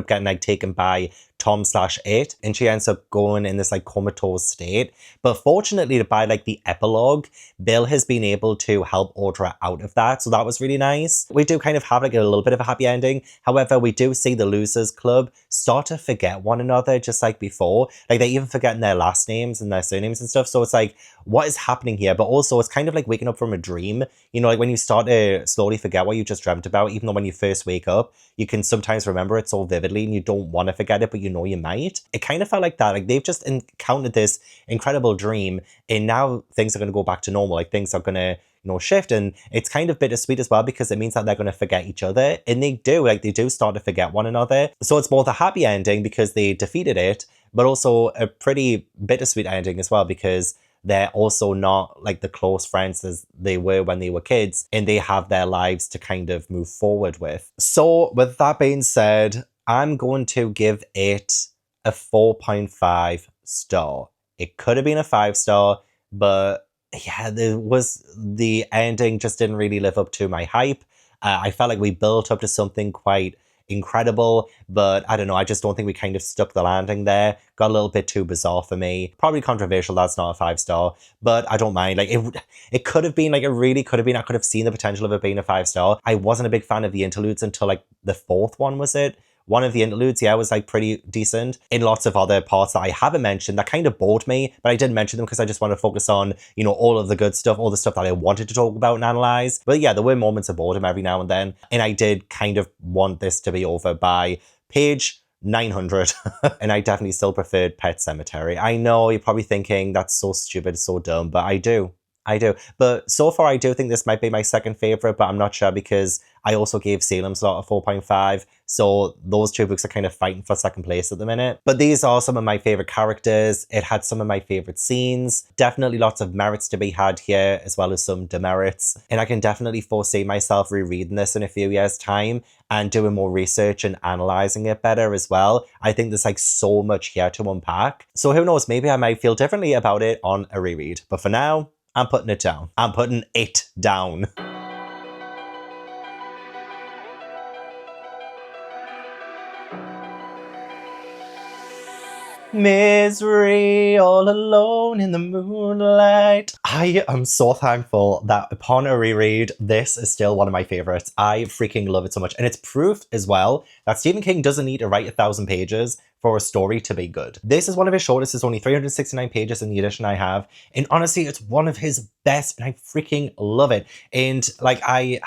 getting like taken by Tom/It, and she ends up going in this like comatose state. But fortunately, by like the epilogue, Bill has been able to help Audra out of that, so that was really nice. We do kind of have like a little bit of a happy ending. However, we do see the Losers Club start to forget one another, just like before. Like, they're even forgetting their last names and their surnames and stuff. So it's like, what is happening here? But also, it's kind of like waking up from a dream. You know, like when you start to slowly forget what you just dreamt about, even though when you first wake up, you can sometimes remember it so vividly and you don't want to forget it, but you know you might. It kind of felt like that. Like, they've just encountered this incredible dream and now things are going to go back to normal. Like, things are going to, you know, shift. And it's kind of bittersweet as well, because it means that they're going to forget each other. And they do start to forget one another. So it's both a happy ending because they defeated it, but also a pretty bittersweet ending as well, because they're also not like the close friends as they were when they were kids, and they have their lives to kind of move forward with. So with that being said, I'm going to give it a 4.5 star. It could have been a 5-star, but yeah, the ending just didn't really live up to my hype. I felt like we built up to something quite incredible, but I don't know, I just don't think we kind of stuck the landing there. Got a little bit too bizarre for me. Probably controversial, that's not a 5-star, but I don't mind. Like, it could have been, like, it really could have been. I could have seen the potential of it being a 5-star. I wasn't a big fan of the interludes until like the 4th one, was it? One of the interludes, yeah, was like pretty decent. In lots of other parts that I haven't mentioned, that kind of bored me, but I didn't mention them because I just want to focus on, you know, all of the good stuff, all the stuff that I wanted to talk about and analyze. But yeah, there were moments of boredom every now and then, and I did kind of want this to be over by page 900. And I definitely still preferred Pet Sematary. I know you're probably thinking that's so stupid, so dumb, but I do. But so far, I do think this might be my second favorite, but I'm not sure because I also gave Salem's Lot a 4.5. So those two books are kind of fighting for second place at the minute. But these are some of my favorite characters. It had some of my favorite scenes. Definitely lots of merits to be had here, as well as some demerits. And I can definitely foresee myself rereading this in a few years' time and doing more research and analyzing it better as well. I think there's like so much here to unpack. So who knows, maybe I might feel differently about it on a reread. But for now, I'm putting it down. I'm putting it down. Misery, all alone in the moonlight. I am so thankful that upon a reread, this is still one of my favorites. I freaking love it so much. And it's proof as well that Stephen King doesn't need to write 1,000 pages for a story to be good. This is one of his shortest. It's only 369 pages in the edition I have. And honestly, it's one of his best and I freaking love it. And like I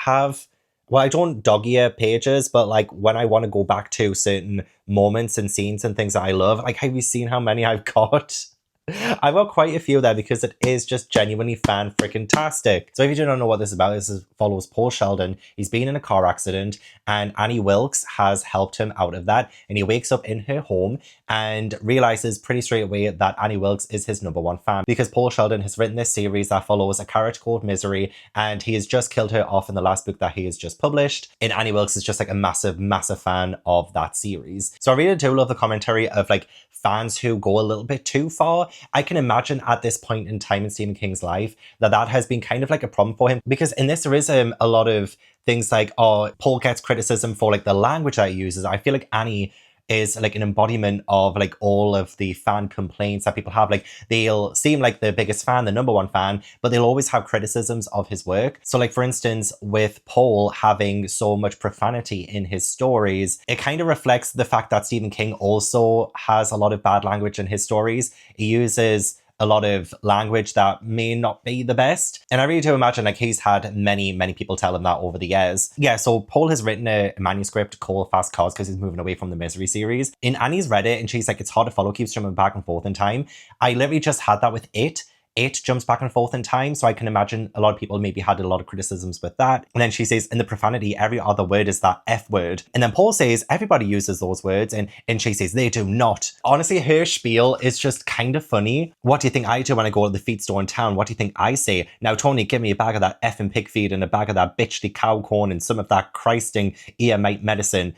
don't dog ear pages, but like when I want to go back to certain moments and scenes and things that I love, like have you seen how many I've got? I've got quite a few there because it is just genuinely fan-freaking-tastic. So if you don't know what this is about, this follows Paul Sheldon. He's been in a car accident and Annie Wilkes has helped him out of that. And he wakes up in her home and realizes pretty straight away that Annie Wilkes is his #1 fan because Paul Sheldon has written this series that follows a character called Misery and he has just killed her off in the last book that he has just published. And Annie Wilkes is just like a massive, massive fan of that series. So I really do love the commentary of like fans who go a little bit too far. I can imagine at this point in time in Stephen King's life that has been kind of like a problem for him because in this there is a lot of things like, oh, Paul gets criticism for like the language that he uses. I feel like Annie is like an embodiment of like all of the fan complaints that people have. Like they'll seem like the biggest fan, the #1 fan, but they'll always have criticisms of his work. So like for instance, with Paul having so much profanity in his stories, it kind of reflects the fact that Stephen King also has a lot of bad language in his stories. He uses a lot of language that may not be the best. And I really do imagine like he's had many, many people tell him that over the years. Yeah, so Paul has written a manuscript called Fast Cars because he's moving away from the Misery series. And Annie's read it and she's like, it's hard to follow, keeps jumping back and forth in time. I literally just had that with It. It jumps back and forth in time, so I can imagine a lot of people maybe had a lot of criticisms with that. And then she says, in the profanity, every other word is that F word. And then Paul says, everybody uses those words, and she says, they do not. Honestly, her spiel is just kind of funny. What do you think I do when I go to the feed store in town? What do you think I say? Now, Tony, give me a bag of that effing pig feed and a bag of that bitchly cow corn and some of that Christing ear mate medicine.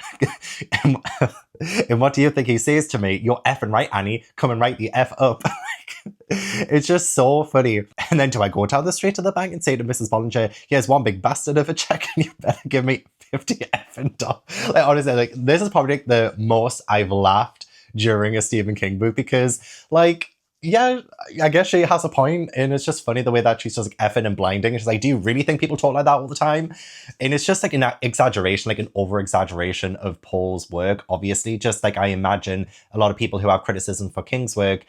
And what do you think he says to me? You're effing right, Annie. Come and write the F up. It's just so funny. And then do I go down the street to the bank and say to Mrs. Bollinger, here's one big bastard of a check and you better give me 50 effing dollars. Like honestly, like this is probably like, the most I've laughed during a Stephen King book because like, yeah, I guess she has a point, and it's just funny the way that she's just like effing and blinding. And she's like, do you really think people talk like that all the time? And it's just like an exaggeration, like an over-exaggeration of Paul's work, obviously. Just like I imagine a lot of people who have criticism for King's work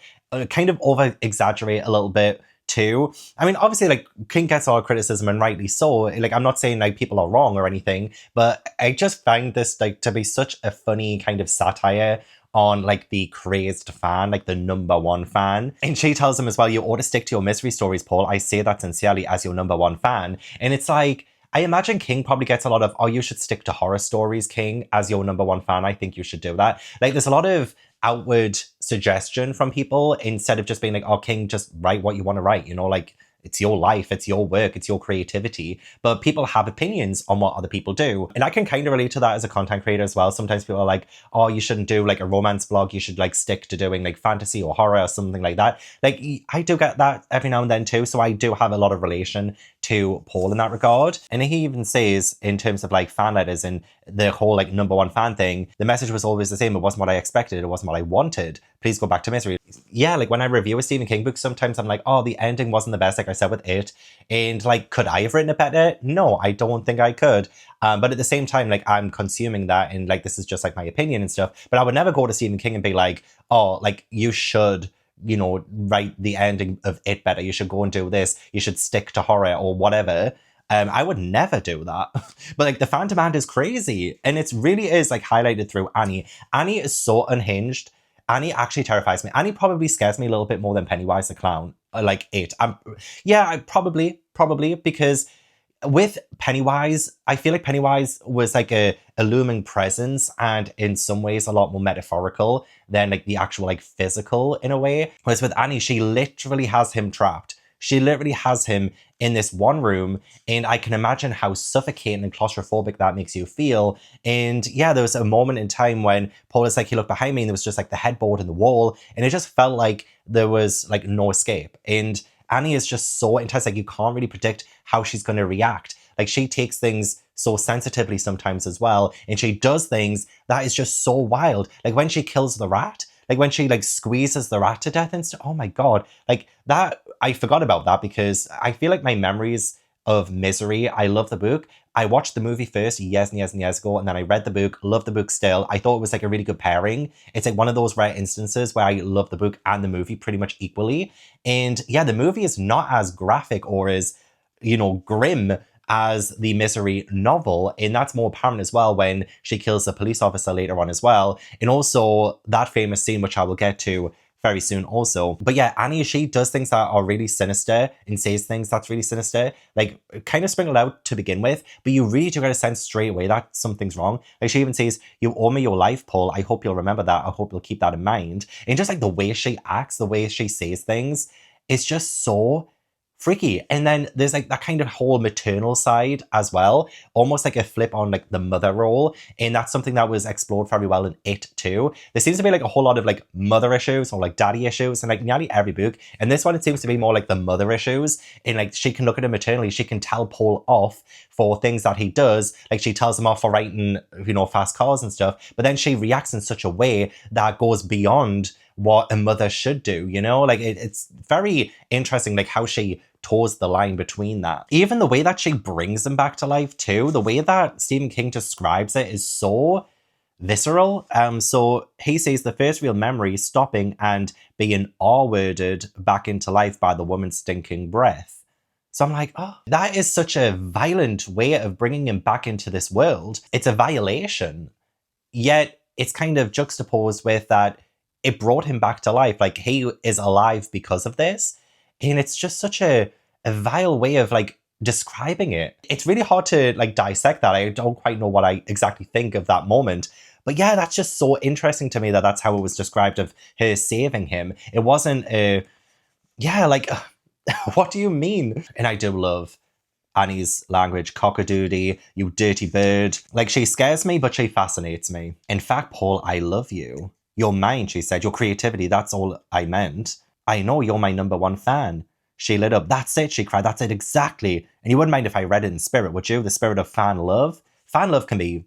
kind of over-exaggerate a little bit too. I mean, obviously, like, King gets all criticism, and rightly so. Like, I'm not saying, like, people are wrong or anything, but I just find this, like, to be such a funny kind of satire on like the crazed fan, like the #1 fan. And she tells him as well, you ought to stick to your mystery stories, Paul. I say that sincerely as your #1 fan. And it's like, I imagine King probably gets a lot of, oh, you should stick to horror stories, King, as your #1 fan. I think you should do that. Like there's a lot of outward suggestion from people instead of just being like, oh, King, just write what you want to write, you know, like it's your life, it's your work, it's your creativity. But people have opinions on what other people do. And I can kind of relate to that as a content creator as well. Sometimes people are like, oh, you shouldn't do like a romance blog. You should like stick to doing like fantasy or horror or something like that. Like I do get that every now and then too. So I do have a lot of relation to Paul in that regard. And he even says in terms of like fan letters and the whole like #1 fan thing, the message was always the same. It wasn't what I expected. It wasn't what I wanted. Please go back to Misery. Yeah, like when I review a Stephen King book, sometimes I'm like, oh, the ending wasn't the best, like I said with It. And like, could I have written it better? No, I don't think I could. But at the same time, like I'm consuming that and like, this is just like my opinion and stuff. But I would never go to Stephen King and be like, oh, like you should, you know, write the ending of It better. You should go and do this. You should stick to horror or whatever. I would never do that. But like the fan demand is crazy. And it really is like highlighted through Annie. Annie is so unhinged. Annie actually terrifies me. Annie probably scares me a little bit more than Pennywise the Clown. Like It. I probably because with Pennywise, I feel like Pennywise was like a looming presence and in some ways a lot more metaphorical than like the actual like physical in a way. Whereas with Annie, she literally has him trapped. She literally has him in this one room, and I can imagine how suffocating and claustrophobic that makes you feel. And yeah, there was a moment in time when Paul is like, he looked behind me and there was just like the headboard and the wall, and it just felt like there was like no escape. And Annie is just so intense, like you can't really predict how she's going to react. Like she takes things so sensitively sometimes as well, and she does things that is just so wild. Like when she kills the rat, like when she like squeezes the rat to death and stuff. Oh my God. Like that, I forgot about that because I feel like my memories of Misery, I love the book. I watched the movie first years and years and years ago, and then I read the book, love the book still. I thought it was like a really good pairing. It's like one of those rare instances where I love the book and the movie pretty much equally. And yeah, the movie is not as graphic or as, you know, grim as the Misery novel, and that's more apparent as well when she kills the police officer later on as well. And also that famous scene, which I will get to, very soon also. But yeah, Annie, she does things that are really sinister and says things that's really sinister, like kind of sprinkled out to begin with, but you really do get a sense straight away that something's wrong. Like she even says, "You owe me your life, Paul. I hope you'll remember that. I hope you'll keep that in mind." And just like the way she acts, the way she says things, it's just so freaky. And then there's like that kind of whole maternal side as well, almost like a flip on like the mother role. And that's something that was explored very well in It too. There seems to be like a whole lot of like mother issues or like daddy issues in like nearly every book. And this one, it seems to be more like the mother issues. And like she can look at him maternally, she can tell Paul off for things that he does. Like she tells him off for writing, fast cars and stuff. But then she reacts in such a way that goes beyond what a mother should do, Like it's very interesting, like how she toes the line between that. Even the way that she brings him back to life too, the way that Stephen King describes it is so visceral. So he says the first real memory stopping and being R-worded back into life by the woman's stinking breath. So I'm like, oh, that is such a violent way of bringing him back into this world. It's a violation. Yet it's kind of juxtaposed with that it brought him back to life. Like he is alive because of this. And it's just such a vile way of like describing it. It's really hard to like dissect that. I don't quite know what I exactly think of that moment. But yeah, that's just so interesting to me that that's how it was described of her saving him. It wasn't what do you mean? And I do love Annie's language, cockadoodie, you dirty bird. Like she scares me, but she fascinates me. In fact, Paul, I love you. Your mind, she said, your creativity, that's all I meant. I know you're my #1 fan. She lit up. That's it, she cried. That's it, exactly. And you wouldn't mind if I read it in spirit, would you? The spirit of fan love? Fan love can be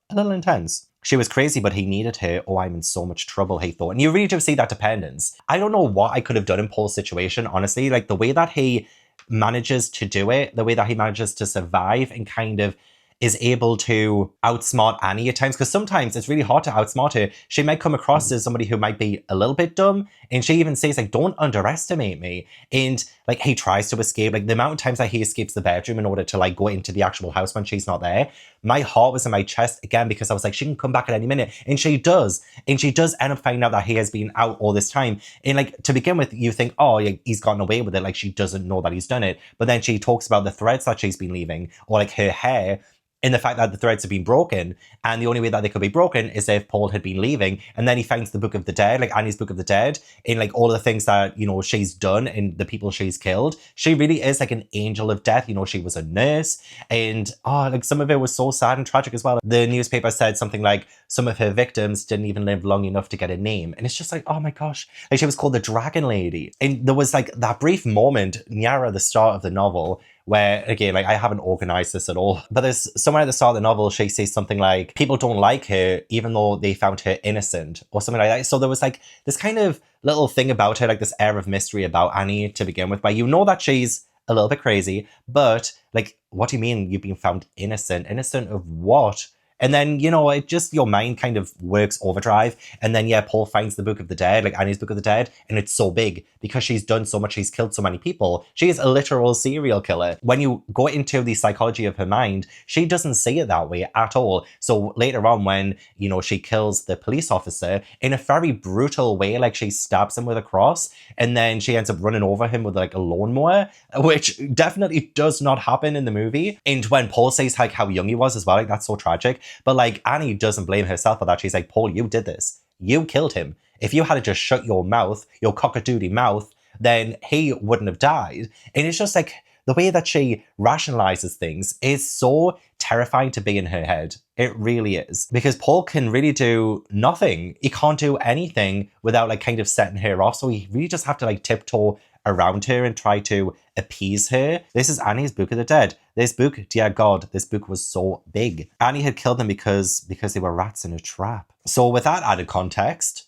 a little intense. She was crazy, but he needed her. Oh, I'm in so much trouble, he thought. And you really do see that dependence. I don't know what I could have done in Paul's situation, honestly. Like the way that he manages to do it, the way that he manages to survive and kind of is able to outsmart Annie at times, because sometimes it's really hard to outsmart her. She might come across as somebody who might be a little bit dumb, and she even says like, don't underestimate me. And like he tries to escape, like the amount of times that he escapes the bedroom in order to like go into the actual house when she's not there, my heart was in my chest again, because I was like, she can come back at any minute. And she does end up finding out that he has been out all this time. And like to begin with, you think, oh yeah, he's gotten away with it, like she doesn't know that he's done it. But then she talks about the threads that she's been leaving, or like her hair, in the fact that the threads have been broken, and the only way that they could be broken is if Paul had been leaving. And then he finds the Book of the Dead, like Annie's Book of the Dead, in like all of the things that, she's done and the people she's killed. She really is like an angel of death. She was a nurse, and like some of it was so sad and tragic as well. The newspaper said something like some of her victims didn't even live long enough to get a name. And it's just like, oh my gosh, like she was called the Dragon Lady. And there was like that brief moment near the start of the novel where, again, like I haven't organized this at all, but there's somewhere at the start of the novel, she says something like, people don't like her even though they found her innocent, or something like that. So there was like this kind of little thing about her, like this air of mystery about Annie to begin with, but you know that she's a little bit crazy, but like, what do you mean you've been found innocent? Innocent of what? And then, it just, your mind kind of works overdrive. And then, yeah, Paul finds the Book of the Dead, like Annie's Book of the Dead, and it's so big because she's done so much, she's killed so many people. She is a literal serial killer. When you go into the psychology of her mind, she doesn't see it that way at all. So later on when, she kills the police officer in a very brutal way, like she stabs him with a cross, and then she ends up running over him with like a lawnmower, which definitely does not happen in the movie. And when Paul says like how young he was as well, like that's so tragic. But like Annie doesn't blame herself for that. She's like, Paul, you did this. You killed him. If you had just shut your mouth, your cockadoodie mouth, then he wouldn't have died. And it's just like the way that she rationalizes things is so terrifying to be in her head. It really is. Because Paul can really do nothing. He can't do anything without like kind of setting her off. So he really just have to like tiptoe around her and try to appease her. This is Annie's Book of the Dead. This book, dear God, this book was so big. Annie had killed them because they were rats in a trap. So with that added context,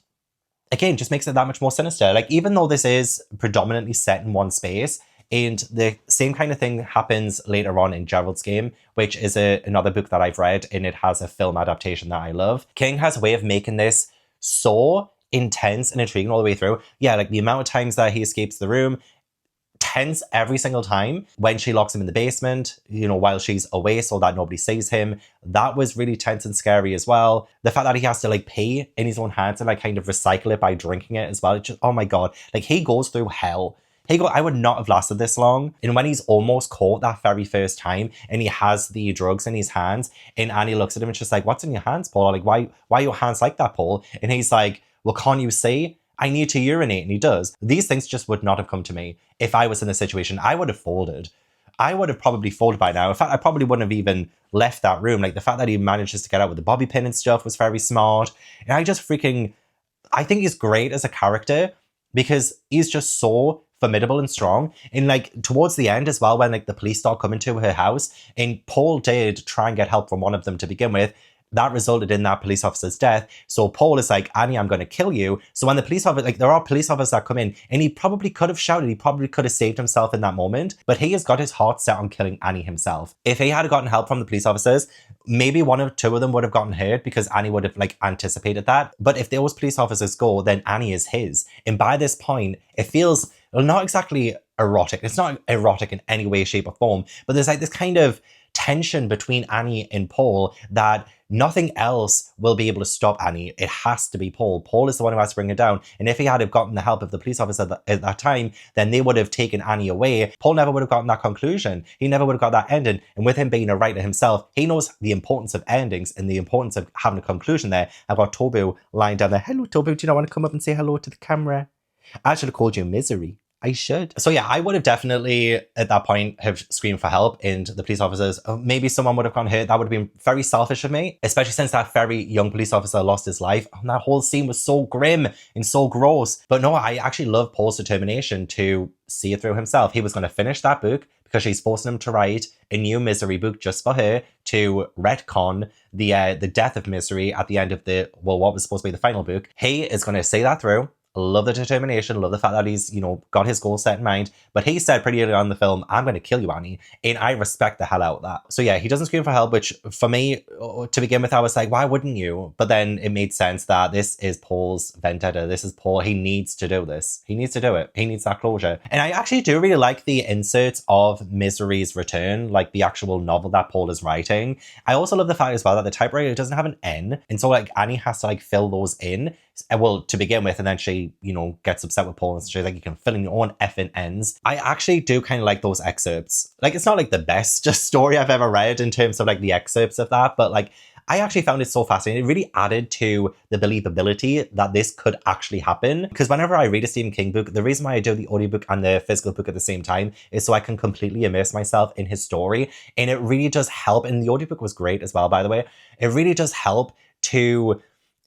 again, just makes it that much more sinister. Like, even though this is predominantly set in one space, and the same kind of thing happens later on in Gerald's Game, which is another book that I've read, and it has a film adaptation that I love. King has a way of making this so intense and intriguing all the way through. Yeah, like the amount of times that he escapes the room, tense every single time when she locks him in the basement, you know, while she's away so that nobody sees him. That was really tense and scary as well. The fact that he has to like pee in his own hands and like kind of recycle it by drinking it as well. It just, oh my God, like he goes through hell. I would not have lasted this long. And when he's almost caught that very first time and he has the drugs in his hands and Annie looks at him and she's like, what's in your hands, Paul? Like, why are your hands like that, Paul? And he's like, well, can't you see? I need to urinate. And he does. These things just would not have come to me. If I was in a situation, I would have folded. I would have probably folded by now. In fact, I probably wouldn't have even left that room. Like the fact that he manages to get out with the bobby pin and stuff was very smart. And I think he's great as a character because he's just so formidable and strong. And like towards the end as well, when like the police start coming to her house and Paul did try and get help from one of them to begin with, that resulted in that police officer's death. So Paul is like, Annie, I'm going to kill you. So when the police officer, like there are police officers that come in and he probably could have shouted, he probably could have saved himself in that moment, but he has got his heart set on killing Annie himself. If he had gotten help from the police officers, maybe one or two of them would have gotten hurt because Annie would have like anticipated that. But if those police officers go, then Annie is his. And by this point, it feels not exactly erotic. It's not erotic in any way, shape or form, but there's like this kind of tension between Annie and Paul that nothing else will be able to stop Annie. It has to be Paul. Paul is the one who has to bring her down. And if he had have gotten the help of the police officer at that time, then they would have taken Annie away. Paul never would have gotten that conclusion. He never would have got that ending. And with him being a writer himself, he knows the importance of endings and the importance of having a conclusion there. I've got Tobu lying down there. Hello, Tobu. Do you not want to come up and say hello to the camera? I should have called you Misery. I should. So yeah, I would have definitely at that point have screamed for help and the police officers, maybe someone would have gone hurt. That would have been very selfish of me, especially since that very young police officer lost his life. And that whole scene was so grim and so gross. But no, I actually love Paul's determination to see it through himself. He was going to finish that book because she's forcing him to write a new Misery book just for her to retcon the death of Misery at the end of what was supposed to be the final book. He is going to see that through. Love the determination, love the fact that he's, got his goal set in mind. But he said pretty early on in the film, I'm going to kill you, Annie. And I respect the hell out of that. So yeah, he doesn't scream for help, which for me, to begin with, I was like, why wouldn't you? But then it made sense that this is Paul's vendetta. This is Paul. He needs to do this. He needs to do it. He needs that closure. And I actually do really like the inserts of Misery's Return, like the actual novel that Paul is writing. I also love the fact as well that the typewriter doesn't have an N. And so like Annie has to like fill those in. Well, to begin with, and then she, gets upset with Paul and she's like, you can fill in your own effing ends. I actually do kind of like those excerpts. Like, it's not like the best just story I've ever read in terms of like the excerpts of that, but like, I actually found it so fascinating. It really added to the believability that this could actually happen. Because whenever I read a Stephen King book, the reason why I do the audiobook and the physical book at the same time is so I can completely immerse myself in his story. And it really does help. And the audiobook was great as well, by the way. It really does help to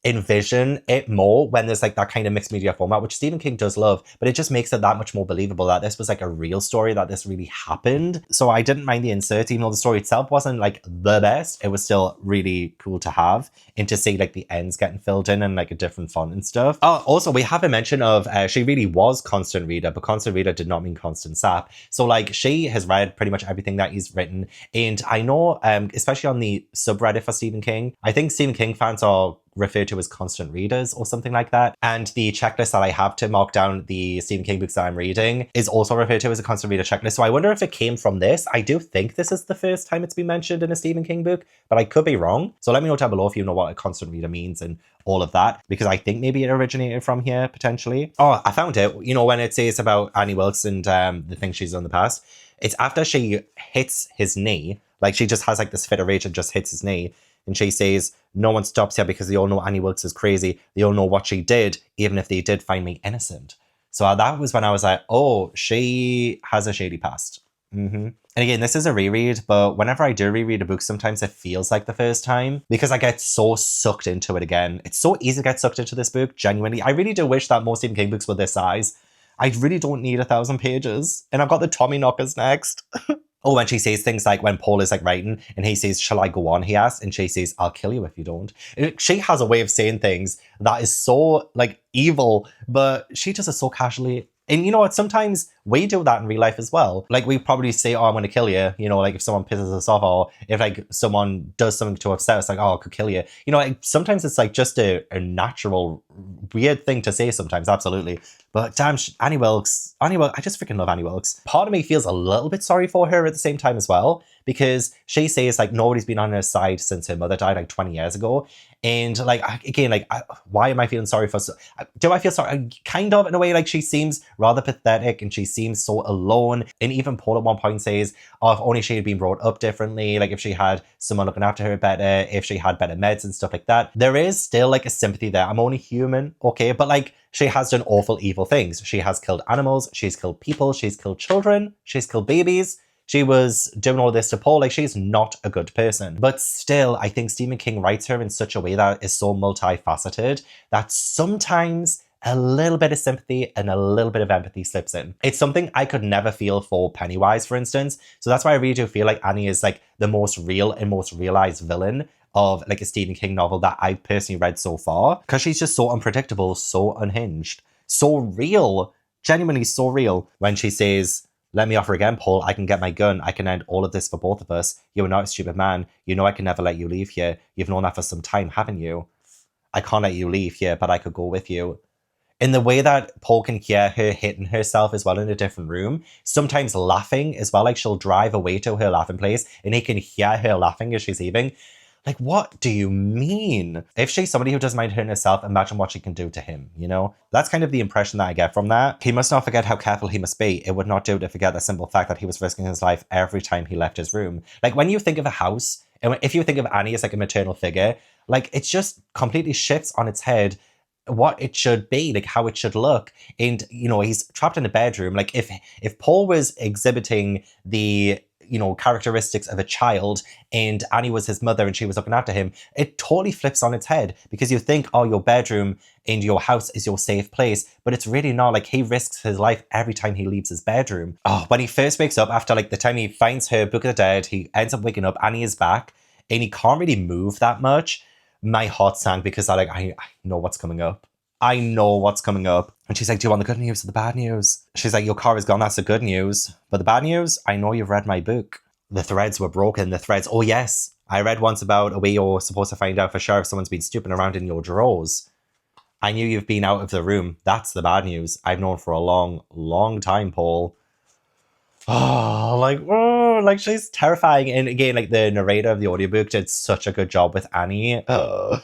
envision it more when there's like that kind of mixed media format, which Stephen King does love, but it just makes it that much more believable that this was like a real story, that this really happened. So I didn't mind the insert, even though the story itself wasn't like the best. It was still really cool to have and to see like the ends getting filled in and like a different font and stuff. Oh, also we have a mention of she really was Constant Reader, but Constant Reader did not mean Constant Sap. So like she has read pretty much everything that he's written, and I know especially on the subreddit for Stephen King, I think Stephen King fans are referred to as constant readers or something like that. And the checklist that I have to mark down the Stephen King books that I'm reading is also referred to as a constant reader checklist. So I wonder if it came from this. I do think this is the first time it's been mentioned in a Stephen King book, but I could be wrong. So let me know down below if you know what a constant reader means and all of that, because I think maybe it originated from here potentially. Oh, I found it. When it says about Annie Wilkes and the things she's done in the past, it's after she hits his knee. Like she just has like this fit of rage and just hits his knee. And she says, no one stops here because they all know Annie Wilkes is crazy. They all know what she did, even if they did find me innocent. So that was when I was like, oh, she has a shady past. And again, this is a reread, but whenever I do reread a book, sometimes it feels like the first time because I get so sucked into it again. It's so easy to get sucked into this book, genuinely. I really do wish that most Stephen King books were this size. I really don't need 1,000 pages. And I've got the Tommyknockers next. Oh, when she says things like when Paul is like writing and he says, shall I go on? He asks, and she says, I'll kill you if you don't. She has a way of saying things that is so like evil, but she does it so casually. And you know what? Sometimes we do that in real life as well. Like, we probably say, oh, I'm going to kill you. You know, like if someone pisses us off, or if like someone does something to upset us, like, oh, I could kill you. You know, like, sometimes it's like just a natural, weird thing to say sometimes, absolutely. But damn, Annie Wilkes, I just freaking love Annie Wilkes. Part of me feels a little bit sorry for her at the same time as well, because she says like nobody's been on her side since her mother died like 20 years ago. And like, again, like, why am I feeling sorry for... do I feel sorry? Kind of, in a way. Like, she seems rather pathetic and she seems so alone. And even Paul at one point says, oh, if only she had been brought up differently, like if she had someone looking after her better, if she had better meds and stuff like that. There is still like a sympathy there. I'm only human, okay? But like, she has done awful, evil things. She has killed animals, she's killed people, she's killed children, she's killed babies. She was doing all this to Paul. Like, she's not a good person. But still, I think Stephen King writes her in such a way that is so multifaceted that sometimes a little bit of sympathy and a little bit of empathy slips in. It's something I could never feel for Pennywise, for instance. So that's why I really do feel like Annie is like the most real and most realized villain of like a Stephen King novel that I've personally read so far. Because she's just so unpredictable, so unhinged, so real, genuinely so real. When she says, let me offer again, Paul, I can get my gun. I can end all of this for both of us. You are not a stupid man. You know I can never let you leave here. You've known that for some time, haven't you? I can't let you leave here, but I could go with you. In the way that Paul can hear her hitting herself as well in a different room, sometimes laughing as well, like she'll drive away to her laughing place and he can hear her laughing as she's leaving. Like, what do you mean? If she's somebody who doesn't mind hurting herself, imagine what she can do to him, you know? That's kind of the impression that I get from that. He must not forget how careful he must be. It would not do to forget the simple fact that he was risking his life every time he left his room. Like, when you think of a house, and if you think of Annie as like a maternal figure, like, it just completely shifts on its head what it should be, like how it should look. And, you know, he's trapped in a bedroom. Like, if Paul was exhibiting the, you know, characteristics of a child and Annie was his mother and she was looking after him, it totally flips on its head, because you think, oh, your bedroom and your house is your safe place, but it's really not. Like, he risks his life every time he leaves his bedroom. Oh, when he first wakes up after like the time he finds her Book of the Dead, he ends up waking up, Annie is back and he can't really move that much. My heart sank, because I know what's coming up. I know what's coming up. And she's like, do you want the good news or the bad news? She's like, your car is gone, that's the good news. But the bad news, I know you've read my book. The threads were broken. The threads, oh yes. I read once about a way you're supposed to find out for sure if someone's been snooping around in your drawers. I knew you've been out of the room. That's the bad news. I've known for a long, long time, Paul. Oh, like she's terrifying. And again, like the narrator of the audiobook did such a good job with Annie. Oh,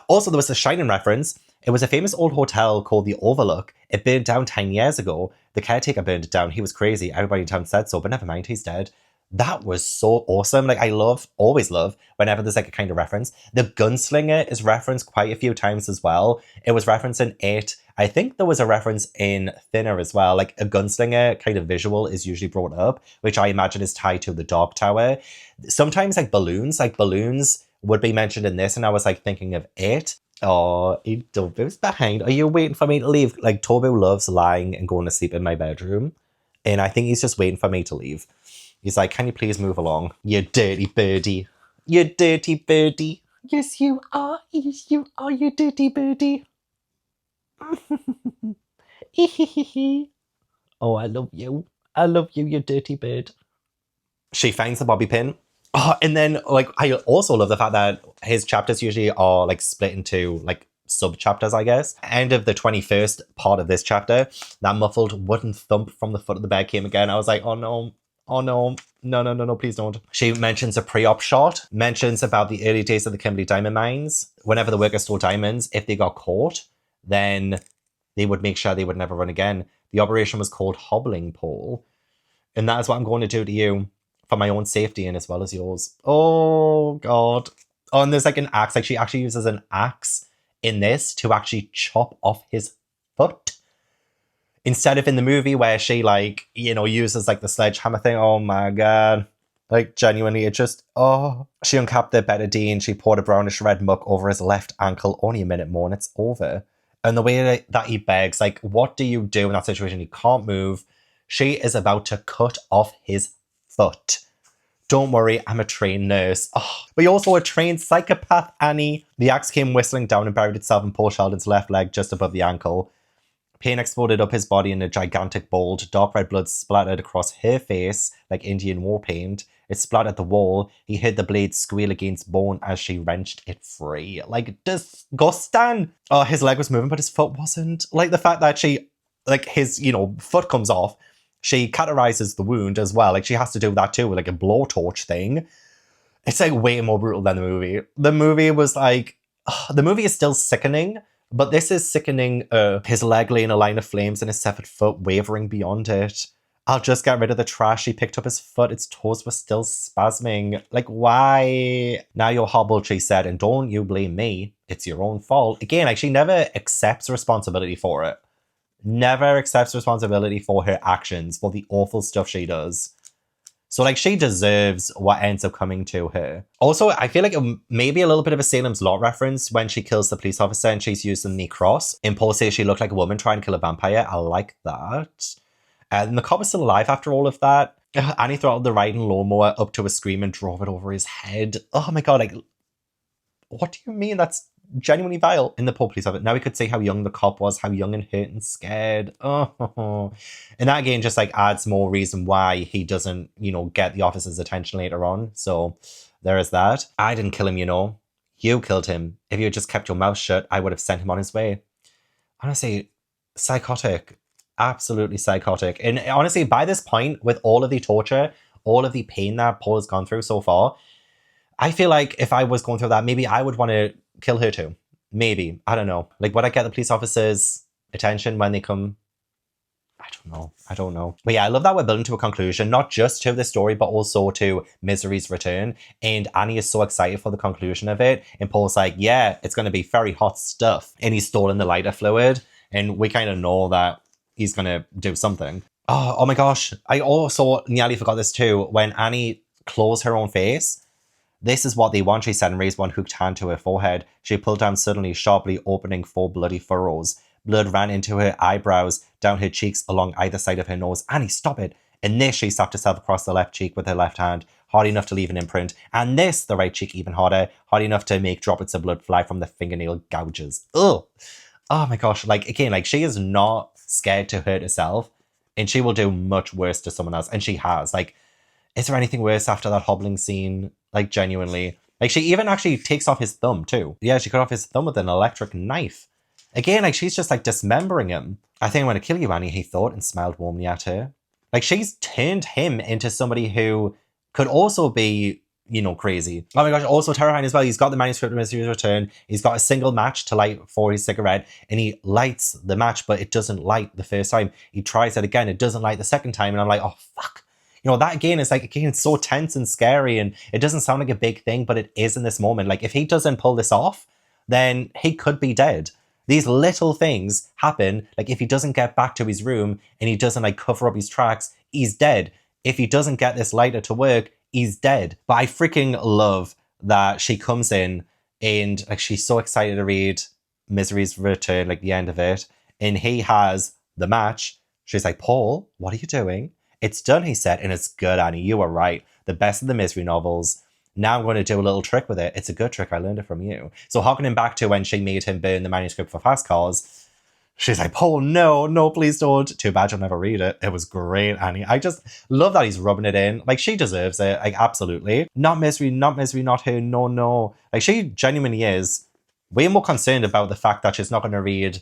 also, there was a Shining reference. It was a famous old hotel called the Overlook. It burned down 10 years ago. The caretaker burned it down. He was crazy. Everybody in town said so, but never mind, he's dead. That was so awesome. Like, I always love, whenever there's like a kind of reference. The gunslinger is referenced quite a few times as well. It was referenced in It. I think there was a reference in Thinner as well. Like, a gunslinger kind of visual is usually brought up, which I imagine is tied to the Dark Tower. Sometimes like balloons would be mentioned in this, and I was like thinking of It. Oh, Toby's behind. Are you waiting for me to leave? Like, Toby loves lying and going to sleep in my bedroom, and I think he's just waiting for me to leave. He's like, can you please move along? You dirty birdie. You dirty birdie. Yes, you are. Yes, you are, you dirty birdie. Oh, I love you. I love you, you dirty bird. She finds the bobby pin. Oh, and then, like, I also love the fact that his chapters usually are, like, split into, like, sub-chapters, I guess. End of the 21st part of this chapter, that muffled wooden thump from the foot of the bed came again. I was like, oh no, no, please don't. She mentions a pre-op shot, mentions about the early days of the Kimberley diamond mines. Whenever the workers stole diamonds, if they got caught, then they would make sure they would never run again. The operation was called hobbling, Paul. And that is what I'm going to do to you, for my own safety and as well as yours. Oh, God. Oh, and there's like an axe. Like, she actually uses an axe in this to actually chop off his foot. Instead of in the movie where she, like, you know, uses like the sledgehammer thing. Oh my God. Like, genuinely, it just, oh. She uncapped the betadine. She poured a brownish red muck over his left ankle. Only a minute more and it's over. And the way that he begs, like, what do you do in that situation? He can't move. She is about to cut off his foot. Don't worry, I'm a trained nurse. Oh, but you're also a trained psychopath, Annie. The axe came whistling down and buried itself in Paul Sheldon's left leg just above the ankle. Pain exploded up his body in a gigantic bolt. Dark red blood splattered across her face like Indian war paint. It splattered the wall. He heard the blade squeal against bone as she wrenched it free. Like, disgusting. Oh, his leg was moving, but his foot wasn't. Like, the fact that she, like, his, foot comes off. She cauterizes the wound as well. Like, she has to do that too with, like, a blowtorch thing. It's, like, way more brutal than the movie. The movie was, like... the movie is still sickening, but this is sickening. His leg lay in a line of flames and his severed foot wavering beyond it. I'll just get rid of the trash. He picked up his foot. Its toes were still spasming. Like, why? Now you're hobbled, she said, and don't you blame me. It's your own fault. Again, like, she never accepts responsibility for it. Never accepts responsibility for her actions, for the awful stuff she does. So, like, she deserves what ends up coming to her. Also, I feel like it may be a little bit of a Salem's Lot reference when she kills the police officer and she's using the cross. And Paul says she looked like a woman trying to kill a vampire. I like that. And the cop is still alive after all of that. Annie throttled the riding lawnmower up to a scream and drove it over his head. Oh my god, like, what do you mean? That's genuinely vile. In the poor police officer. Now we could see how young the cop was, how young and hurt and scared. Oh. And that again just, like, adds more reason why he doesn't, get the officer's attention later on. So there is that. I didn't kill him, You killed him. If you had just kept your mouth shut, I would have sent him on his way. Honestly, psychotic. Absolutely psychotic. And honestly, by this point, with all of the torture, all of the pain that Paul has gone through so far, I feel like if I was going through that, maybe I would want to kill her too. Maybe. I don't know. Like, would I get the police officers' attention when they come? I don't know. But yeah, I love that we're building to a conclusion, not just to the story, but also to Misery's return. And Annie is so excited for the conclusion of it. And Paul's like, yeah, it's going to be very hot stuff. And he's stolen the lighter fluid. And we kind of know that he's going to do something. Oh my gosh. I also nearly forgot this too. When Annie closed her own face, this is what they want, she said, and raised one hooked hand to her forehead. She pulled down suddenly, sharply, opening 4 bloody furrows. Blood ran into her eyebrows, down her cheeks, along either side of her nose. Annie, stop it. And this, she slapped herself across the left cheek with her left hand, hard enough to leave an imprint. And this, the right cheek, even harder, hard enough to make droplets of blood fly from the fingernail gouges. Ugh. Oh my gosh. Like, again, like, she is not scared to hurt herself, and she will do much worse to someone else. And she has. Like, is there anything worse after that hobbling scene? Like, genuinely. Like, she even actually takes off his thumb, too. Yeah, she cut off his thumb with an electric knife. Again, like, she's just, like, dismembering him. I think I'm going to kill you, Annie, he thought, and smiled warmly at her. Like, she's turned him into somebody who could also be, crazy. Oh my gosh, also terrifying as well. He's got the manuscript of Misery's Return. He's got a single match to light for his cigarette, and he lights the match, but it doesn't light the first time. He tries it again. It doesn't light the second time, and I'm like, oh, fuck. That again is like, again, it's so tense and scary, and it doesn't sound like a big thing, but it is in this moment. Like, if he doesn't pull this off, then he could be dead. These little things happen. Like, if he doesn't get back to his room and he doesn't, like, cover up his tracks, he's dead. If he doesn't get this lighter to work, he's dead. But I freaking love that she comes in and, like, she's so excited to read Misery's Return, like, the end of it. And he has the match. She's like, Paul, what are you doing? It's done, he said, and it's good, Annie. You were right. The best of the Misery novels. Now I'm going to do a little trick with it. It's a good trick. I learned it from you. So harkening back to when she made him burn the manuscript for Fast Cars, she's like, Paul, no, please don't. Too bad you'll never read it. It was great, Annie. I just love that he's rubbing it in. Like, she deserves it. Like, absolutely. Not Misery, not her. No. Like, she genuinely is way more concerned about the fact that she's not going to read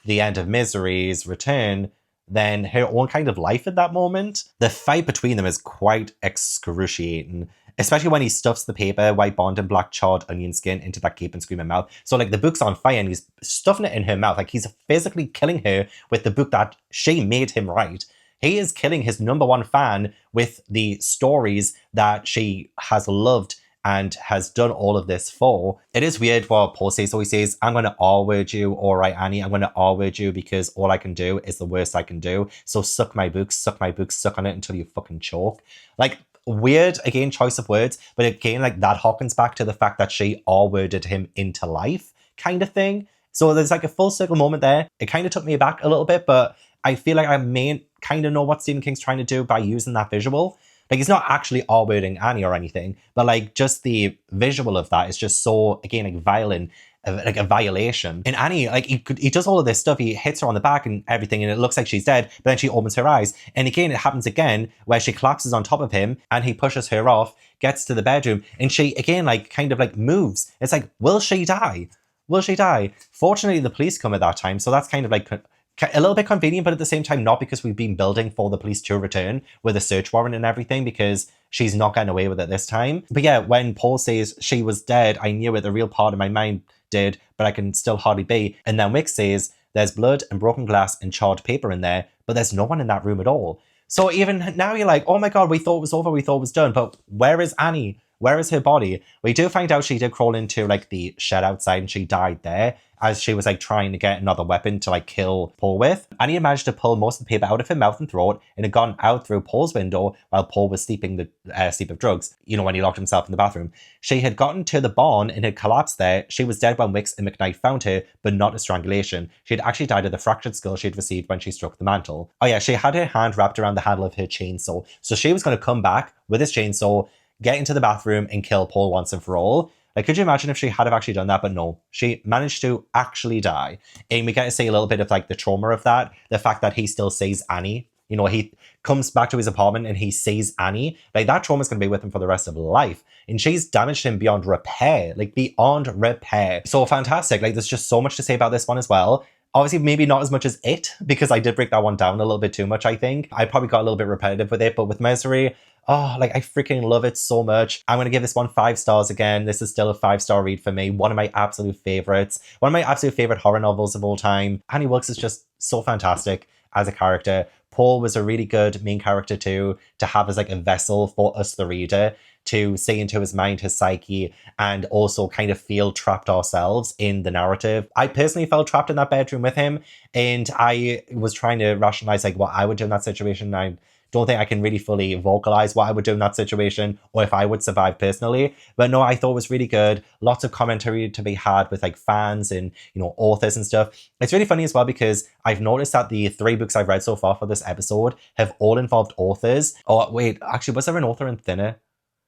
the end of Misery's Return than her own kind of life at that moment. The fight between them is quite excruciating, especially when he stuffs the paper, white bond, and black charred onion skin into that gape and screaming mouth. So, like, the book's on fire and he's stuffing it in her mouth. Like, he's physically killing her with the book that she made him write. He is killing his #1 fan with the stories that she has loved and has done all of this for. It is weird what Paul says. So he says, I'm going to R-word you. All right, Annie, I'm going to R-word you because all I can do is the worst I can do. So suck my book, suck on it until you fucking choke. Like, weird, again, choice of words. But again, like, that harkens back to the fact that she R-worded him into life kind of thing. So there's like a full circle moment there. It kind of took me aback a little bit, but I feel like I may kind of know what Stephen King's trying to do by using that visual. Like, it's not actually R-wording Annie or anything, but, like, just the visual of that is just so, again, like, violent. like a violation. And Annie, like he does all of this stuff. He hits her on the back and everything, and it looks like she's dead. But then she opens her eyes, and again it happens again where she collapses on top of him, and he pushes her off, gets to the bedroom, and she again like kind of like moves. It's like, will she die? Will she die? Fortunately, the police come at that time, so that's kind of like a little bit convenient, but at the same time not, because we've been building for the police to return with a search warrant and everything, because she's not getting away with it this time. But yeah, when Paul says she was dead, I knew it, the real part of my mind did, but I can still hardly be. And then Wick says there's blood and broken glass and charred paper in there, but there's no one in that room at all. So even now you're like, oh my god, we thought it was over, we thought it was done, but where is Annie? Where is her body? We do find out she did crawl into like the shed outside and she died there as she was like trying to get another weapon to like kill Paul with. Annie had managed to pull most of the paper out of her mouth and throat and had gone out through Paul's window while Paul was sleeping the sleep of drugs, you know, when he locked himself in the bathroom. She had gotten to the barn and had collapsed there. She was dead when Wicks and McKnight found her, but not a strangulation. She had actually died of the fractured skull she had received when she struck the mantle. Oh yeah, she had her hand wrapped around the handle of her chainsaw. So she was going to come back with his chainsaw, get into the bathroom and kill Paul once and for all. Like, could you imagine if she had have actually done that? But no, she managed to actually die. And we get to see a little bit of like the trauma of that. The fact that he still sees Annie. You know, he comes back to his apartment and he sees Annie. Like, that trauma is going to be with him for the rest of life. And she's damaged him beyond repair. Like, beyond repair. So fantastic. Like, there's just so much to say about this one as well. Obviously, maybe not as much as It, because I did break that one down a little bit too much, I think. I probably got a little bit repetitive with it, but with Misery, oh, like I freaking love it so much. I'm going to give this one 5 stars again. This is still a 5-star read for me. One of my absolute favorites. One of my absolute favorite horror novels of all time. Annie Wilkes is just so fantastic as a character. Paul was a really good main character too, to have as like a vessel for us, the reader, to see into his mind, his psyche, and also kind of feel trapped ourselves in the narrative. I personally felt trapped in that bedroom with him, and I was trying to rationalize like what I would do in that situation. I don't think I can really fully vocalize what I would do in that situation or if I would survive personally. But no, I thought it was really good. Lots of commentary to be had with like fans and, you know, authors and stuff. It's really funny as well because I've noticed that the 3 books I've read so far for this episode have all involved authors. Oh, wait, actually, was there an author in Thinner?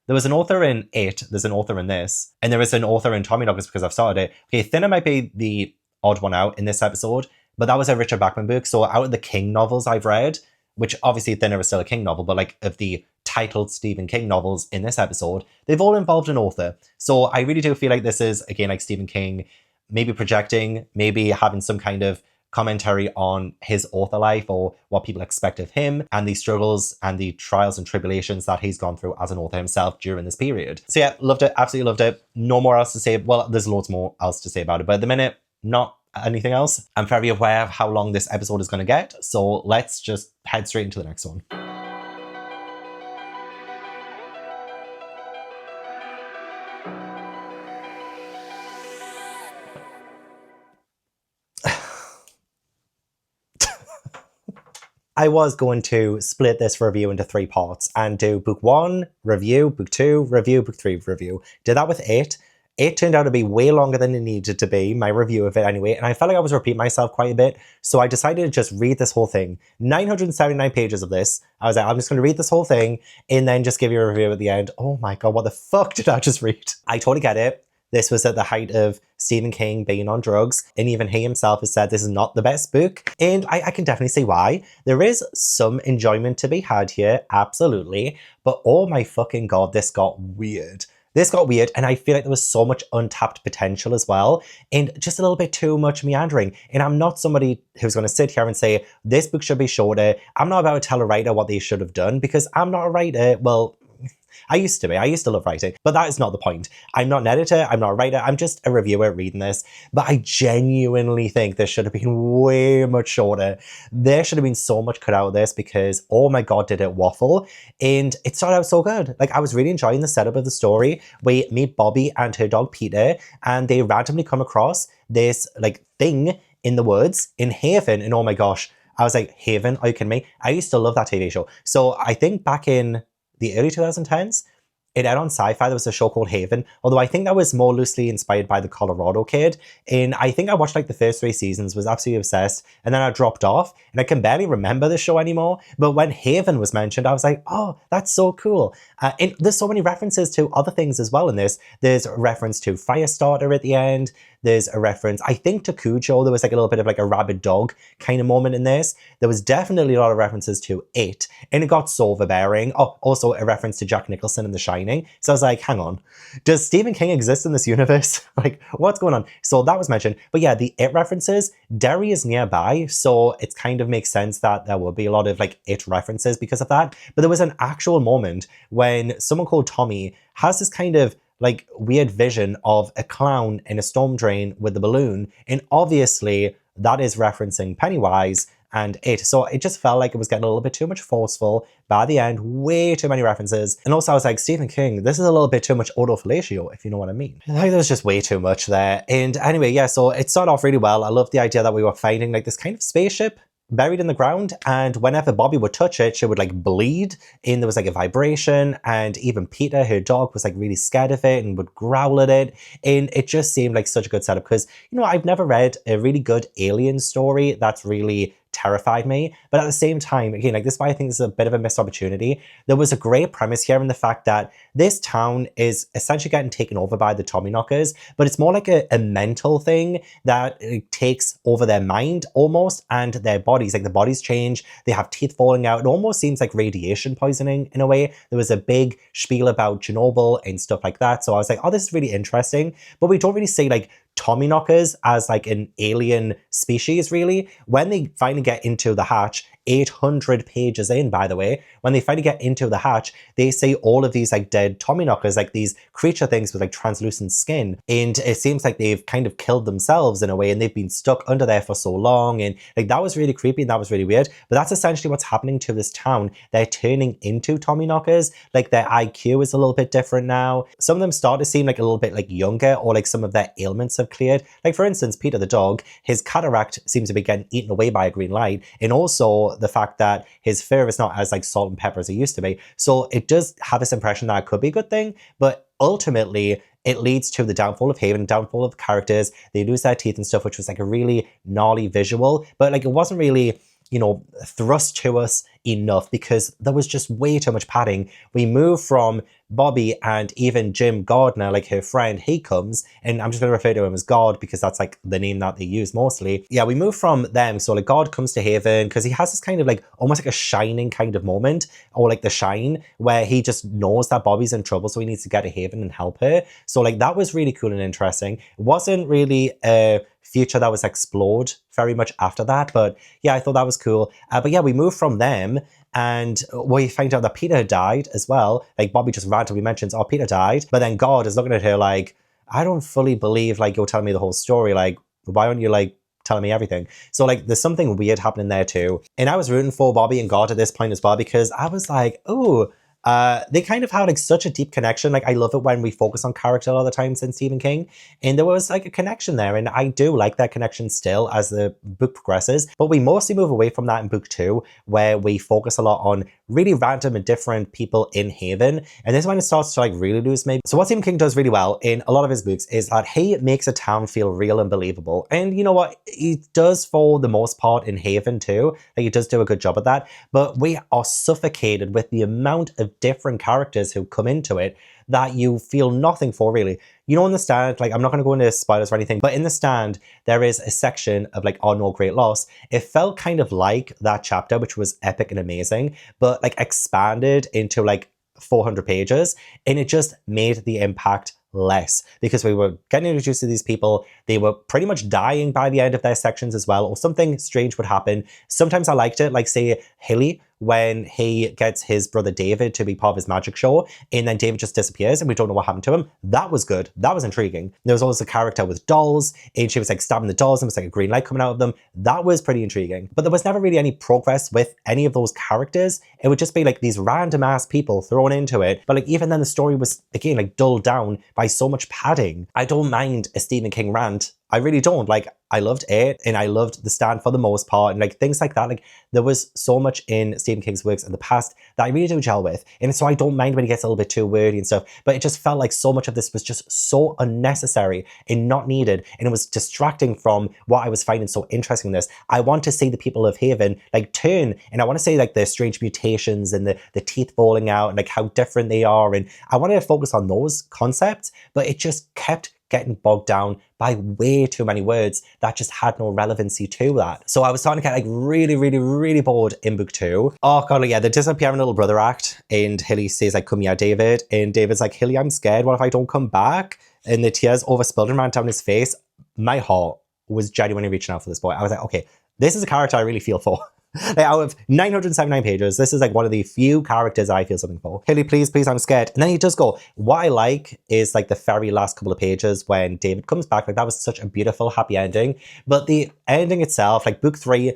There was an author in It, there's an author in this, and there is an author in Tommyknockers because I've started it. Okay, Thinner might be the odd one out in this episode, but that was a Richard Bachman book. So out of the King novels I've read, which obviously Thinner is still a King novel, but like of the titled Stephen King novels in this episode, they've all involved an author. So I really do feel like this is, again, like Stephen King, maybe projecting, maybe having some kind of commentary on his author life or what people expect of him and the struggles and the trials and tribulations that he's gone through as an author himself during this period. So yeah, loved it, absolutely loved it. No more else to say. Well, there's loads more else to say about it, but at the minute, not anything else. I'm very aware of how long this episode is going to get, so let's just head straight into the next one. I was going to split this review into 3 parts and do book 1, review, book 2, review, book 3, review. Did that with It. It turned out to be way longer than it needed to be, my review of it anyway, and I felt like I was repeating myself quite a bit, so I decided to just read this whole thing. 979 pages of this. I was like, I'm just going to read this whole thing and then just give you a review at the end. Oh my god, what the fuck did I just read? I totally get it. This was at the height of Stephen King being on drugs, and even he himself has said this is not the best book, and I can definitely see why. There is some enjoyment to be had here, absolutely, but oh my fucking god, this got weird. This got weird, and I feel like there was so much untapped potential as well, and just a little bit too much meandering. And I'm not somebody who's going to sit here and say, this book should be shorter. I'm not about to tell a writer what they should have done, because I'm not a writer. Well, I used to be. I used to love writing, but that is not the point. I'm not an editor. I'm not a writer. I'm just a reviewer reading this, but I genuinely think this should have been way much shorter. There should have been so much cut out of this because, oh my god, did it waffle. And it started out so good. Like, I was really enjoying the setup of the story. We meet Bobby and her dog Peter, and they randomly come across this like thing in the woods in Haven, and oh my gosh, I was like, Haven, are you kidding me? I used to love that TV show. So I think back in the early 2010s, it aired on Sci-Fi. There was a show called Haven, although I think that was more loosely inspired by the Colorado Kid. And I think I watched like the first 3 seasons, was absolutely obsessed, and then I dropped off, and I can barely remember the show anymore. But when Haven was mentioned, I was like, oh, that's so cool. And there's so many references to other things as well in this. There's a reference to Firestarter at the end. There's a reference, I think, to Cujo. There was like a little bit of like a rabid dog kind of moment in this. There was definitely a lot of references to It, and it got so overbearing. Oh, also a reference to Jack Nicholson in The Shining. So I was like, hang on, does Stephen King exist in this universe? Like, what's going on? So that was mentioned. But yeah, the It references, Derry is nearby, so it kind of makes sense that there will be a lot of like It references because of that. But there was an actual moment when someone called Tommy has this kind of like weird vision of a clown in a storm drain with the balloon, and obviously that is referencing Pennywise and It. So it just felt like it was getting a little bit too much forceful by the end, way too many references. And also I was like, Stephen King, this is a little bit too much autofellatio, if you know what I mean. I think there was just way too much there. And anyway, yeah, so it started off really well. I love the idea that we were finding like this kind of spaceship buried in the ground, and whenever Bobby would touch it, she would like bleed, and there was like a vibration, and even Peter, her dog, was like really scared of it and would growl at it, and it just seemed like such a good setup because, you know, I've never read a really good alien story that's really terrified me, but at the same time, again, like this is why I think this is a bit of a missed opportunity. There was a great premise here in the fact that this town is essentially getting taken over by the Tommyknockers, but it's more like a mental thing that it takes over their mind almost, and their bodies, like the bodies change, they have teeth falling out. It almost seems like radiation poisoning in a way. There was a big spiel about Chernobyl and stuff like that, so I was like, oh, this is really interesting, but we don't really see like Tommyknockers as like an alien species really. When they finally get into the hatch, 800 pages in, by the way, when they finally get into the hatch, they see all of these like dead Tommyknockers, like these creature things with like translucent skin. And it seems like they've kind of killed themselves in a way, and they've been stuck under there for so long. And like that was really creepy and that was really weird. But that's essentially what's happening to this town. They're turning into Tommyknockers. Like their IQ is a little bit different now. Some of them start to seem like a little bit like younger, or like some of their ailments have cleared. Like for instance, Peter the dog, his cataract seems to be getting eaten away by a green light. And also the fact that his fur is not as like salt and pepper as it used to be. So it does have this impression that it could be a good thing, but ultimately it leads to the downfall of Haven, downfall of characters. They lose their teeth and stuff, which was like a really gnarly visual, but like it wasn't really, you know, thrust to us enough because there was just way too much padding. We move from Bobby and even Jim Gardner, like her friend, he comes, and I'm just going to refer to him as God because that's like the name that they use mostly. Yeah, we move from them. So like God comes to Haven because he has this kind of like almost like a shining kind of moment, or like the shine, where he just knows that Bobby's in trouble, so he needs to get to Haven and help her. So like that was really cool and interesting. It wasn't really a future that was explored very much after that, but yeah, I thought that was cool. But yeah, we move from them and we find out that Peter had died as well. Like Bobby just randomly mentions, oh, Peter died, but then God is looking at her like, I don't fully believe like you're telling me the whole story. Like, why aren't you like telling me everything? So like there's something weird happening there too. And I was rooting for Bobby and God at this point as well, because I was like, oh, they kind of had like such a deep connection. Like I love it when we focus on character a lot of the times in Stephen King, and there was like a connection there, and I do like that connection still as the book progresses, but we mostly move away from that in book 2, where we focus a lot on really random and different people in Haven, and this is when it starts to like really lose me. So what Stephen King does really well in a lot of his books is that he makes a town feel real and believable, and you know what, he does for the most part in Haven too. Like he does do a good job at that, but we are suffocated with the amount of different characters who come into it that you feel nothing for really. You know, in The Stand, like I'm not going to go into spoilers or anything, but in The Stand, there is a section of like, oh no, great loss. It felt kind of like that chapter, which was epic and amazing, but like expanded into like 400 pages, and it just made the impact less because we were getting introduced to these people. They were pretty much dying by the end of their sections as well, or something strange would happen. Sometimes I liked it, like say Hilly, when he gets his brother David to be part of his magic show, and then David just disappears and we don't know what happened to him. That was good. That was intriguing. There was also a character with dolls, and she was like stabbing the dolls and it was like a green light coming out of them. That was pretty intriguing. But there was never really any progress with any of those characters. It would just be like these random ass people thrown into it. But like even then the story was again like dulled down by so much padding. I don't mind a Stephen King rant. I really don't. Like, I loved it, and I loved The Stand for the most part, and like things like that. Like there was so much in Stephen King's works in the past that I really do gel with, and so I don't mind when he gets a little bit too wordy and stuff, but it just felt like so much of this was just so unnecessary and not needed, and it was distracting from what I was finding so interesting in this. I want to see the people of Haven like turn, and I want to see like the strange mutations and the teeth falling out and like how different they are, and I wanted to focus on those concepts, but it just kept getting bogged down by way too many words that just had no relevancy to that. So I was starting to get like really, really, really bored in book 2. Oh god, like, yeah, the disappearing little brother act, and Hilly says like, come here, David, and David's like, Hilly, I'm scared, what if I don't come back? And the tears overspilled and ran down his face. My heart was genuinely reaching out for this boy. I was like, okay, this is a character I really feel for. Like, out of 979 pages, this is like one of the few characters I feel something for. Hilly, please, please, I'm scared. And then he does go. What I like is like the very last couple of pages when David comes back. Like, that was such a beautiful, happy ending. But the ending itself, like book three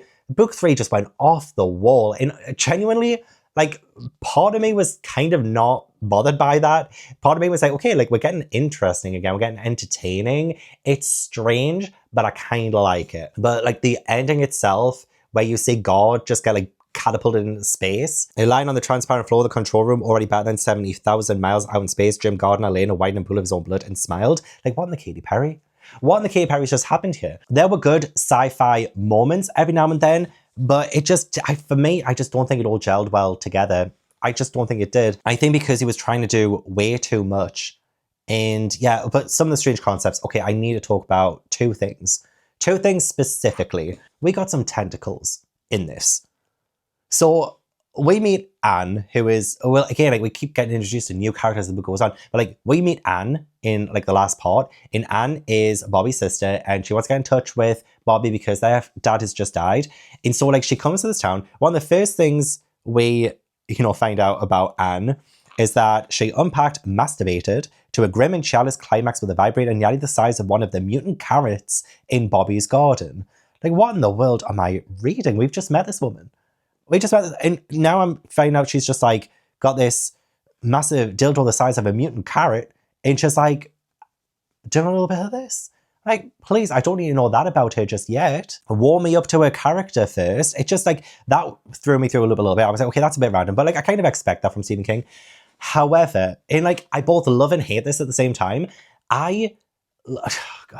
just went off the wall. And genuinely, like, part of me was kind of not bothered by that. Part of me was like, okay, like, we're getting interesting again. We're getting entertaining. It's strange, but I kind of like it. But like the ending itself, where you see God just get like catapulted into space. And lying on the transparent floor of the control room, already better than 70,000 miles out in space, Jim Gardner lay in a widening pool of his own blood and smiled. Like, what in the Katy Perry? What in the Katy Perry's just happened here? There were good sci-fi moments every now and then, but it just, for me, I just don't think it all gelled well together. I just don't think it did. I think because he was trying to do way too much. And yeah, but some of the strange concepts. Okay, I need to talk about two things. Two things specifically. We got some tentacles in this. So we meet Anne, who is, well, again, like, we keep getting introduced to new characters as the book goes on, but like, we meet Anne in like the last part, and Anne is Bobby's sister, and she wants to get in touch with Bobby because their dad has just died. And so like, she comes to this town. One of the first things we, find out about Anne is that she unpacked, masturbated to a grim and jealous climax with a vibrator nearly the size of one of the mutant carrots in Bobby's garden. Like, what in the world am I reading? We've just met this woman. We just met, and now I'm finding out she's just like got this massive dildo the size of a mutant carrot, and she's like doing a little bit of this. Like, please, I don't need to know that about her just yet. Warm me up to her character first. It just like, that threw me through a little bit. I was like, okay, that's a bit random, but like, I kind of expect that from Stephen King. However, and like, I both love and hate this at the same time.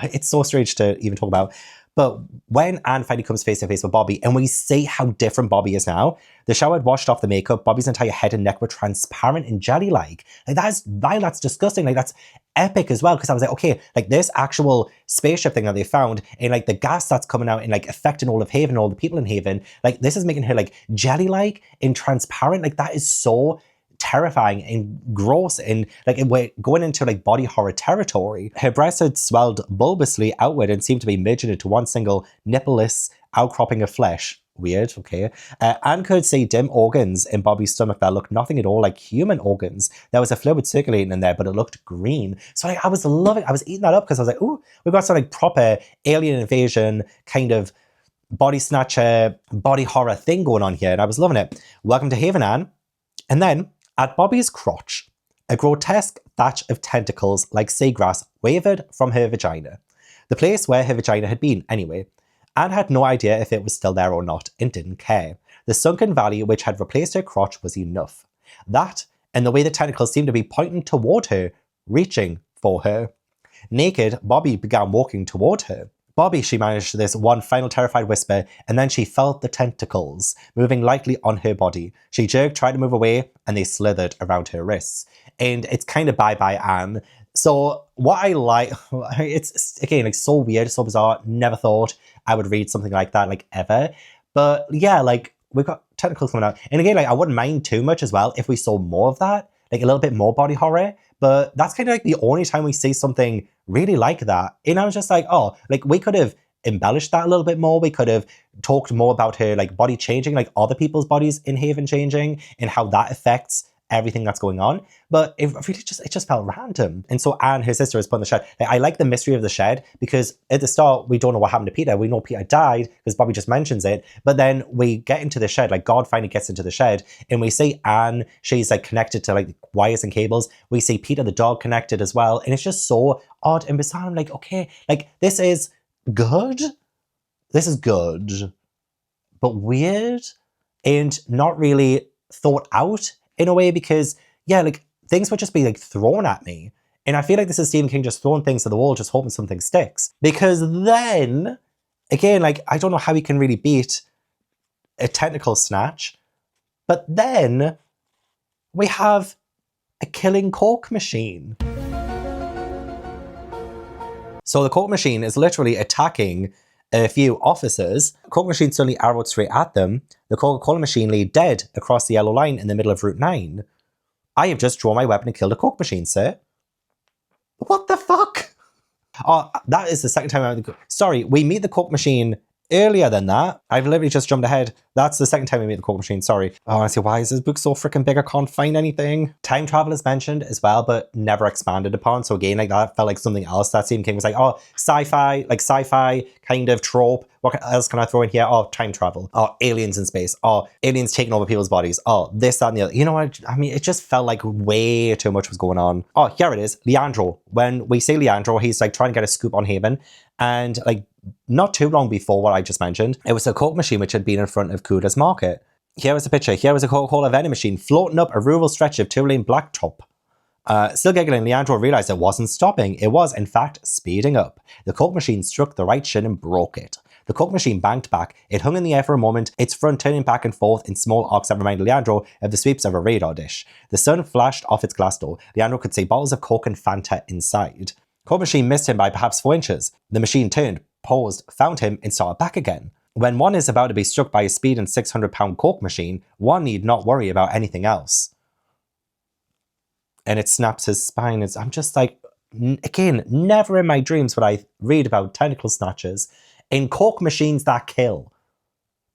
It's so strange to even talk about, but when Anne finally comes face to face with Bobby and we see how different Bobby is now, the shower had washed off the makeup, Bobby's entire head and neck were transparent and jelly-like. Like, that is vile, that's disgusting. Like, that's epic as well, because I was like, okay, like, this actual spaceship thing that they found and like the gas that's coming out and like affecting all of Haven, all the people in Haven, like, this is making her like jelly-like and transparent. Like, that is so terrifying and gross, and like, we're going into like body horror territory. Her breasts had swelled bulbously outward and seemed to be merged into one single nippleless outcropping of flesh. Weird, okay. Anne could see dim organs in Bobby's stomach that looked nothing at all like human organs. There was a fluid circulating in there, but it looked green. So like, I was eating that up because I was like, ooh, we've got some like proper alien invasion kind of body snatcher, body horror thing going on here, and I was loving it. Welcome to Haven, Anne. And then, at Bobby's crotch, a grotesque thatch of tentacles like seagrass wavered from her vagina. The place where her vagina had been, anyway. Anne had no idea if it was still there or not, and didn't care. The sunken valley which had replaced her crotch was enough. That, and the way the tentacles seemed to be pointing toward her, reaching for her. Naked, Bobby began walking toward her. Bobby, she managed this one final terrified whisper, and then she felt the tentacles moving lightly on her body. She jerked, tried to move away, and they slithered around her wrists. And it's kind of bye-bye, Anne. So what I like, it's again, like, so weird, so bizarre. Never thought I would read something like that, like, ever. But yeah, like, we've got tentacles coming out. And again, like, I wouldn't mind too much as well if we saw more of that, like a little bit more body horror. But that's kind of like the only time we see something really like that. And I was just like, oh, like, we could have embellished that a little bit more. We could have talked more about her like body changing, like other people's bodies in Haven changing, and how that affects everything that's going on. But it just felt random. And so Anne, her sister, is put in the shed. Like, I like the mystery of the shed, because at the start we don't know what happened to Peter. We know Peter died because Bobby just mentions it, but then we get into the shed, like God finally gets into the shed, and we see Anne, she's like connected to like wires and cables. We see Peter the dog connected as well, and it's just so odd and bizarre. I'm like, okay, like, this is good, but weird and not really thought out in a way, because yeah, like, things would just be like thrown at me, and I feel like this is Stephen King just throwing things to the wall, just hoping something sticks. Because then again, like, I don't know how he can really beat a tentacle snatch, but then we have a killing cork machine. So the Coke machine is literally attacking a few officers. The Coke machine suddenly arrowed straight at them. The Coca-Cola machine lay dead across the yellow line in the middle of Route 9. I have just drawn my weapon and killed a Coke machine, sir. What the fuck? Oh, that is the second time sorry, we meet the Coke machine earlier than that. I've literally just jumped ahead. That's the second time we meet the Coke machine, sorry. Oh, honestly, why is this book so freaking big? I can't find anything. Time travel is mentioned as well, but never expanded upon. So again, like that felt like something else that Stephen King was like, oh, sci-fi kind of trope. What else can I throw in here? Oh, time travel. Oh, aliens in space. Oh, aliens taking over people's bodies. Oh, this, that, and the other. You know what? I mean, it just felt like way too much was going on. Oh, here it is. Leandro. When we see Leandro, he's like trying to get a scoop on Haven. And like not too long before what I just mentioned, it was a Coke machine which had been in front of Kuda's market. Here was a picture. Here was a Coca-Cola vending machine floating up a rural stretch of two-lane blacktop. Still giggling, Leandro realized it wasn't stopping. It was, in fact, speeding up. The Coke machine struck the right shin and broke it. The Coke machine banked back. It hung in the air for a moment, its front turning back and forth in small arcs that reminded Leandro of the sweeps of a radar dish. The sun flashed off its glass door. Leandro could see bottles of Coke and Fanta inside. Coke machine missed him by perhaps 4 inches. The machine turned, paused, found him, and started back again. When one is about to be struck by a speed and 600-pound Coke machine, one need not worry about anything else. And it snaps his spine. I'm just like, again, never in my dreams would I read about tentacle snatchers in Coke machines that kill.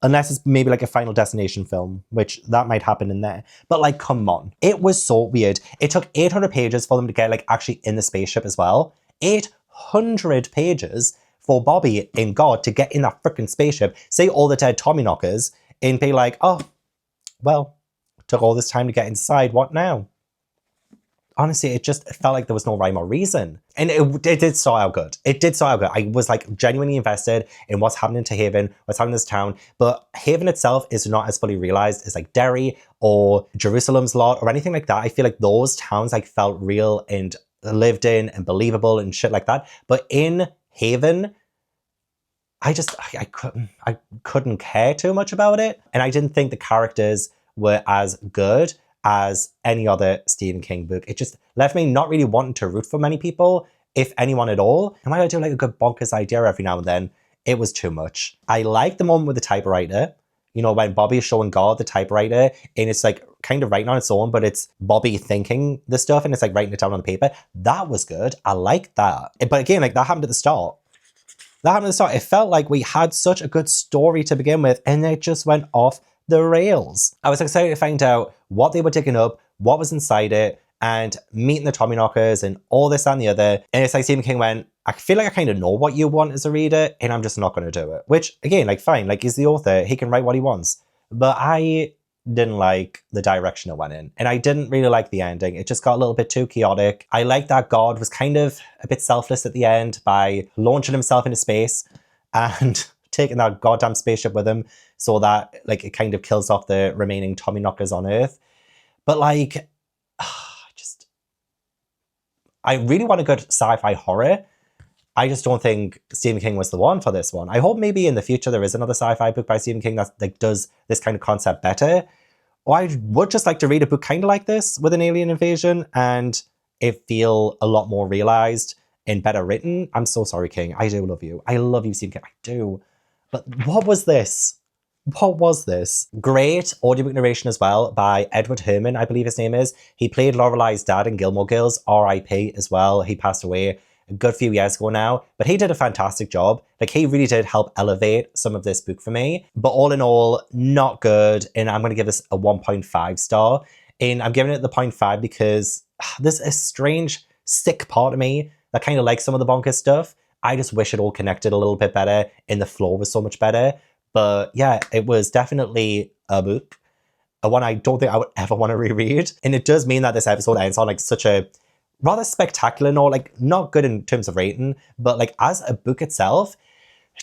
Unless it's maybe like a Final Destination film, which that might happen in there. But like, come on. It was so weird. It took 800 pages for them to get like actually in the spaceship as well. 800 pages for Bobby and God to get in that freaking spaceship, say all the dead Tommyknockers, and be like, oh, well, took all this time to get inside, what now? Honestly, it felt like there was no rhyme or reason. And it did start out good. It did start out good. I was like genuinely invested in what's happening to Haven, what's happening in this town. But Haven itself is not as fully realized as like Derry or Jerusalem's Lot or anything like that. I feel like those towns like felt real and lived in and believable and shit like that. But in Haven, I couldn't care too much about it. And I didn't think the characters were as good as any other Stephen King book. It just left me not really wanting to root for many people, if anyone at all. And while I do like a good bonkers idea every now and then, it was too much. I like the moment with the typewriter. You know, when Bobby is showing God the typewriter and it's like kind of writing on its own, but it's Bobby thinking the stuff and it's like writing it down on the paper. That was good. I liked that. But again, like that happened at the start. It felt like we had such a good story to begin with and it just went off the rails. I was excited to find out what they were digging up, what was inside it, and meeting the Tommyknockers and all this and the other. And it's like Stephen King went, I feel like I kind of know what you want as a reader, and I'm just not going to do it. Which, again, like fine, like he's the author, he can write what he wants. But I didn't like the direction it went in. And I didn't really like the ending. It just got a little bit too chaotic. I like that God was kind of a bit selfless at the end by launching himself into space and taking that goddamn spaceship with him so that like it kind of kills off the remaining Tommyknockers on Earth. But like, I really want a good sci-fi horror. I just don't think Stephen King was the one for this one. I hope maybe in the future there is another sci-fi book by Stephen King that like does this kind of concept better. Or I would just like to read a book kind of like this with an alien invasion and it feel a lot more realized and better written. I'm so sorry, King. I do love you. I love you, Stephen King. I do. But what was this? What was this? Great audiobook narration as well by Edward Herman, I believe his name is. He played Lorelei's dad in Gilmore Girls, R.I.P. as well. He passed away a good few years ago now, but he did a fantastic job. Like he really did help elevate some of this book for me. But all in all, not good. And I'm going to give this a 1.5 star. And I'm giving it the 0.5 because there's a strange, sick part of me that kind of likes some of the bonkers stuff. I just wish it all connected a little bit better and the flow was so much better. But yeah, it was definitely a book, one I don't think I would ever want to reread. And it does mean that this episode ends on like such a rather spectacular note, like not good in terms of rating, but like as a book itself,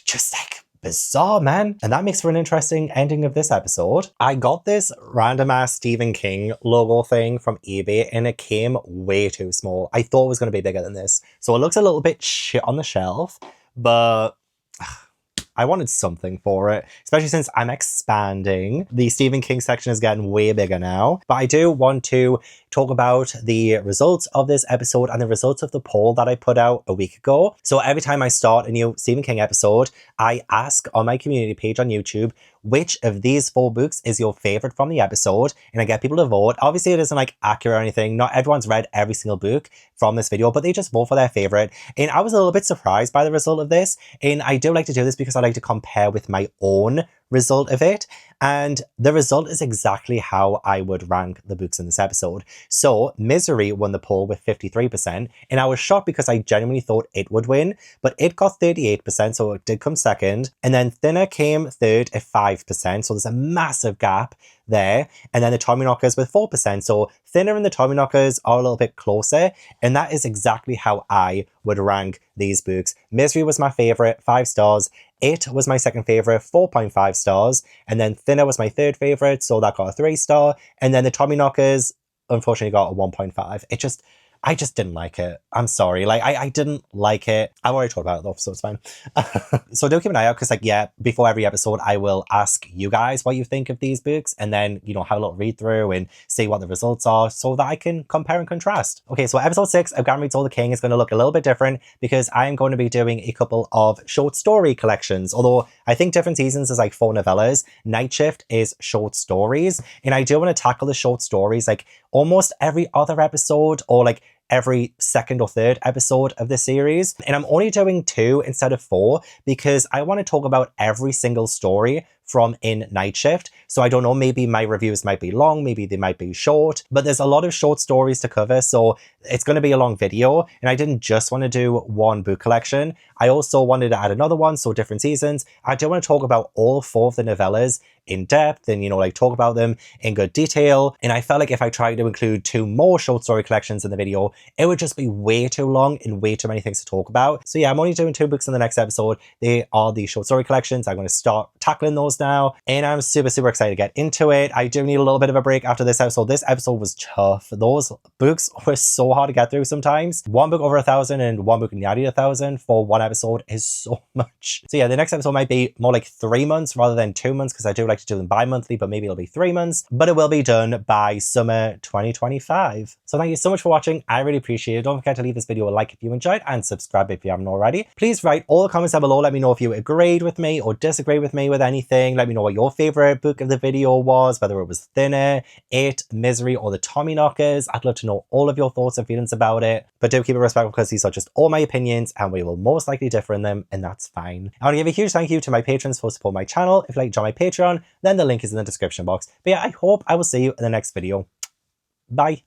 just like bizarre, man. And that makes for an interesting ending of this episode. I got this random ass Stephen King logo thing from eBay and it came way too small. I thought it was going to be bigger than this. So it looks a little bit shit on the shelf, but I wanted something for it, especially since I'm expanding. The Stephen King section is getting way bigger now. But I do want to talk about the results of this episode and the results of the poll that I put out a week ago. So every time I start a new Stephen King episode, I ask on my community page on YouTube, which of these 4 books is your favorite from the episode? And I get people to vote. Obviously, it isn't like accurate or anything. Not everyone's read every single book from this video, but they just vote for their favorite. And I was a little bit surprised by the result of this. And I do like to do this because I like to compare with my own result of it. And the result is exactly how I would rank the books in this episode. So Misery won the poll with 53%. And I was shocked because I genuinely thought it would win, but it got 38%. So it did come second. And then Thinner came third at 5%. So there's a massive gap there. And then the Tommyknockers with 4%. So Thinner and the Tommyknockers are a little bit closer. And that is exactly how I would rank these books. Misery was my favorite, 5 stars. It was my second favorite, 4.5 stars. And then Thinner was my third favorite, so that got a 3-star. And then the Tommyknockers, unfortunately, got a 1.5. I just didn't like it. I'm sorry. Like, I didn't like it. I've already talked about it though, so it's fine. So do keep an eye out because, like, yeah, before every episode, I will ask you guys what you think of these books and then, you know, have a little read through and see what the results are so that I can compare and contrast. Okay, so episode 6 of Gavin Reads All the King is going to look a little bit different because I am going to be doing a couple of short story collections. Although I think different seasons is like 4 novellas. Night Shift is short stories. And I do want to tackle the short stories like almost every other episode or like every second or third episode of the series. And I'm only doing 2 instead of 4 because I want to talk about every single story from in Night Shift. So I don't know, maybe my reviews might be long, maybe they might be short, but there's a lot of short stories to cover. So it's going to be a long video. And I didn't just want to do one book collection. I also wanted to add another one. So different seasons. I do want to talk about all 4 of the novellas in depth and, you know, like talk about them in good detail. And I felt like if I tried to include 2 more short story collections in the video, it would just be way too long and way too many things to talk about. So yeah, I'm only doing 2 books in the next episode. They are the short story collections. I'm going to start tackling those now. And I'm super, super excited to get into it. I do need a little bit of a break after this episode. This episode was tough. Those books were so hard to get through sometimes. 1 book over 1,000 and 1 book nearly 1,000 for 1 episode is so much. So yeah, the next episode might be more like 3 months rather than 2 months because I do like to do them bi-monthly, but maybe it'll be 3 months. But it will be done by summer 2025. So thank you so much for watching. I really appreciate it. Don't forget to leave this video a like if you enjoyed and subscribe if you haven't already. Please write all the comments down below. Let me know if you agreed with me or disagreed with me with anything. Let me know what your favorite book of the video was, whether it was Thinner, It, Misery, or the Tommyknockers. I'd love to know all of your thoughts and feelings about it. But do keep it respectful because these are just all my opinions and we will most likely differ in them, and that's fine. I want to give a huge thank you to my patrons for supporting my channel. If you'd like to join my Patreon, then the link is in the description box. But yeah, I hope I will see you in the next video. Bye.